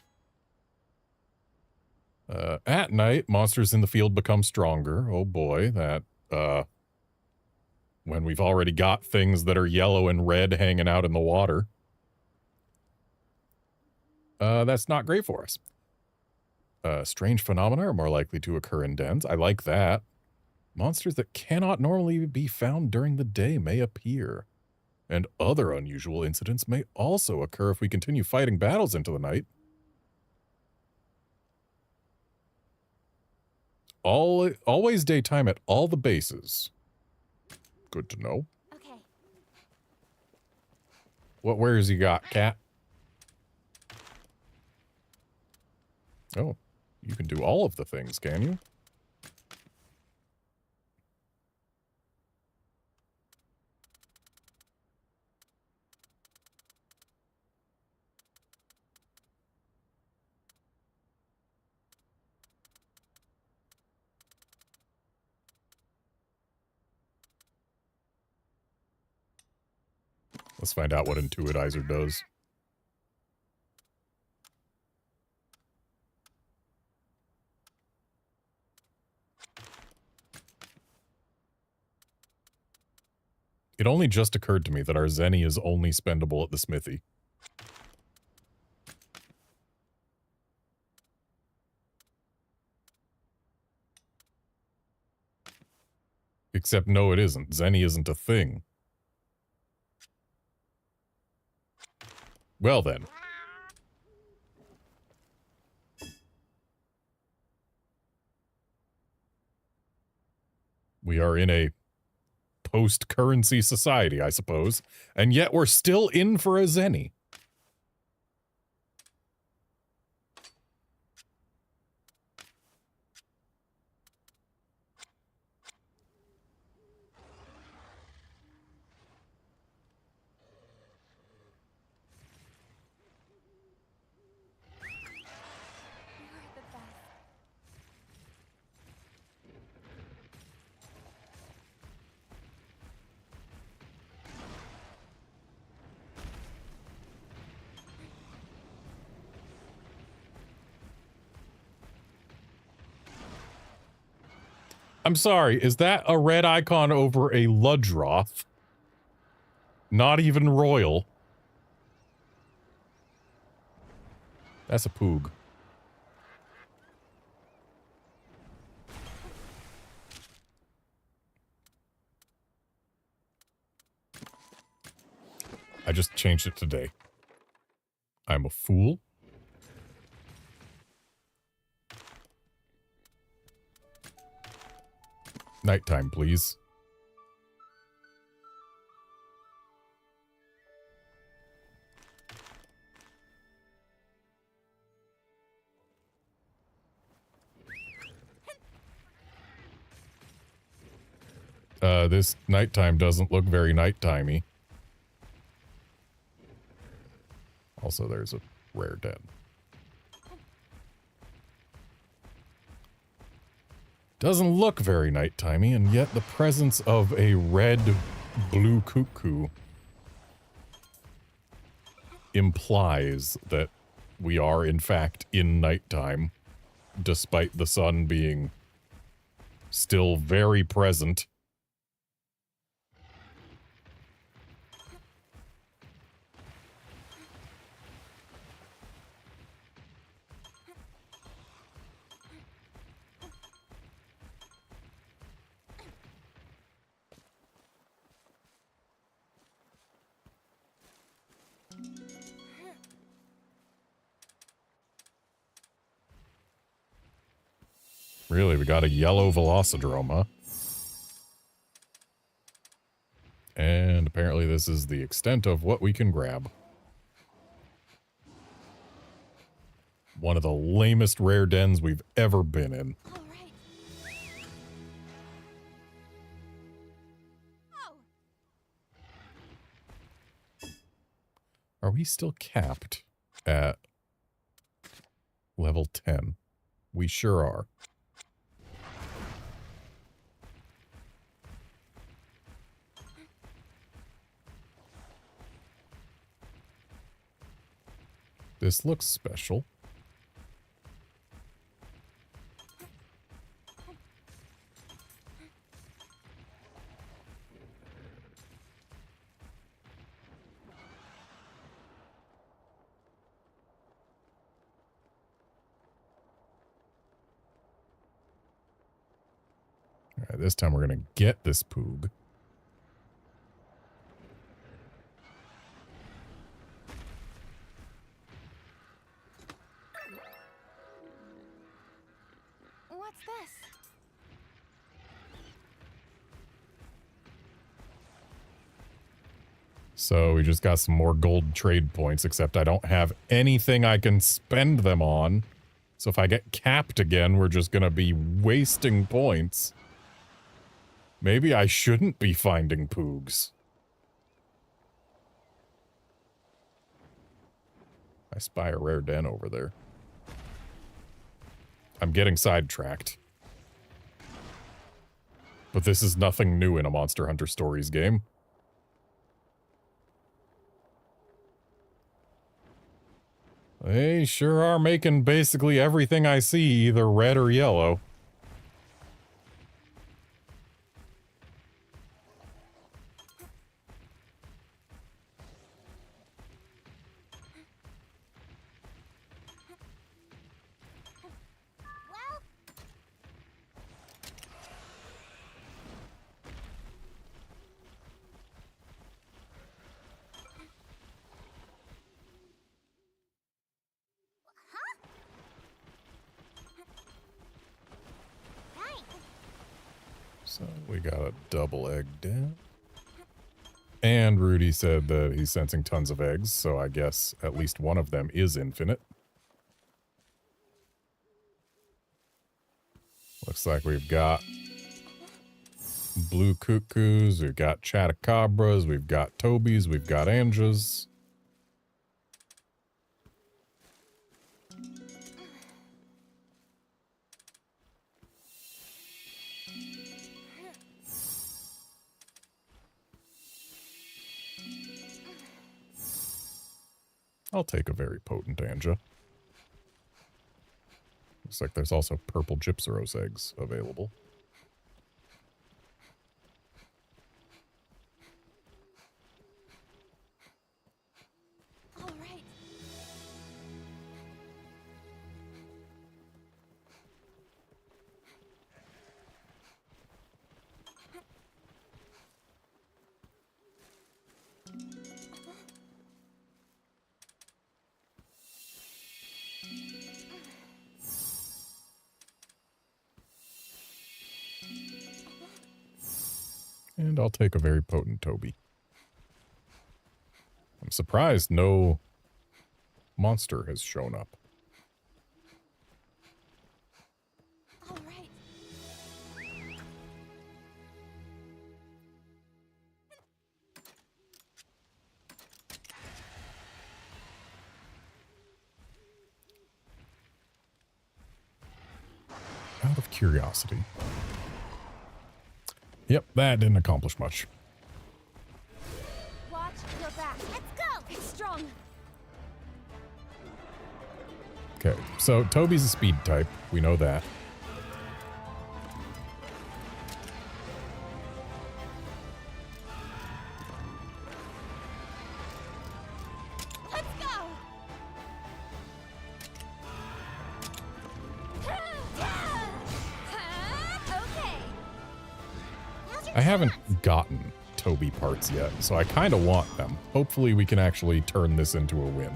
At night, monsters in the field become stronger. Oh boy, that, when we've already got things that are yellow and red hanging out in the water. That's not great for us. Strange phenomena are more likely to occur in dens. I like that. Monsters that cannot normally be found during the day may appear. And other unusual incidents may also occur if we continue fighting battles into the night. Always daytime at all the bases. Good to know. Okay. What wares you got, cat? Oh, you can do all of the things, can you? Let's find out what Intuitizer does. It only just occurred to me that our Zenny is only spendable at the smithy. Except no, it isn't. Zenny isn't a thing. Well then. We are in a post-currency society, I suppose, and yet we're still in for a Zenny. I'm sorry, is that a red icon over a Ludroth? Not even royal. That's a poog. I just changed it today. I'm a fool. Nighttime, please. This nighttime doesn't look very nighttime-y. Also, there's a rare den. Doesn't look very nighttimey, and yet the presence of a red-blue cuckoo implies that we are, in fact, in nighttime, despite the sun being still very present. Really, we got a yellow Velocidrome, huh? And apparently this is the extent of what we can grab. One of the lamest rare dens we've ever been in. All right. Oh. Are we still capped at level 10? We sure are. This looks special. All right, this time we're going to get this Poog. What's this? So we just got some more gold trade points, except I don't have anything I can spend them on. So if I get capped again, we're just going to be wasting points. Maybe I shouldn't be finding Poogs. I spy a rare den over there. I'm getting sidetracked. But this is nothing new in a Monster Hunter Stories game. They sure are making basically everything I see either red or yellow. So we got a double egg down. And Rudy said that he's sensing tons of eggs, so I guess at least one of them is infinite. Looks like we've got blue cuckoos, we've got chatacabras, we've got tobies, we've got anjas. I'll take a very potent anja. Looks like there's also purple Gypceros eggs available. All right. And I'll take a very potent Toby. I'm surprised no monster has shown up. All right. Out of curiosity, Yep, that didn't accomplish much. Watch your back. Let's go! It's strong. Okay, so Toby's a speed type. We know that. Let's go! Okay. I haven't gotten Toby parts yet, so I kind of want them. Hopefully we can actually turn this into a win.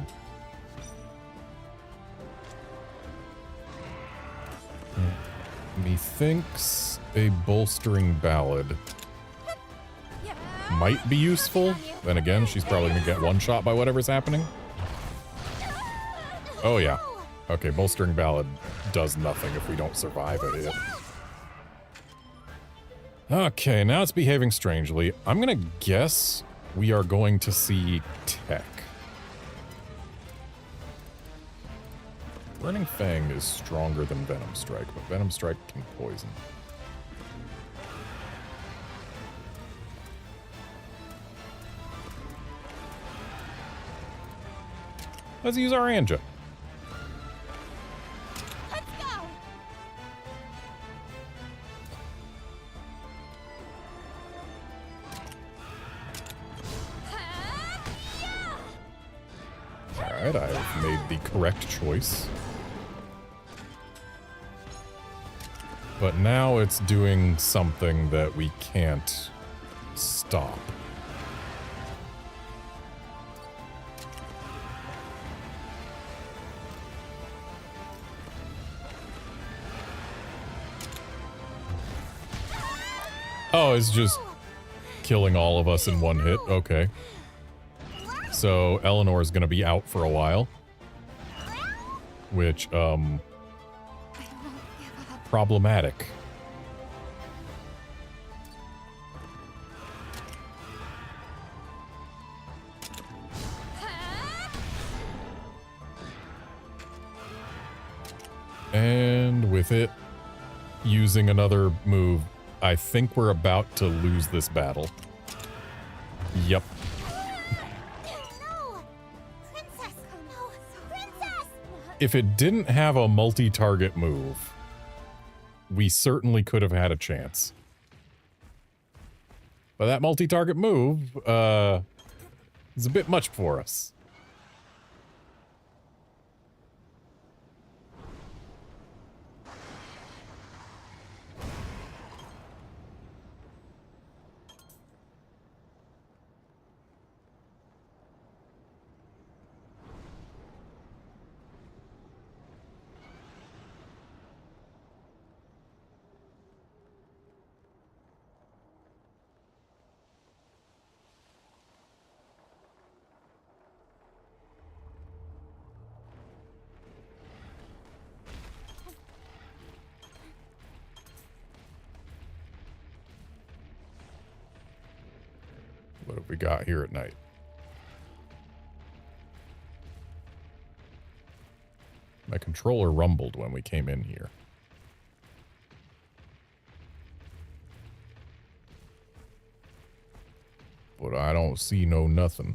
Methinks a bolstering ballad might be useful. Then again, she's probably gonna get one shot by whatever's happening. Oh yeah. Okay, bolstering ballad does nothing if we don't survive it. Okay, now it's behaving strangely. I'm gonna guess we are going to see tech. Burning Fang is stronger than Venom Strike, but Venom Strike can poison. Let's use our Anja. Let's go! Alright, I've made the correct choice. But now it's doing something that we can't stop. Oh, it's just killing all of us in one hit. Okay. So Eleanor's gonna be out for a while. Which, problematic. And with it using another move, I think we're about to lose this battle. Yep. No! Princess! No! Princess! If it didn't have a multi-target move, we certainly could have had a chance. But that multi-target move, is a bit much for us. What have we got here at night? My controller rumbled when we came in here. But I don't see no nothing.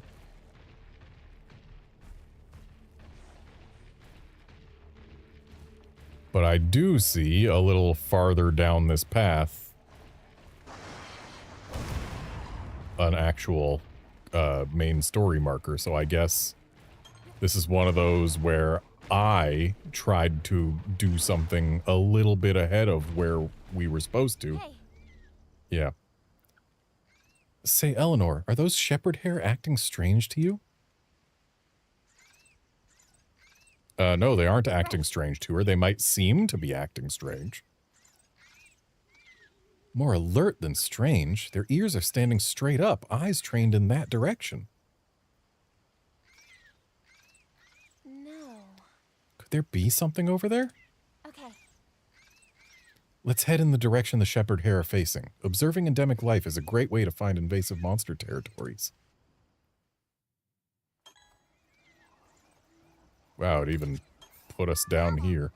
But I do see a little farther down this path an actual main story marker, so I guess this is one of those where I tried to do something a little bit ahead of where we were supposed to. Hey. Yeah. Say, Eleanor, are those shepherd hair acting strange to you? No, they aren't acting strange to her. They might seem to be acting strange. More alert than strange. Their ears are standing straight up, eyes trained in that direction. No. Could there be something over there? Okay. Let's head in the direction the shepherd hair are facing. Observing endemic life is a great way to find invasive monster territories. Wow, it even put us down here.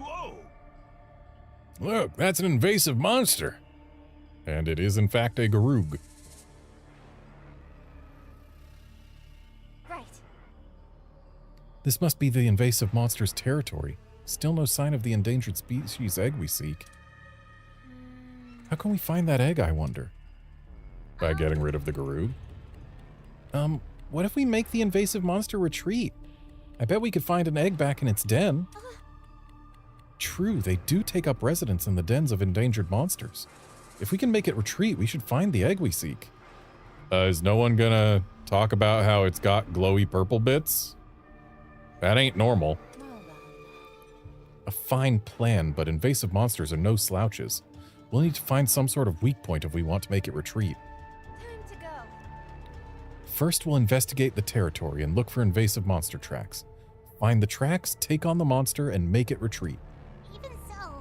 Whoa! Look, that's an invasive monster. And it is in fact a Garug. Right. This must be the invasive monster's territory. Still no sign of the endangered species egg we seek. How can we find that egg, I wonder? By getting rid of the Garug? What if we make the invasive monster retreat? I bet we could find an egg back in its den. True, they do take up residence in the dens of endangered monsters. If we can make it retreat, we should find the egg we seek. Is no one gonna talk about how it's got glowy purple bits? That ain't normal. A fine plan, but invasive monsters are no slouches. We'll need to find some sort of weak point if we want to make it retreat. Time to go. First, we'll investigate the territory and look for invasive monster tracks. Find the tracks, take on the monster, and make it retreat. Even so.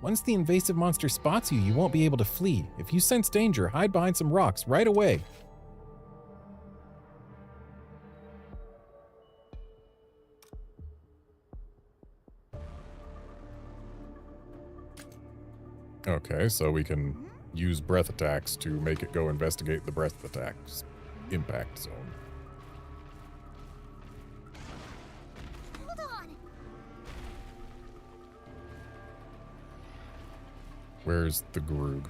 Once the invasive monster spots you, you won't be able to flee. If you sense danger, hide behind some rocks right away. Okay, so we can use breath attacks to make it go investigate the breath attacks impact zone. Hold on. Where's the Garug?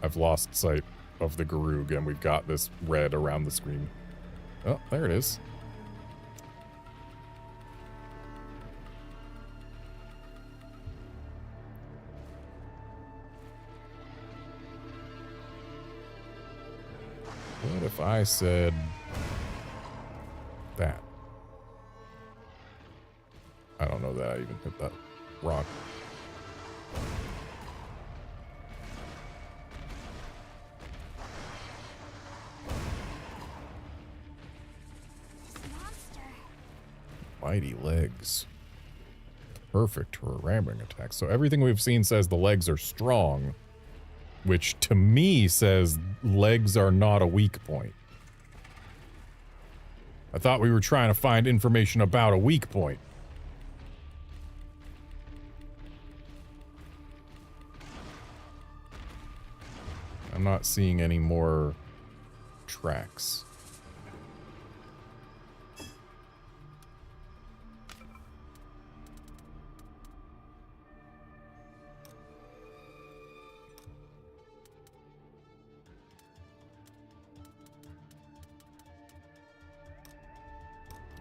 I've lost sight of the Garug, and we've got this red around the screen. Oh, there it is. What if I said that? I don't know that I even hit that rock. This monster. Mighty legs. Perfect for a ramming attack. So everything we've seen says the legs are strong, which to me says legs are not a weak point. I thought we were trying to find information about a weak point. I'm not seeing any more tracks.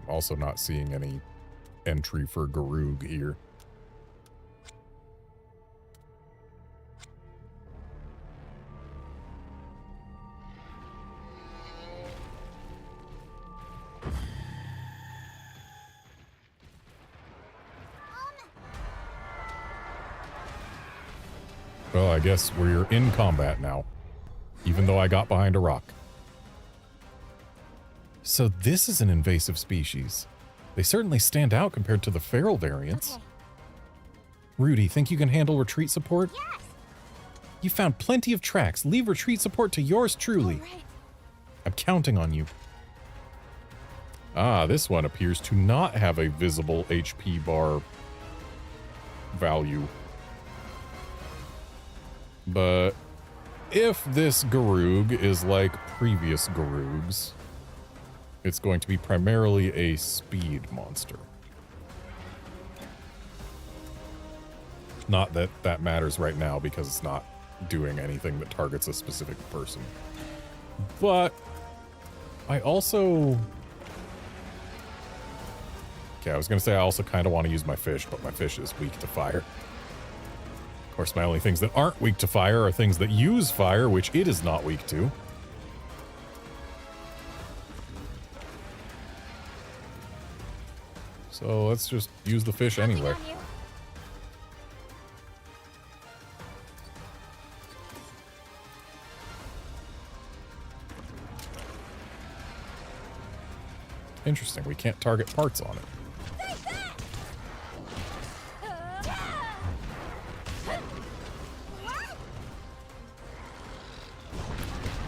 Also not seeing any entry for Garug here. Well, I guess we're in combat now, even though I got behind a rock. So this is an invasive species. They certainly stand out compared to the feral variants. Okay. Rudy, think you can handle retreat support? Yes. You found plenty of tracks. Leave retreat support to yours truly. All right. I'm counting on you. Ah, this one appears to not have a visible HP bar value. But if this Garug is like previous Garugs, it's going to be primarily a speed monster. Not that that matters right now because it's not doing anything that targets a specific person. But I also... Okay, I was going to say I also kind of want to use my fish, but my fish is weak to fire. Of course, my only things that aren't weak to fire are things that use fire, which it is not weak to. So let's just use the fish anyway. Interesting, we can't target parts on it.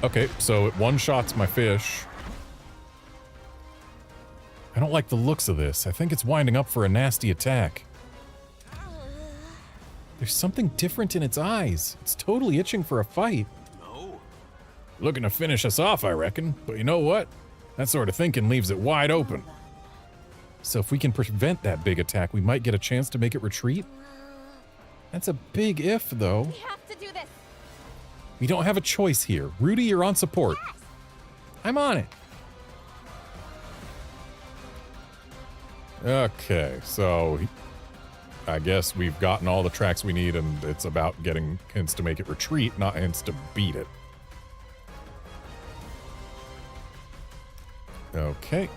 Okay, so it one-shots my fish. I don't like the looks of this. I think it's winding up for a nasty attack. There's something different in its eyes. It's totally itching for a fight. No. Looking to finish us off, I reckon. But you know what? That sort of thinking leaves it wide open. So if we can prevent that big attack, we might get a chance to make it retreat? That's a big if, though. We have to do this. We don't have a choice here. Rudy, you're on support. Yes. I'm on it. Okay, so I guess we've gotten all the tracks we need, and it's about getting hints to make it retreat, not hints to beat it. Okay.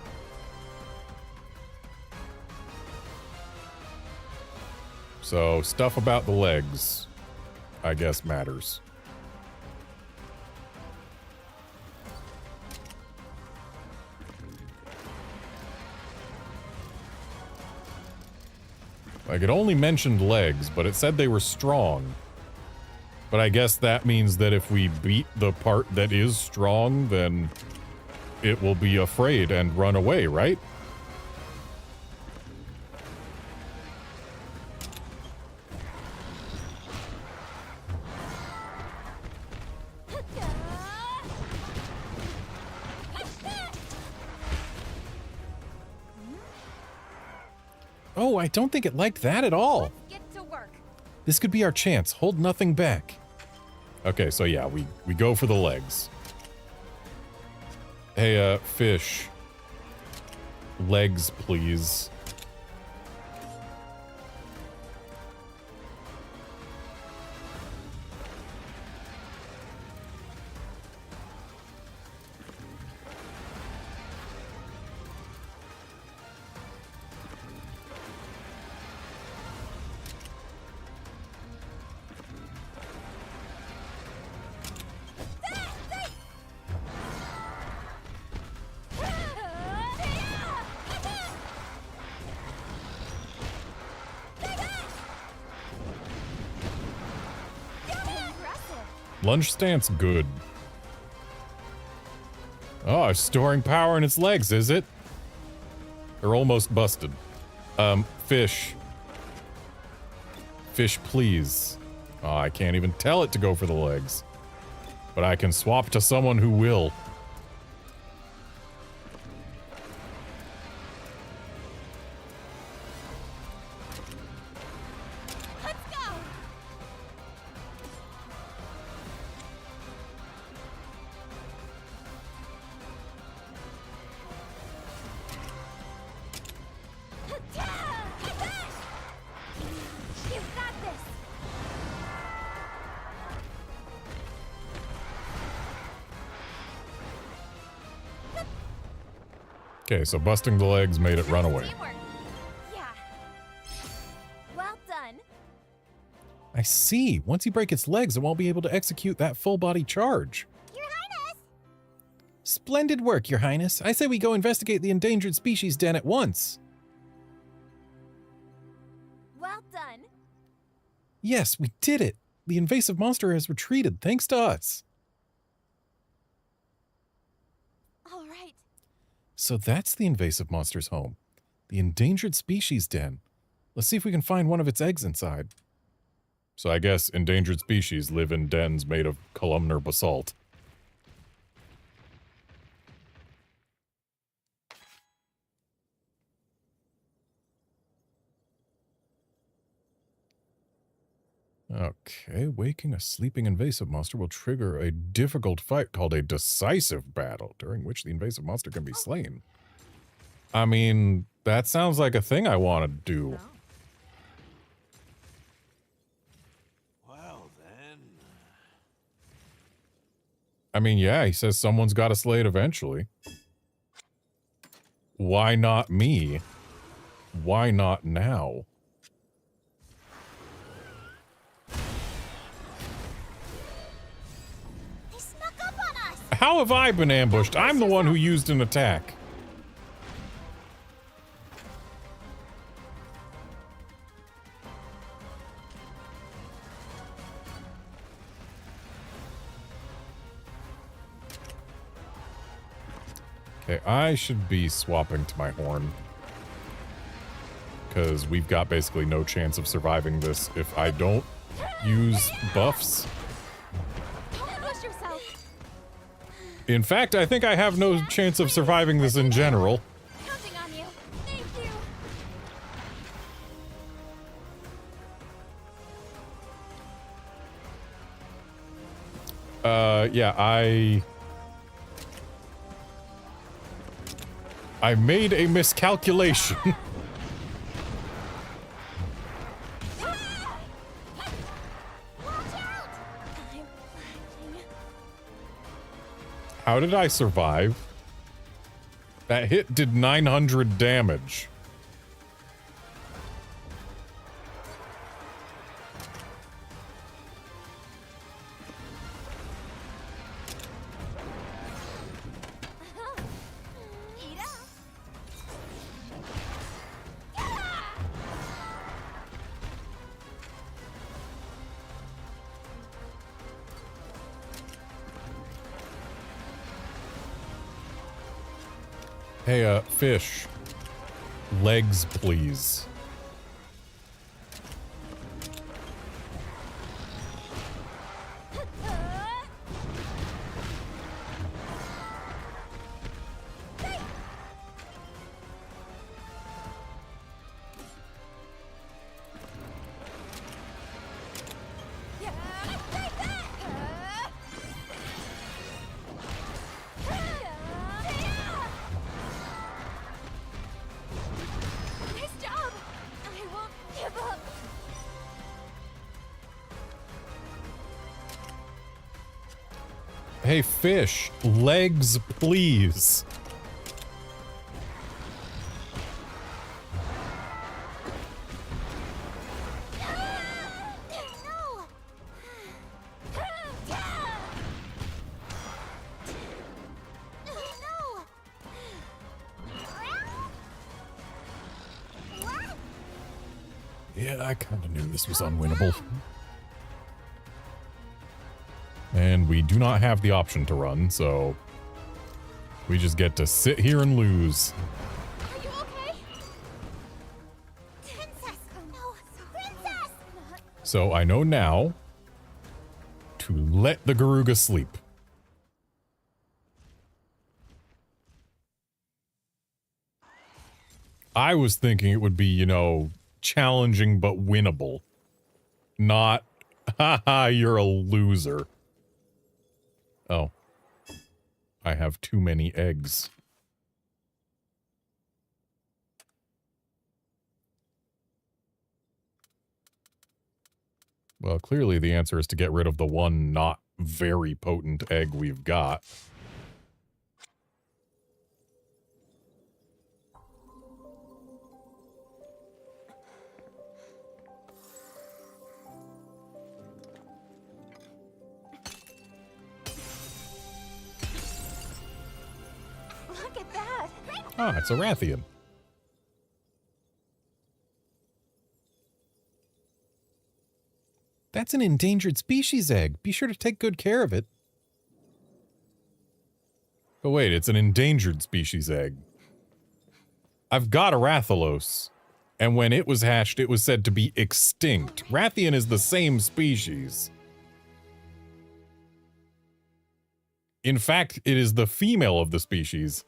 So, stuff about the legs, I guess, matters. Like, it only mentioned legs, but it said they were strong. But I guess that means that if we beat the part that is strong, then it will be afraid and run away, right? Oh, I don't think it liked that at all. Let's get to work. This could be our chance. Hold nothing back. Okay, so yeah, we go for the legs. Hey, fish. Legs, please. Lunge stance, good. Oh, it's storing power in its legs, is it? They're almost busted. Fish. Fish, please. Oh, I can't even tell it to go for the legs. But I can swap to someone who will. Okay, so busting the legs made it run away. Yeah. Well done. I see. Once you break its legs, it won't be able to execute that full body charge. Your Highness! Splendid work, Your Highness. I say we go investigate the endangered species den at once. Well done. Yes, we did it. The invasive monster has retreated, thanks to us. All right. So that's the invasive monster's home. The endangered species den. Let's see if we can find one of its eggs inside. So I guess endangered species live in dens made of columnar basalt. Okay, waking a sleeping invasive monster will trigger a difficult fight called a decisive battle, during which the invasive monster can be slain. I mean, that sounds like a thing I want to do. Well, then... I mean, yeah, he says someone's got to slay it eventually. Why not me? Why not now? How have I been ambushed? I'm the one who used an attack. Okay, I should be swapping to my horn. Because we've got basically no chance of surviving this if I don't use buffs. Don't push yourself. In fact, I think I have no chance of surviving this in general. Counting on you. Thank you. Yeah, I made a miscalculation. How did I survive? That hit did 900 damage. Hey, fish. Legs, please. Hey, fish. Legs, please. Yeah, I kind of knew this was unwinnable. And we do not have the option to run, so we just get to sit here and lose. Are you okay? Princess! No, Princess! So I know now to let the Garuga sleep. I was thinking it would be, you know, challenging but winnable. Not, haha, you're a loser. Oh. I have too many eggs. Well, clearly the answer is to get rid of the one not very potent egg we've got. Look at that! Ah, it's a Rathian. That's an endangered species egg. Be sure to take good care of it. Oh wait, it's an endangered species egg. I've got a Rathalos, and when it was hatched, it was said to be extinct. Rathian is the same species. In fact, it is the female of the species.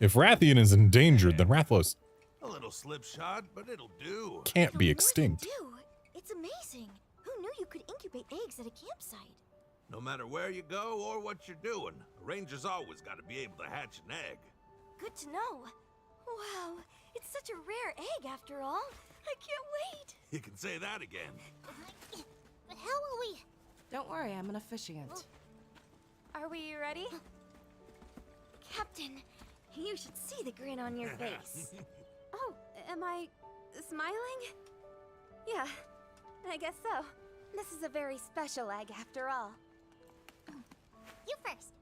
If Rathian is endangered, then Rathalos A little slip shot, but it'll do. can't be extinct. It's amazing. Who knew you could incubate eggs at a campsite? No matter where you go or what you're doing, a ranger's always got to be able to hatch an egg. Good to know. Wow, it's such a rare egg after all. I can't wait. You can say that again. But how will we... Don't worry, I'm an officiant. Are we ready? Captain, you should see the grin on your face. Oh, am I smiling? Yeah, I guess so. This is a very special egg after all. You first.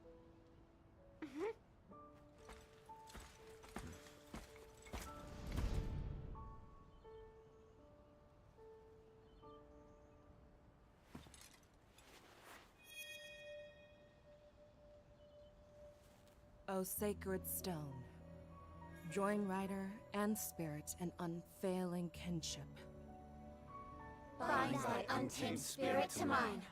O sacred stone, join rider and spirit in unfailing kinship. Bind thy untamed spirit to mine.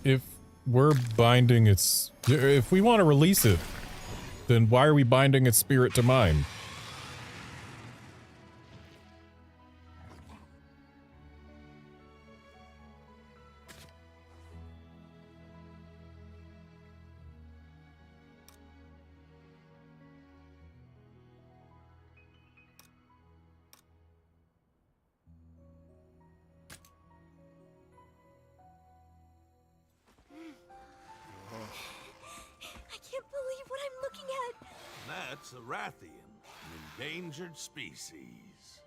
If we're binding its... If we want to release it, then why are we binding its spirit to mine? That's a Rathian, an endangered species.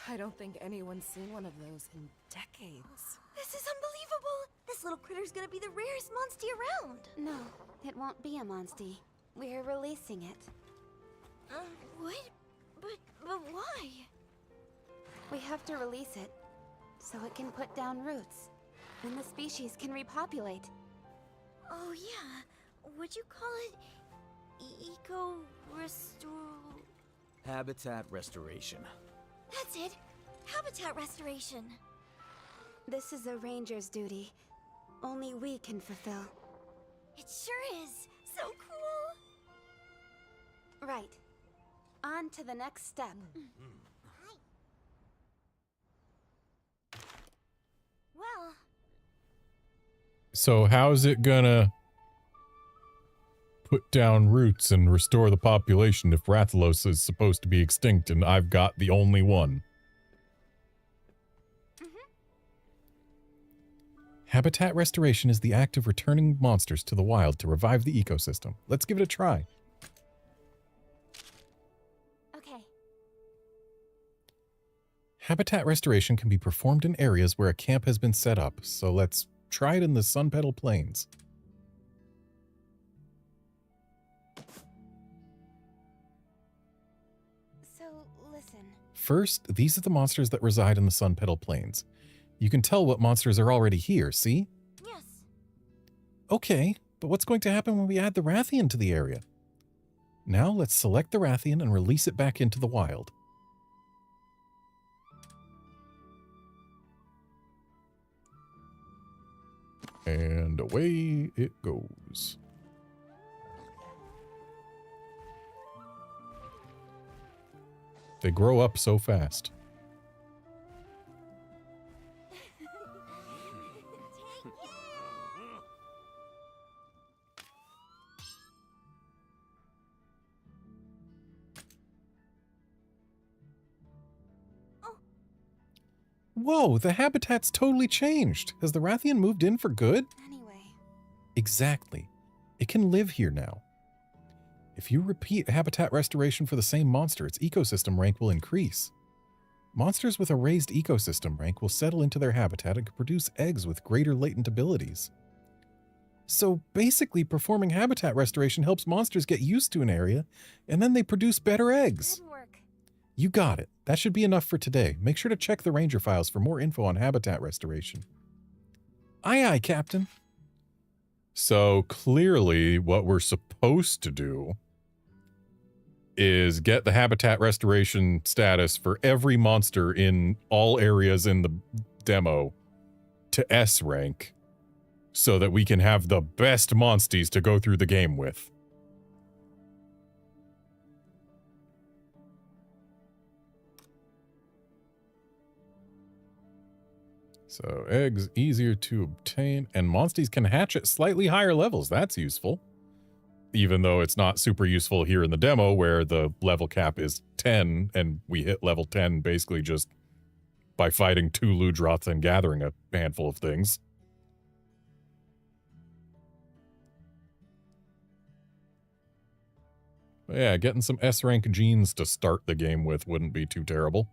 I don't think anyone's seen one of those in decades. This is unbelievable! This little critter's gonna be the rarest monstie around! No, it won't be a monstie. We're releasing it. What? But why? We have to release it, so it can put down roots. Then the species can repopulate. Oh yeah, would you call it Habitat restoration. That's it! Habitat restoration! This is a ranger's duty. Only we can fulfill. It sure is! So cool! Right. On to the next step. Well... So how's it gonna put down roots and restore the population if Rathalos is supposed to be extinct and I've got the only one? Habitat restoration is the act of returning monsters to the wild to revive the ecosystem. Let's give it a try. Okay. Habitat restoration can be performed in areas where a camp has been set up, so let's try it in the Sun Petal Plains. So, listen. First, these are the monsters that reside in the Sun Petal Plains. You can tell what monsters are already here, see? Yes. Okay, but what's going to happen when we add the Rathian to the area? Now let's select the Rathian and release it back into the wild. And away it goes. They grow up so fast. Whoa, the habitat's totally changed. Has the Rathian moved in for good? Anyway. Exactly. It can live here now. If you repeat habitat restoration for the same monster, its ecosystem rank will increase. Monsters with a raised ecosystem rank will settle into their habitat and can produce eggs with greater latent abilities. So basically, performing habitat restoration helps monsters get used to an area, and then they produce better eggs. Good work. You got it. That should be enough for today. Make sure to check the ranger files for more info on habitat restoration. Aye, aye, Captain. So clearly what we're supposed to do is get the habitat restoration status for every monster in all areas in the demo to S rank so that we can have the best monsties to go through the game with. So eggs easier to obtain, and monsties can hatch at slightly higher levels. That's useful. Even though it's not super useful here in the demo where the level cap is 10 and we hit level 10 basically just by fighting 2 Ludroths and gathering a handful of things. But yeah, getting some S-rank genes to start the game with wouldn't be too terrible.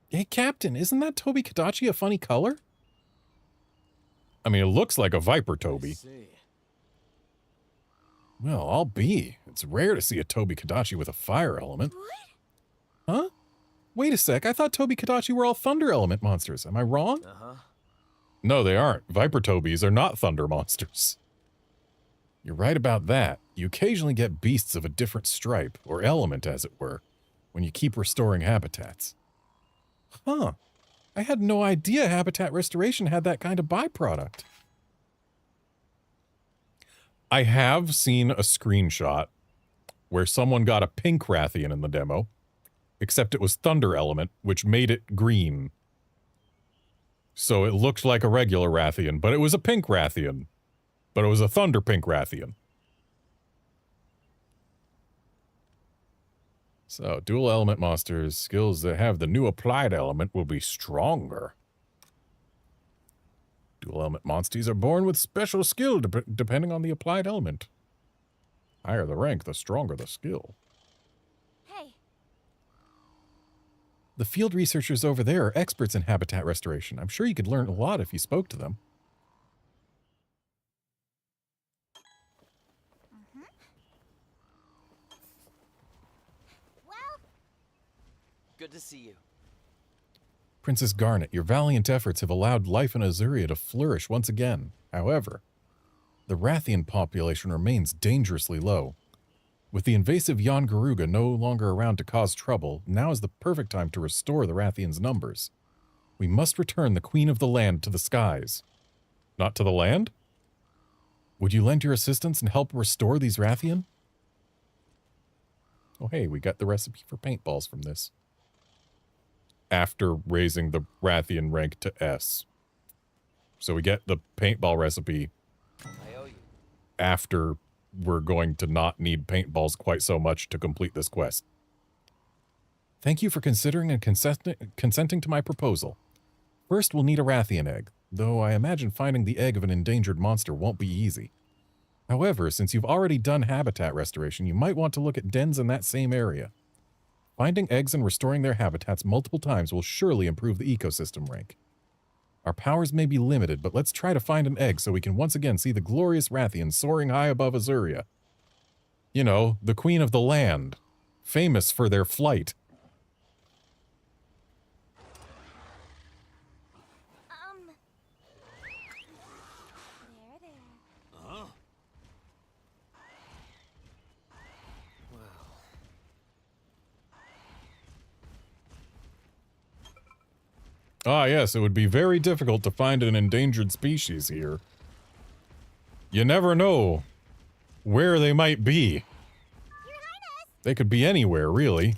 Hey, Captain, isn't that Toby Kadachi a funny color? I mean, it looks like a Viper Toby. Well, I'll be. It's rare to see a Tobi-Kadachi with a fire element. What? Huh? Wait a sec, I thought Tobi-Kadachi were all thunder element monsters. Am I wrong? Uh-huh. No, they aren't. Viper Tobis are not thunder monsters. You're right about that. You occasionally get beasts of a different stripe, or element as it were, when you keep restoring habitats. Huh. I had no idea habitat restoration had that kind of byproduct. I have seen a screenshot where someone got a pink Rathian in the demo, except it was Thunder Element, which made it green. So it looked like a regular Rathian, but it was a pink Rathian. But it was a Thunder Pink Rathian. So, dual element monsters, skills that have the new applied element will be stronger. Dual element monsters are born with special skill depending on the applied element. Higher the rank, the stronger the skill. Hey. The field researchers over there are experts in habitat restoration. I'm sure you could learn a lot if you spoke to them. Good to see you. Princess Garnet, your valiant efforts have allowed life in Azuria to flourish once again. However, the Rathian population remains dangerously low. With the invasive Yon Garuga no longer around to cause trouble, now is the perfect time to restore the Rathians' numbers. We must return the Queen of the Land to the skies. Not to the land? Would you lend your assistance and help restore these Rathian? Oh hey, we got the recipe for paintballs from this. After raising the Rathian rank to S. So we get the paintball recipe after we're going to not need paintballs quite so much to complete this quest. Thank you for considering and consenting to my proposal. First, we'll need a Rathian egg, though I imagine finding the egg of an endangered monster won't be easy. However, since you've already done habitat restoration, you might want to look at dens in that same area. Finding eggs and restoring their habitats multiple times will surely improve the ecosystem rank. Our powers may be limited, but let's try to find an egg so we can once again see the glorious Rathian soaring high above Azuria. You know, the Queen of the Land, famous for their flight. Ah, yes, it would be very difficult to find an endangered species here. You never know where they might be. Your Highness! They could be anywhere, really.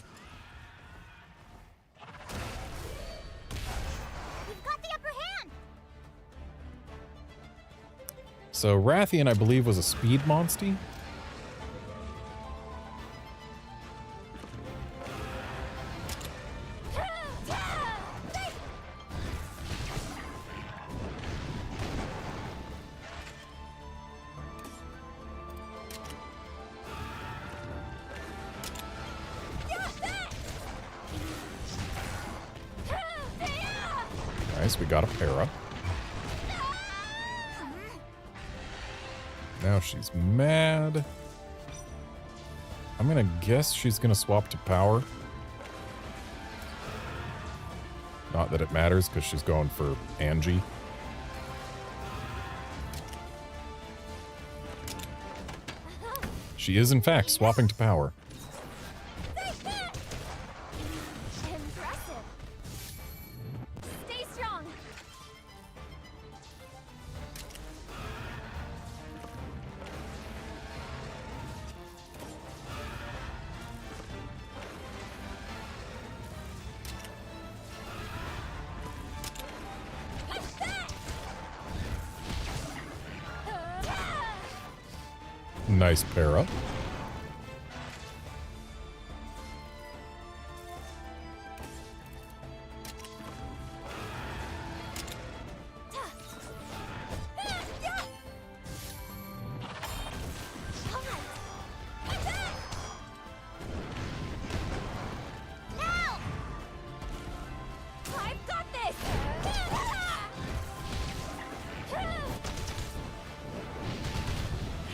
We've got the upper hand! So Rathian, I believe, was a speed monstie. Nice, we got a para. Now she's mad. I'm gonna guess she's gonna swap to power. Not that it matters, because she's going for Angie. She is, in fact, swapping to power. Impressive. Stay strong. Nice para. I've got this!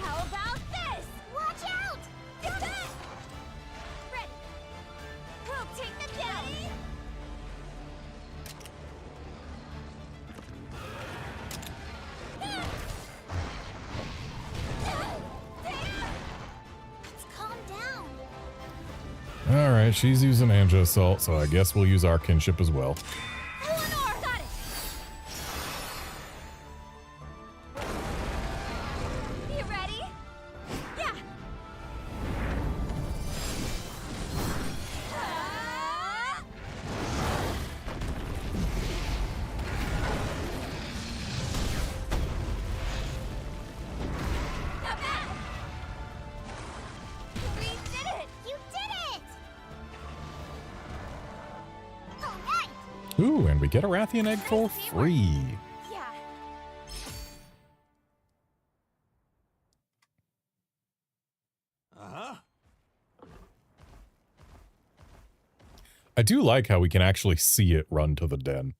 How about this? Whoa! Alright, she's using Anja Assault, so I guess we'll use our kinship as well. Eleanor! Got it! You ready? Yeah! Not bad! We did it! You did it! All right! Ooh, and we get a Rathian egg for free. Yeah. Uh-huh. I do like how we can actually see it run to the den.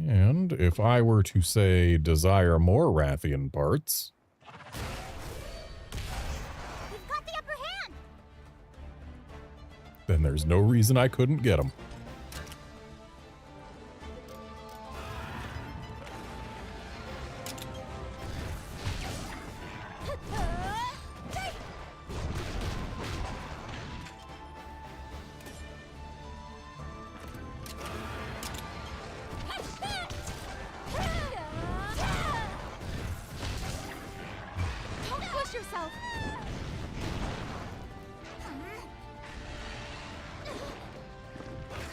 And if I were to say desire more Rathian parts, We've got the upper hand! then there's no reason I couldn't get them. Don't push yourself!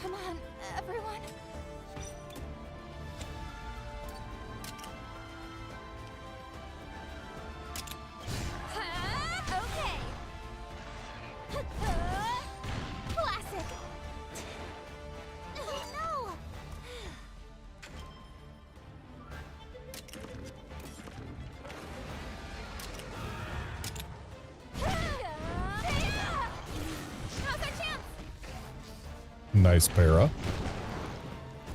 Come on, everyone. Okay. Classic. No. Now's our chance. Nice para.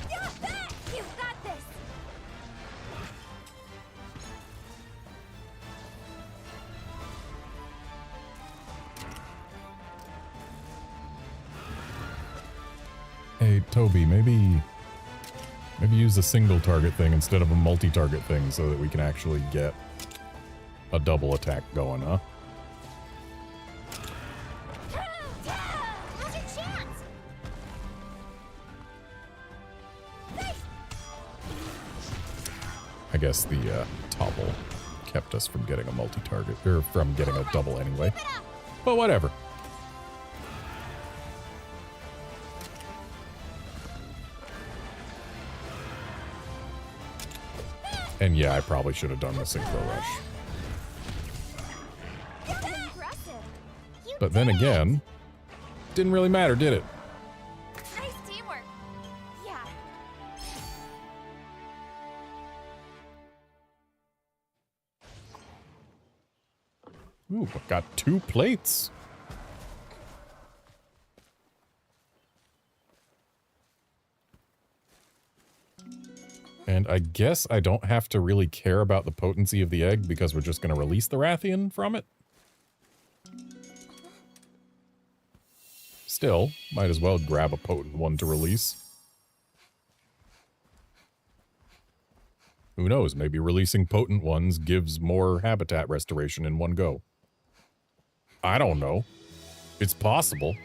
You've got this. Hey, Toby, maybe use a single target thing instead of a multi-target thing so that we can actually get a double attack going, huh? Now's your chance. I guess the topple kept us from getting a multi-target, or from getting a double anyway. But whatever. And yeah, I probably should have done the synchro rush. Impressive. You But then did it! again, didn't really matter, did it? Nice teamwork. Yeah. Ooh, got 2 plates. And I guess I don't have to really care about the potency of the egg because we're just going to release the Rathian from it. Still, might as well grab a potent one to release. Who knows, maybe releasing potent ones gives more habitat restoration in one go. I don't know. It's possible.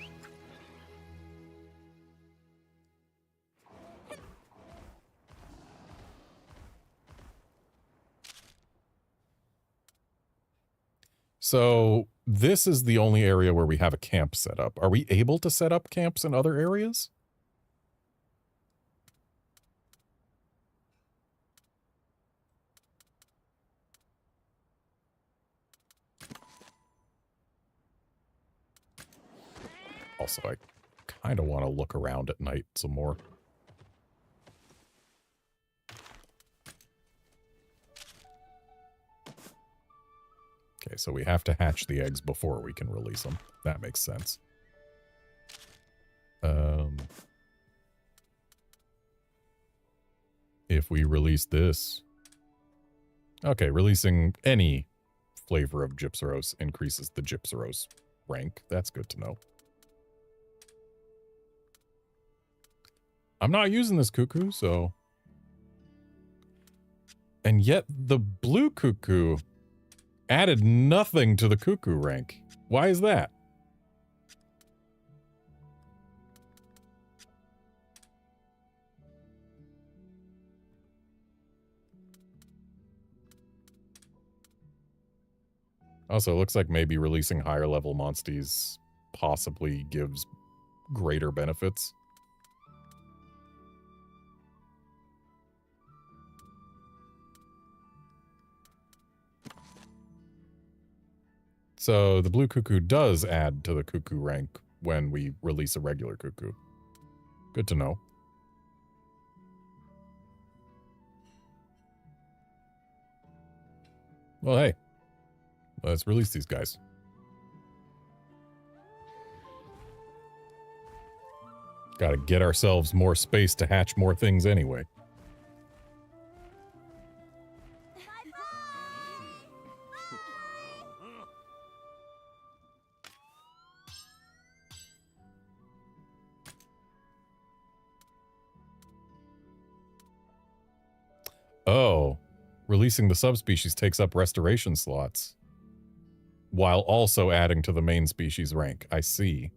So, this is the only area where we have a camp set up. Are we able to set up camps in other areas? Also, I kind of want to look around at night some more. Okay, so we have to hatch the eggs before we can release them. That makes sense. If we release this... Okay, releasing any flavor of Gypsyros increases the Gypsyros rank. That's good to know. I'm not using this cuckoo, so... And yet the blue cuckoo added nothing to the cuckoo rank. Why is that? Also, it looks like maybe releasing higher level monsties possibly gives greater benefits. So the blue cuckoo does add to the cuckoo rank when we release a regular cuckoo. Good to know. Well, hey, let's release these guys. Gotta get ourselves more space to hatch more things anyway. Oh, releasing the subspecies takes up restoration slots, while also adding to the main species rank. I see.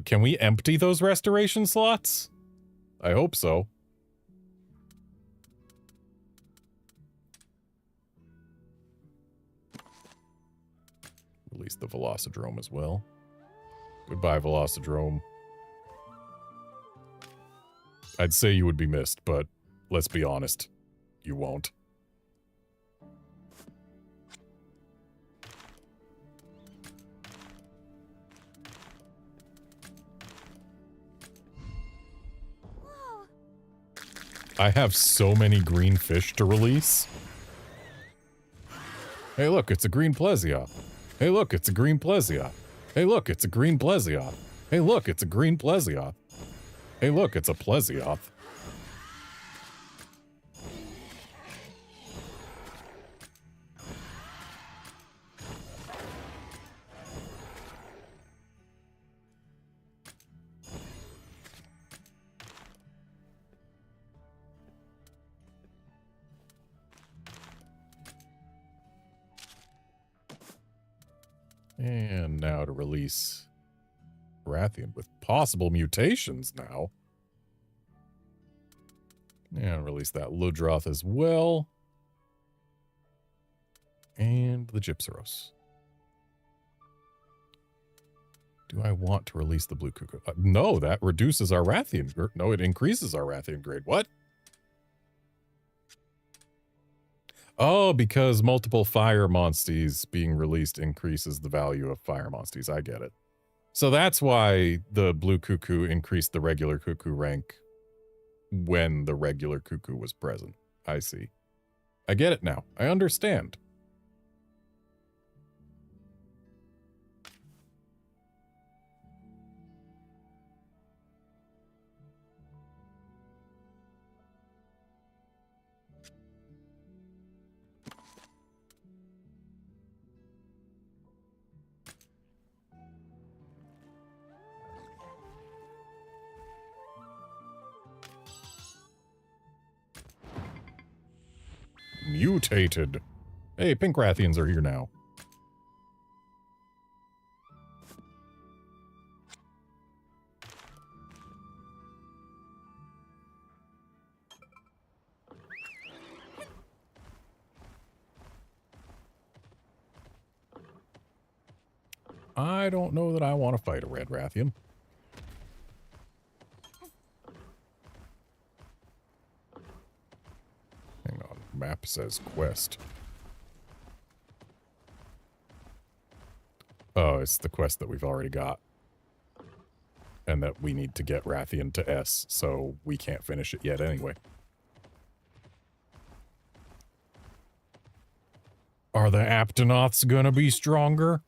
Can we empty those restoration slots? I hope so. Release the Velocidrome as well. Goodbye, Velocidrome. I'd say you would be missed, but let's be honest, you won't. Whoa. I have so many green fish to release. Hey look, it's a green Plesioth. Hey look, it's a green Plesioth. Hey look, it's a green Plesioth. Hey look, it's a green Plesioth. Hey look, it's a Plesioth. And now to release Rathian with possible mutations now. And release that Ludroth as well. And the Gypsaros. Do I want to release the Blue Cuckoo? No, that reduces our Rathian. No, it increases our Rathian grade. What? Oh, because multiple fire monsties being released increases the value of fire monsties. I get it. So that's why the blue cuckoo increased the regular cuckoo rank when the regular cuckoo was present. I see. I get it now. I understand. Mutated. Hey, pink Rathians are here now. I don't know that I want to fight a red Rathian. Hang on, map says quest. Oh, it's the quest that we've already got. And that we need to get Rathian to S, so we can't finish it yet anyway. Are the Aptonoths gonna be stronger?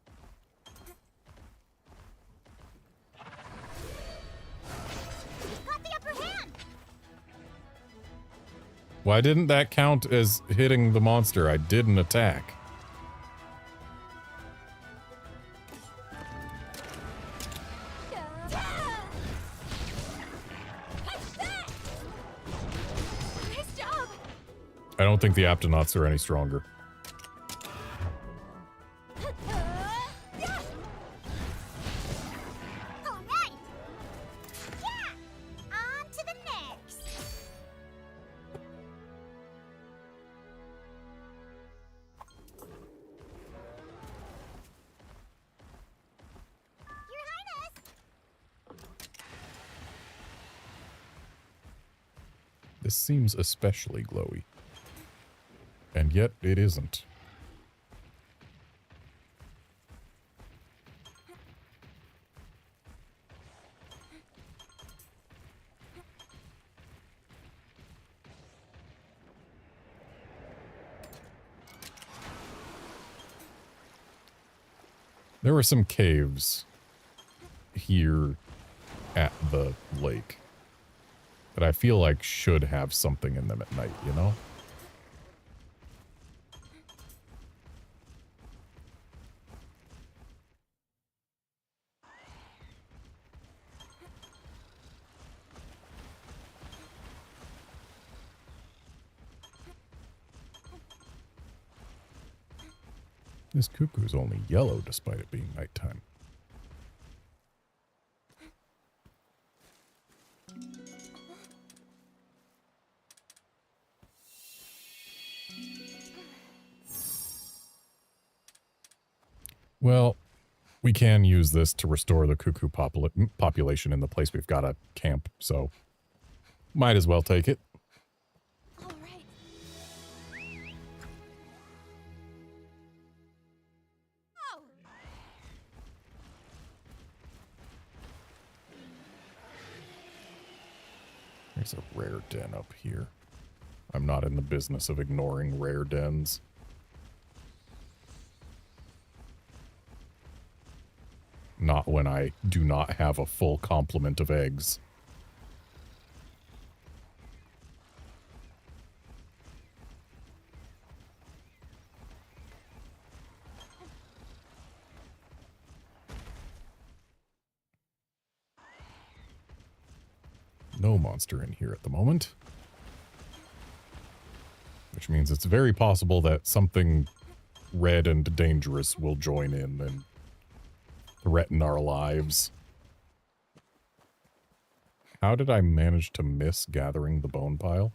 Why didn't that count as hitting the monster? I did an attack. don't think the Aptonauts are any stronger. This seems especially glowy. And yet, it isn't. There were some caves here at the lake that I feel like should have something in them at night, you know? This cuckoo's only yellow despite it being nighttime. Well, we can use this to restore the cuckoo population in the place we've got a camp, so might as well take it. All right. Oh. There's a rare den up here. I'm not in the business of ignoring rare dens. Not when I do not have a full complement of eggs. No monster in here at the moment. Which means it's very possible that something red and dangerous will join in and threaten our lives. How did I manage to miss gathering the bone pile?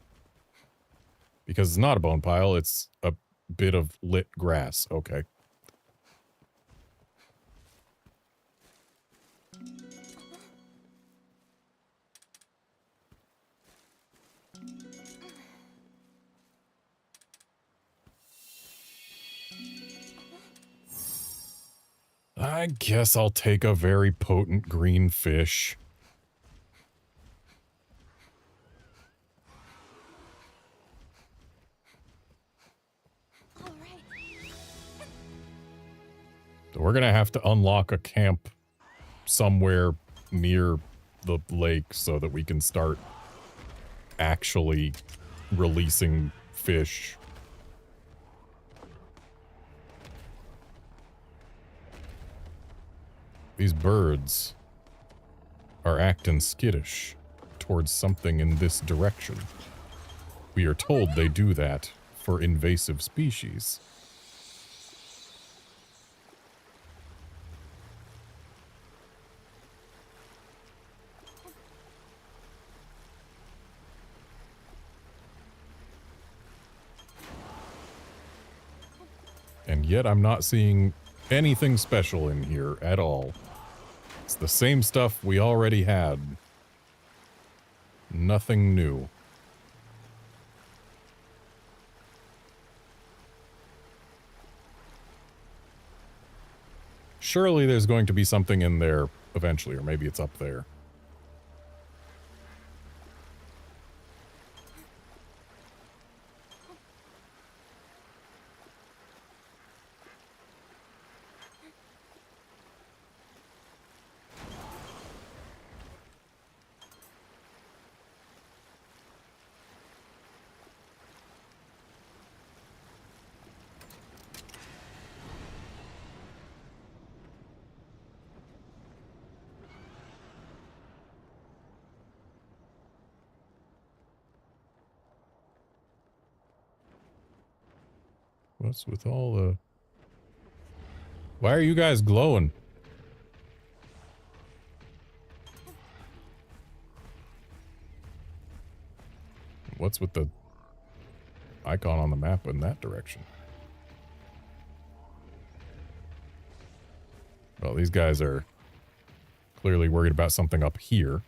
Because it's not a bone pile, it's a bit of lit grass. Okay. I guess I'll take a very potent green fish. All right. So we're gonna have to unlock a camp somewhere near the lake so that we can start actually releasing fish. These birds are acting skittish towards something in this direction. We are told they do that for invasive species. And yet I'm not seeing anything special in here at all. It's the same stuff we already had. Nothing new. Surely there's going to be something in there eventually, or maybe it's up there. What's with all the... Why are you guys glowing? What's with the icon on the map in that direction? Well, these guys are clearly worried about something up here.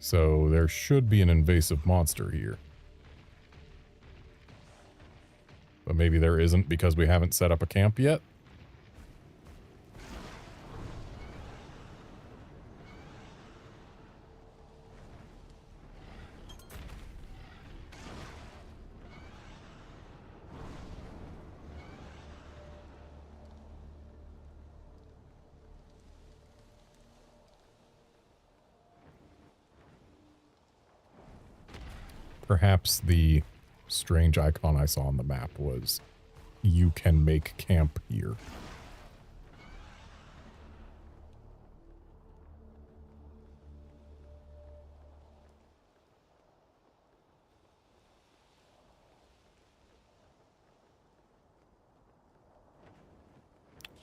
So there should be an invasive monster here. But maybe there isn't because we haven't set up a camp yet. Perhaps the strange icon I saw on the map was you can make camp here.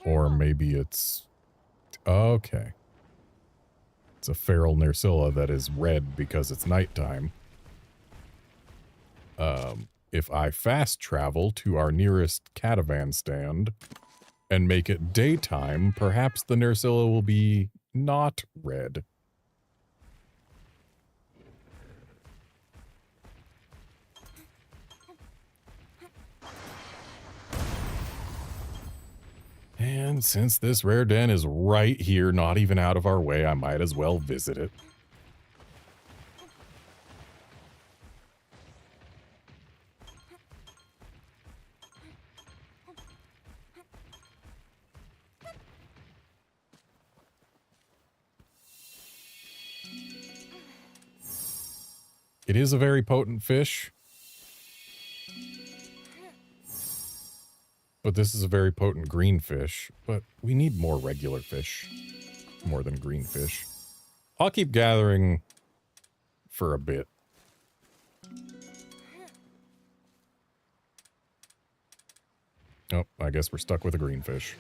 Or maybe it's... Okay. It's a feral Nersilla that is red because it's nighttime. If I fast travel to our nearest catavan stand and make it daytime, perhaps the Nersilla will be not red. And since this rare den is right here, not even out of our way, I might as well visit it. It is a very potent fish. But this is a very potent green fish. But we need more regular fish. More than green fish. I'll keep gathering for a bit. Oh, I guess we're stuck with a green fish.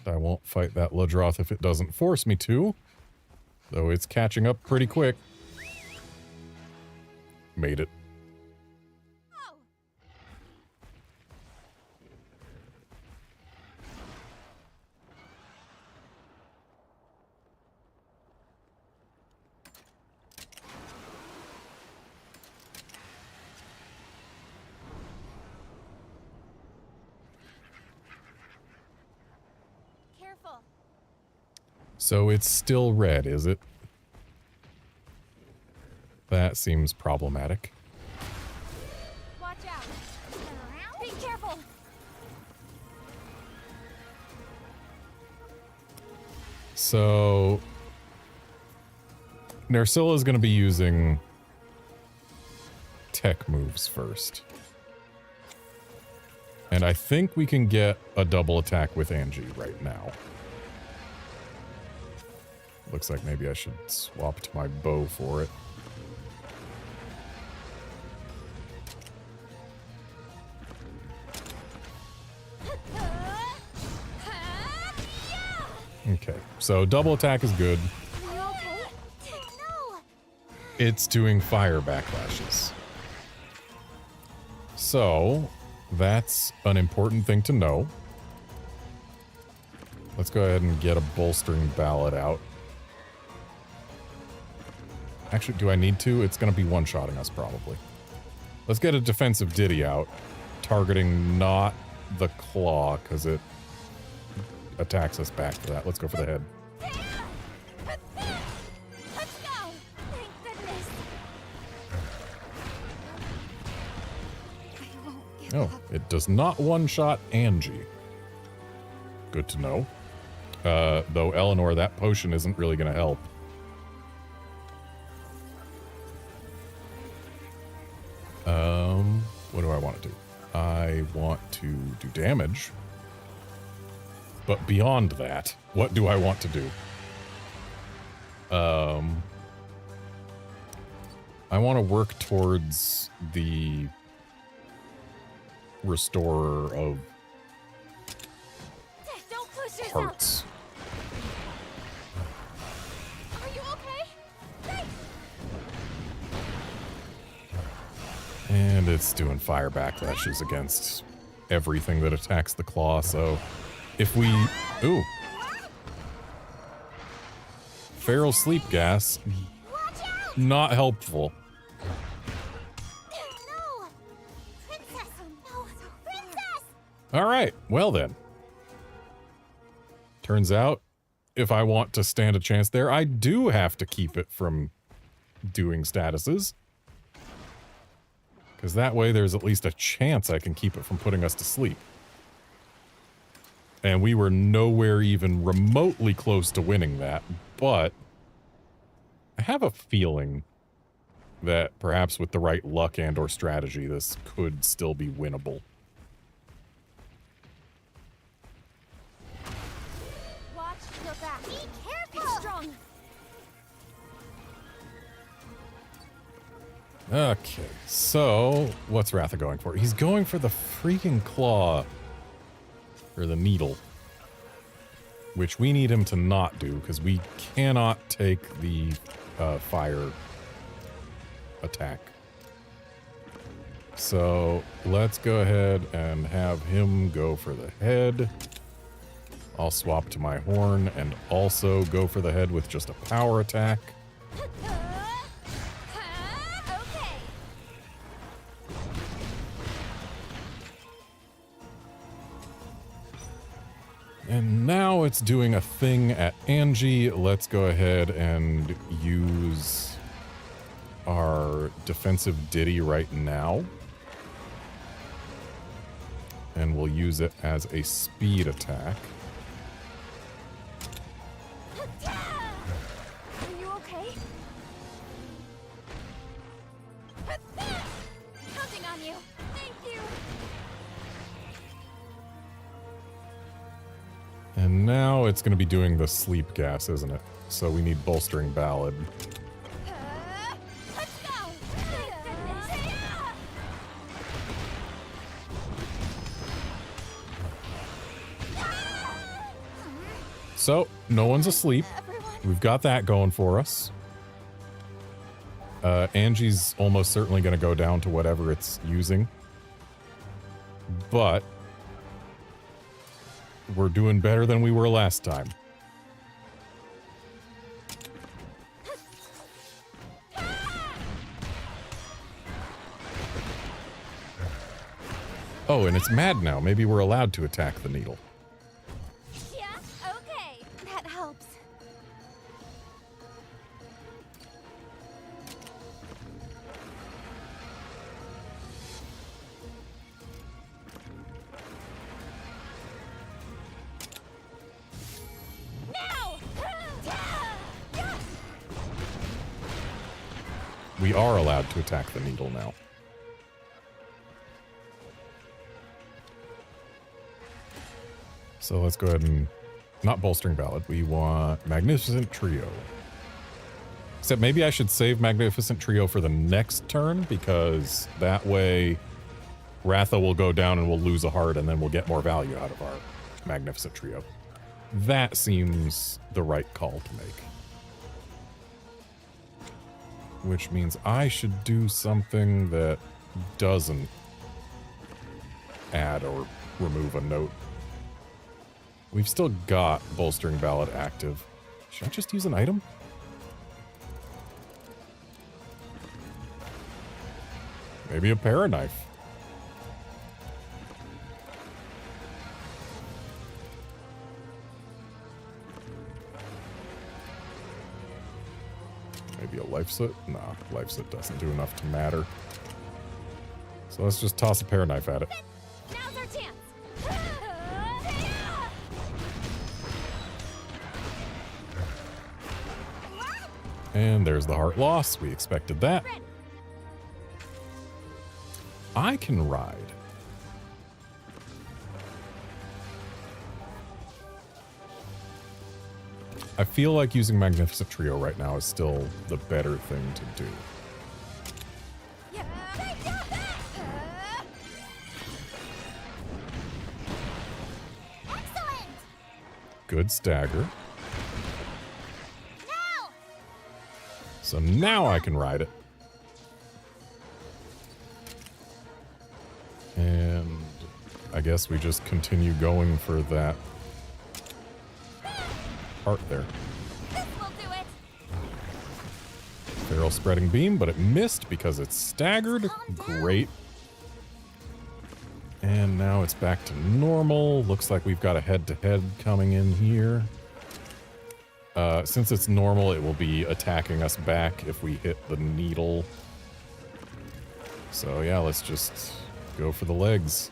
I won't fight that Ludroth if it doesn't force me to. Though it's catching up pretty quick. Made it. Careful. So it's still red, is it? That seems problematic. Watch out. Be careful. So Nersilla is going to be using tech moves first. And I think we can get a double attack with Angie right now. Looks like maybe I should swap to my bow for it. Okay, so double attack is good. Are you okay? No. It's doing fire backlashes. So, that's an important thing to know. Let's go ahead and get a bolstering ballad out. Actually, do I need to? It's going to be one-shotting us, probably. Let's get a defensive ditty out, targeting not the claw, because it attacks us back for that. Let's go for the head. Let's go. Thank goodness. I won't give Oh, up. it does not one-shot Angie. Good to know. Though, Eleanor, that potion isn't really going to help. What do I want to do? I I want to do damage. But beyond that, what do I want to do? I want to work towards the restorer of hearts. Are you okay? Hey! And it's doing fire backlashes against everything that attacks the claw, so if we... Ooh. Feral sleep gas. Not helpful. No! Princess! No! Princess! Alright, well then. Turns out, if I want to stand a chance there, I do have to keep it from doing statuses. Because that way there's at least a chance I can keep it from putting us to sleep. And we were nowhere even remotely close to winning that, but I have a feeling that perhaps with the right luck and or strategy, this could still be winnable. Watch your back. Be careful! It's strong. Okay, so what's Ratha going for? He's going for the freaking claw. Or the needle. Which we need him to not do, because we cannot take the fire attack. So let's go ahead and have him go for the head. I'll swap to my horn and also go for the head with just a power attack. And now it's doing a thing at Angie. Let's go ahead and use our defensive ditty right now. And we'll use it as a speed attack. Are you okay? Counting on you. Thank you. And now it's going to be doing the sleep gas, isn't it? So we need bolstering ballad. Let's go. So, no one's asleep. We've got that going for us. Angie's almost certainly going to go down to whatever it's using. But we're doing better than we were last time. Oh, and it's mad now. Maybe we're allowed to attack the needle. Yeah, okay. That helps. Now! We are allowed to attack the needle now. So let's go ahead and not bolstering ballad. We want Magnificent Trio. Except maybe I should save Magnificent Trio for the next turn, because that way Ratha will go down and we'll lose a heart, and then we'll get more value out of our Magnificent Trio. That seems the right call to make. Which means I should do something that doesn't add or remove a note. We've still got bolstering ballad active. Should I just use an item? Maybe a paraknife. Maybe a life soot? Nah, life soot doesn't do enough to matter. So let's just toss a paraknife at it. Now's our chance. And there's the heart loss. We expected that. I can ride. I feel like using Magnificent Trio right now is still the better thing to do. Excellent. Good stagger. Now. So now I can ride it. And I guess we just continue going for that part there. This will do it. Feral spreading beam, but it missed because it's staggered. Great. And now it's back to normal. Looks like we've got a head-to-head coming in here. Since it's normal, it will be attacking us back if we hit the needle. So yeah, let's just go for the legs.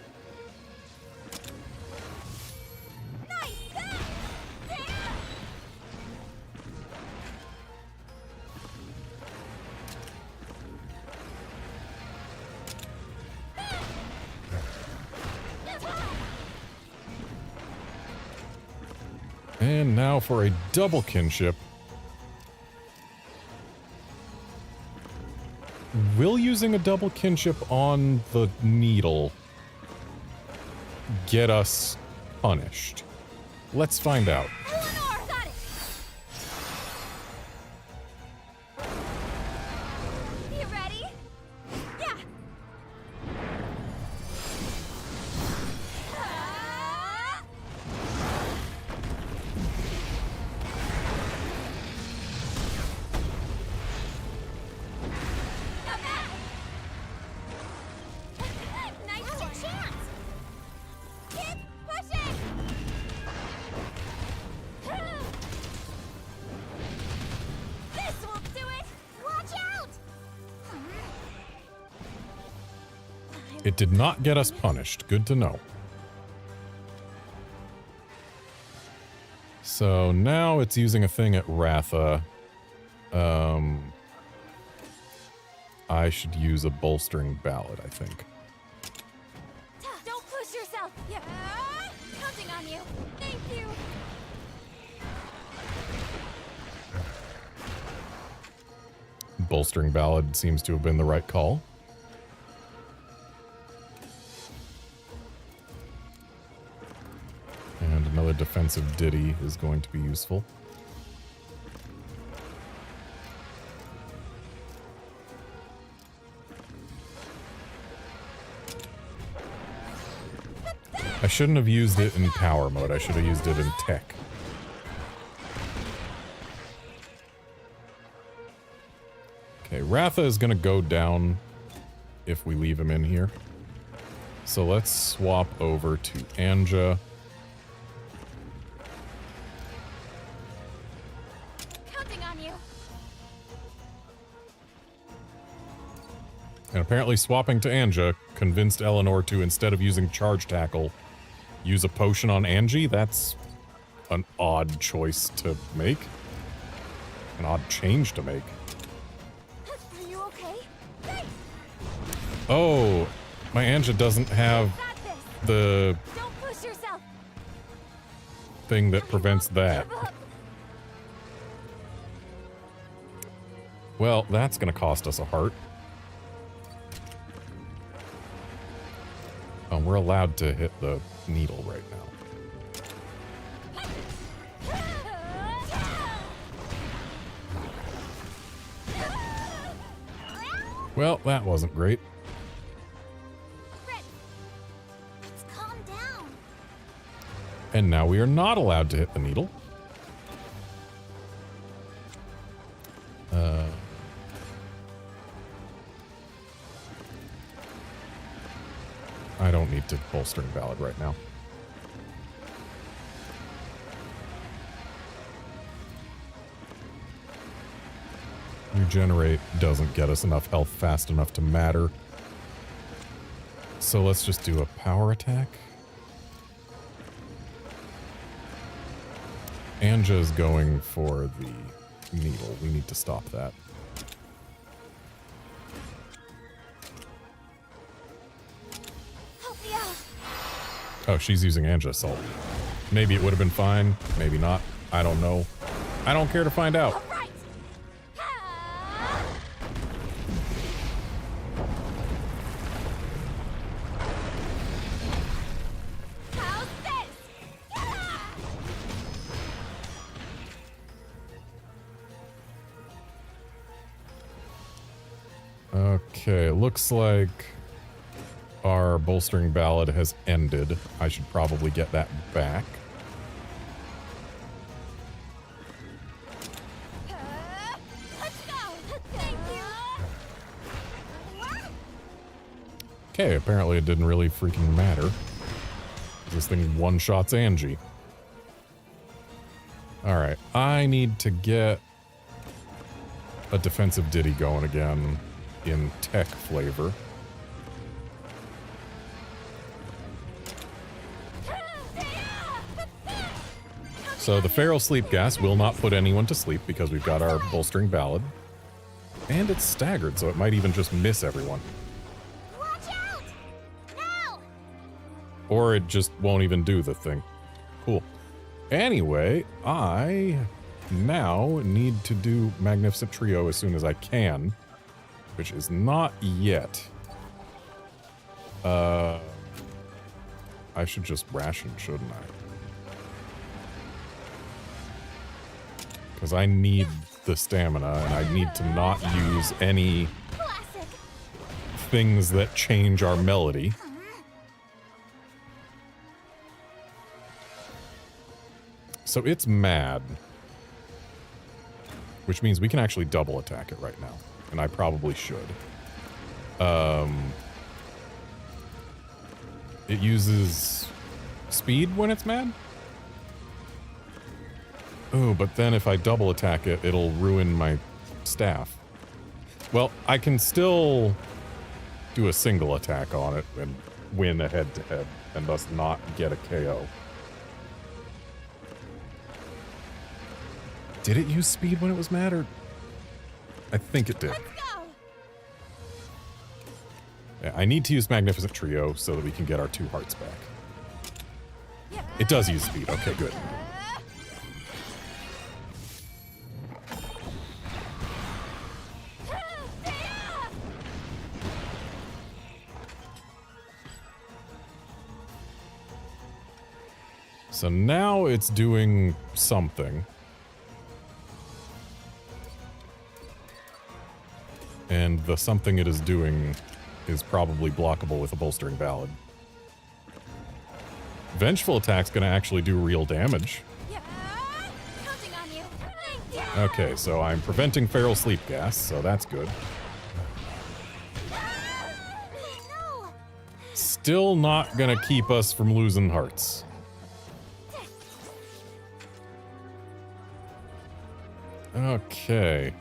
And now for a double kinship. Will using a double kinship on the needle get us punished? Let's find out. Eleanor, got it. You ready? Yeah. Nice chance. Keep pushing. This will do it. Watch out. It did not get us punished. Good to know. So now it's using a thing at Ratha. I should use a bolstering ballad, I think. Don't push yourself. Yeah. Counting on you. Thank you. Bolstering ballad seems to have been the right call. And another defensive ditty is going to be useful. I shouldn't have used it in power mode. I should have used it in tech. Okay, Ratha is going to go down if we leave him in here. So let's swap over to Anja. Counting on you. And apparently swapping to Anja convinced Eleanor to, instead of using Charge Tackle, use a potion on Angie. That's an odd choice to make. An odd change to make. Are you okay? Thanks. Oh, my Anja doesn't have the Don't push yourself. thing that prevents that. Well, that's going to cost us a heart. Oh, we're allowed to hit the needle right now. Well, that wasn't great. Let's calm down. And now we are not allowed to hit the needle. I don't need to bolstering ballad right now. Regenerate doesn't get us enough health fast enough to matter. So let's just do a power attack. Anja is going for the needle. We need to stop that. Help me out. Oh, she's using Anja Assault. Maybe it would have been fine. Maybe not. I don't know. I don't care to find out. All right. How's this? Okay, looks like our bolstering ballad has ended. I should probably get that back. Let's go. Thank you. Okay, apparently it didn't really freaking matter. This thing one-shots Angie. Alright, I need to get a defensive ditty going again in tech flavor. So the feral sleep gas will not put anyone to sleep because we've got our bolstering ballad. And it's staggered, so it might even just miss everyone. Watch out! Now! Or it just won't even do the thing. Cool. Anyway, I now need to do Magnificent Trio as soon as I can, which is not yet. I should just ration, shouldn't I? Because I need the stamina, and I need to not use any things that change our melody. So it's mad. Which means we can actually double attack it right now. And I probably should. It uses speed when it's mad? Oh, but then if I double attack it, it'll ruin my staff. Well, I can still do a single attack on it and win a head-to-head, and thus not get a KO. Did it use speed when it was mad, or? I think it did. Yeah, I need to use Magnificent Trio so that we can get our 2 hearts back. It does use speed. Okay, good. So now it's doing something. And the something it is doing is probably blockable with a bolstering ballad. Vengeful attack's gonna actually do real damage. Counting on you. Thank you. Okay, so I'm preventing feral sleep gas, so that's good. No. Still not gonna keep us from losing hearts. Okay.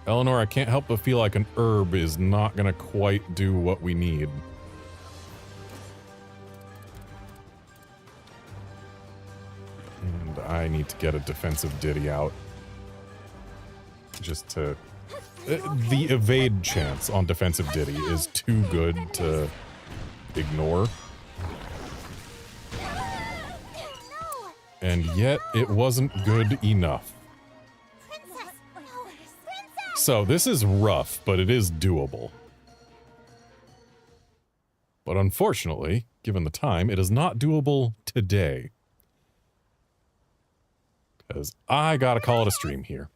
Eleanor, I can't help but feel like an herb is not gonna quite do what we need. And I need to get a defensive ditty out. Just to... the evade chance on defensive ditty is too good to ignore. And yet, it wasn't good enough. Princess. No. Princess. So, this is rough, but it is doable. But unfortunately, given the time, it is not doable today. Because I gotta call it a stream here.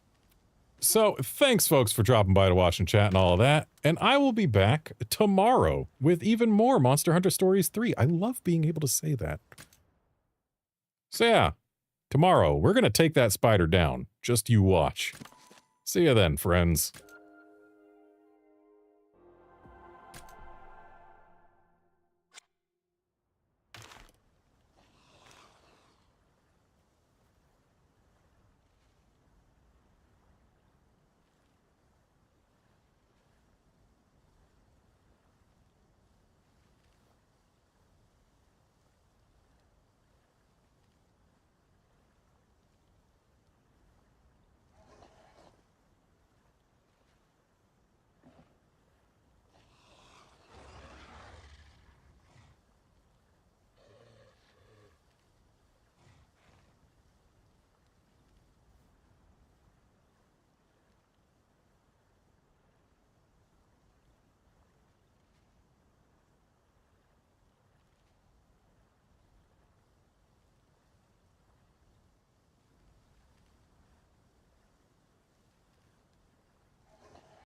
So, thanks folks for dropping by to watch and chat and all of that, and I will be back tomorrow with even more Monster Hunter Stories 3. I love being able to say that. So yeah, tomorrow we're gonna take that spider down. Just you watch. See ya then, friends.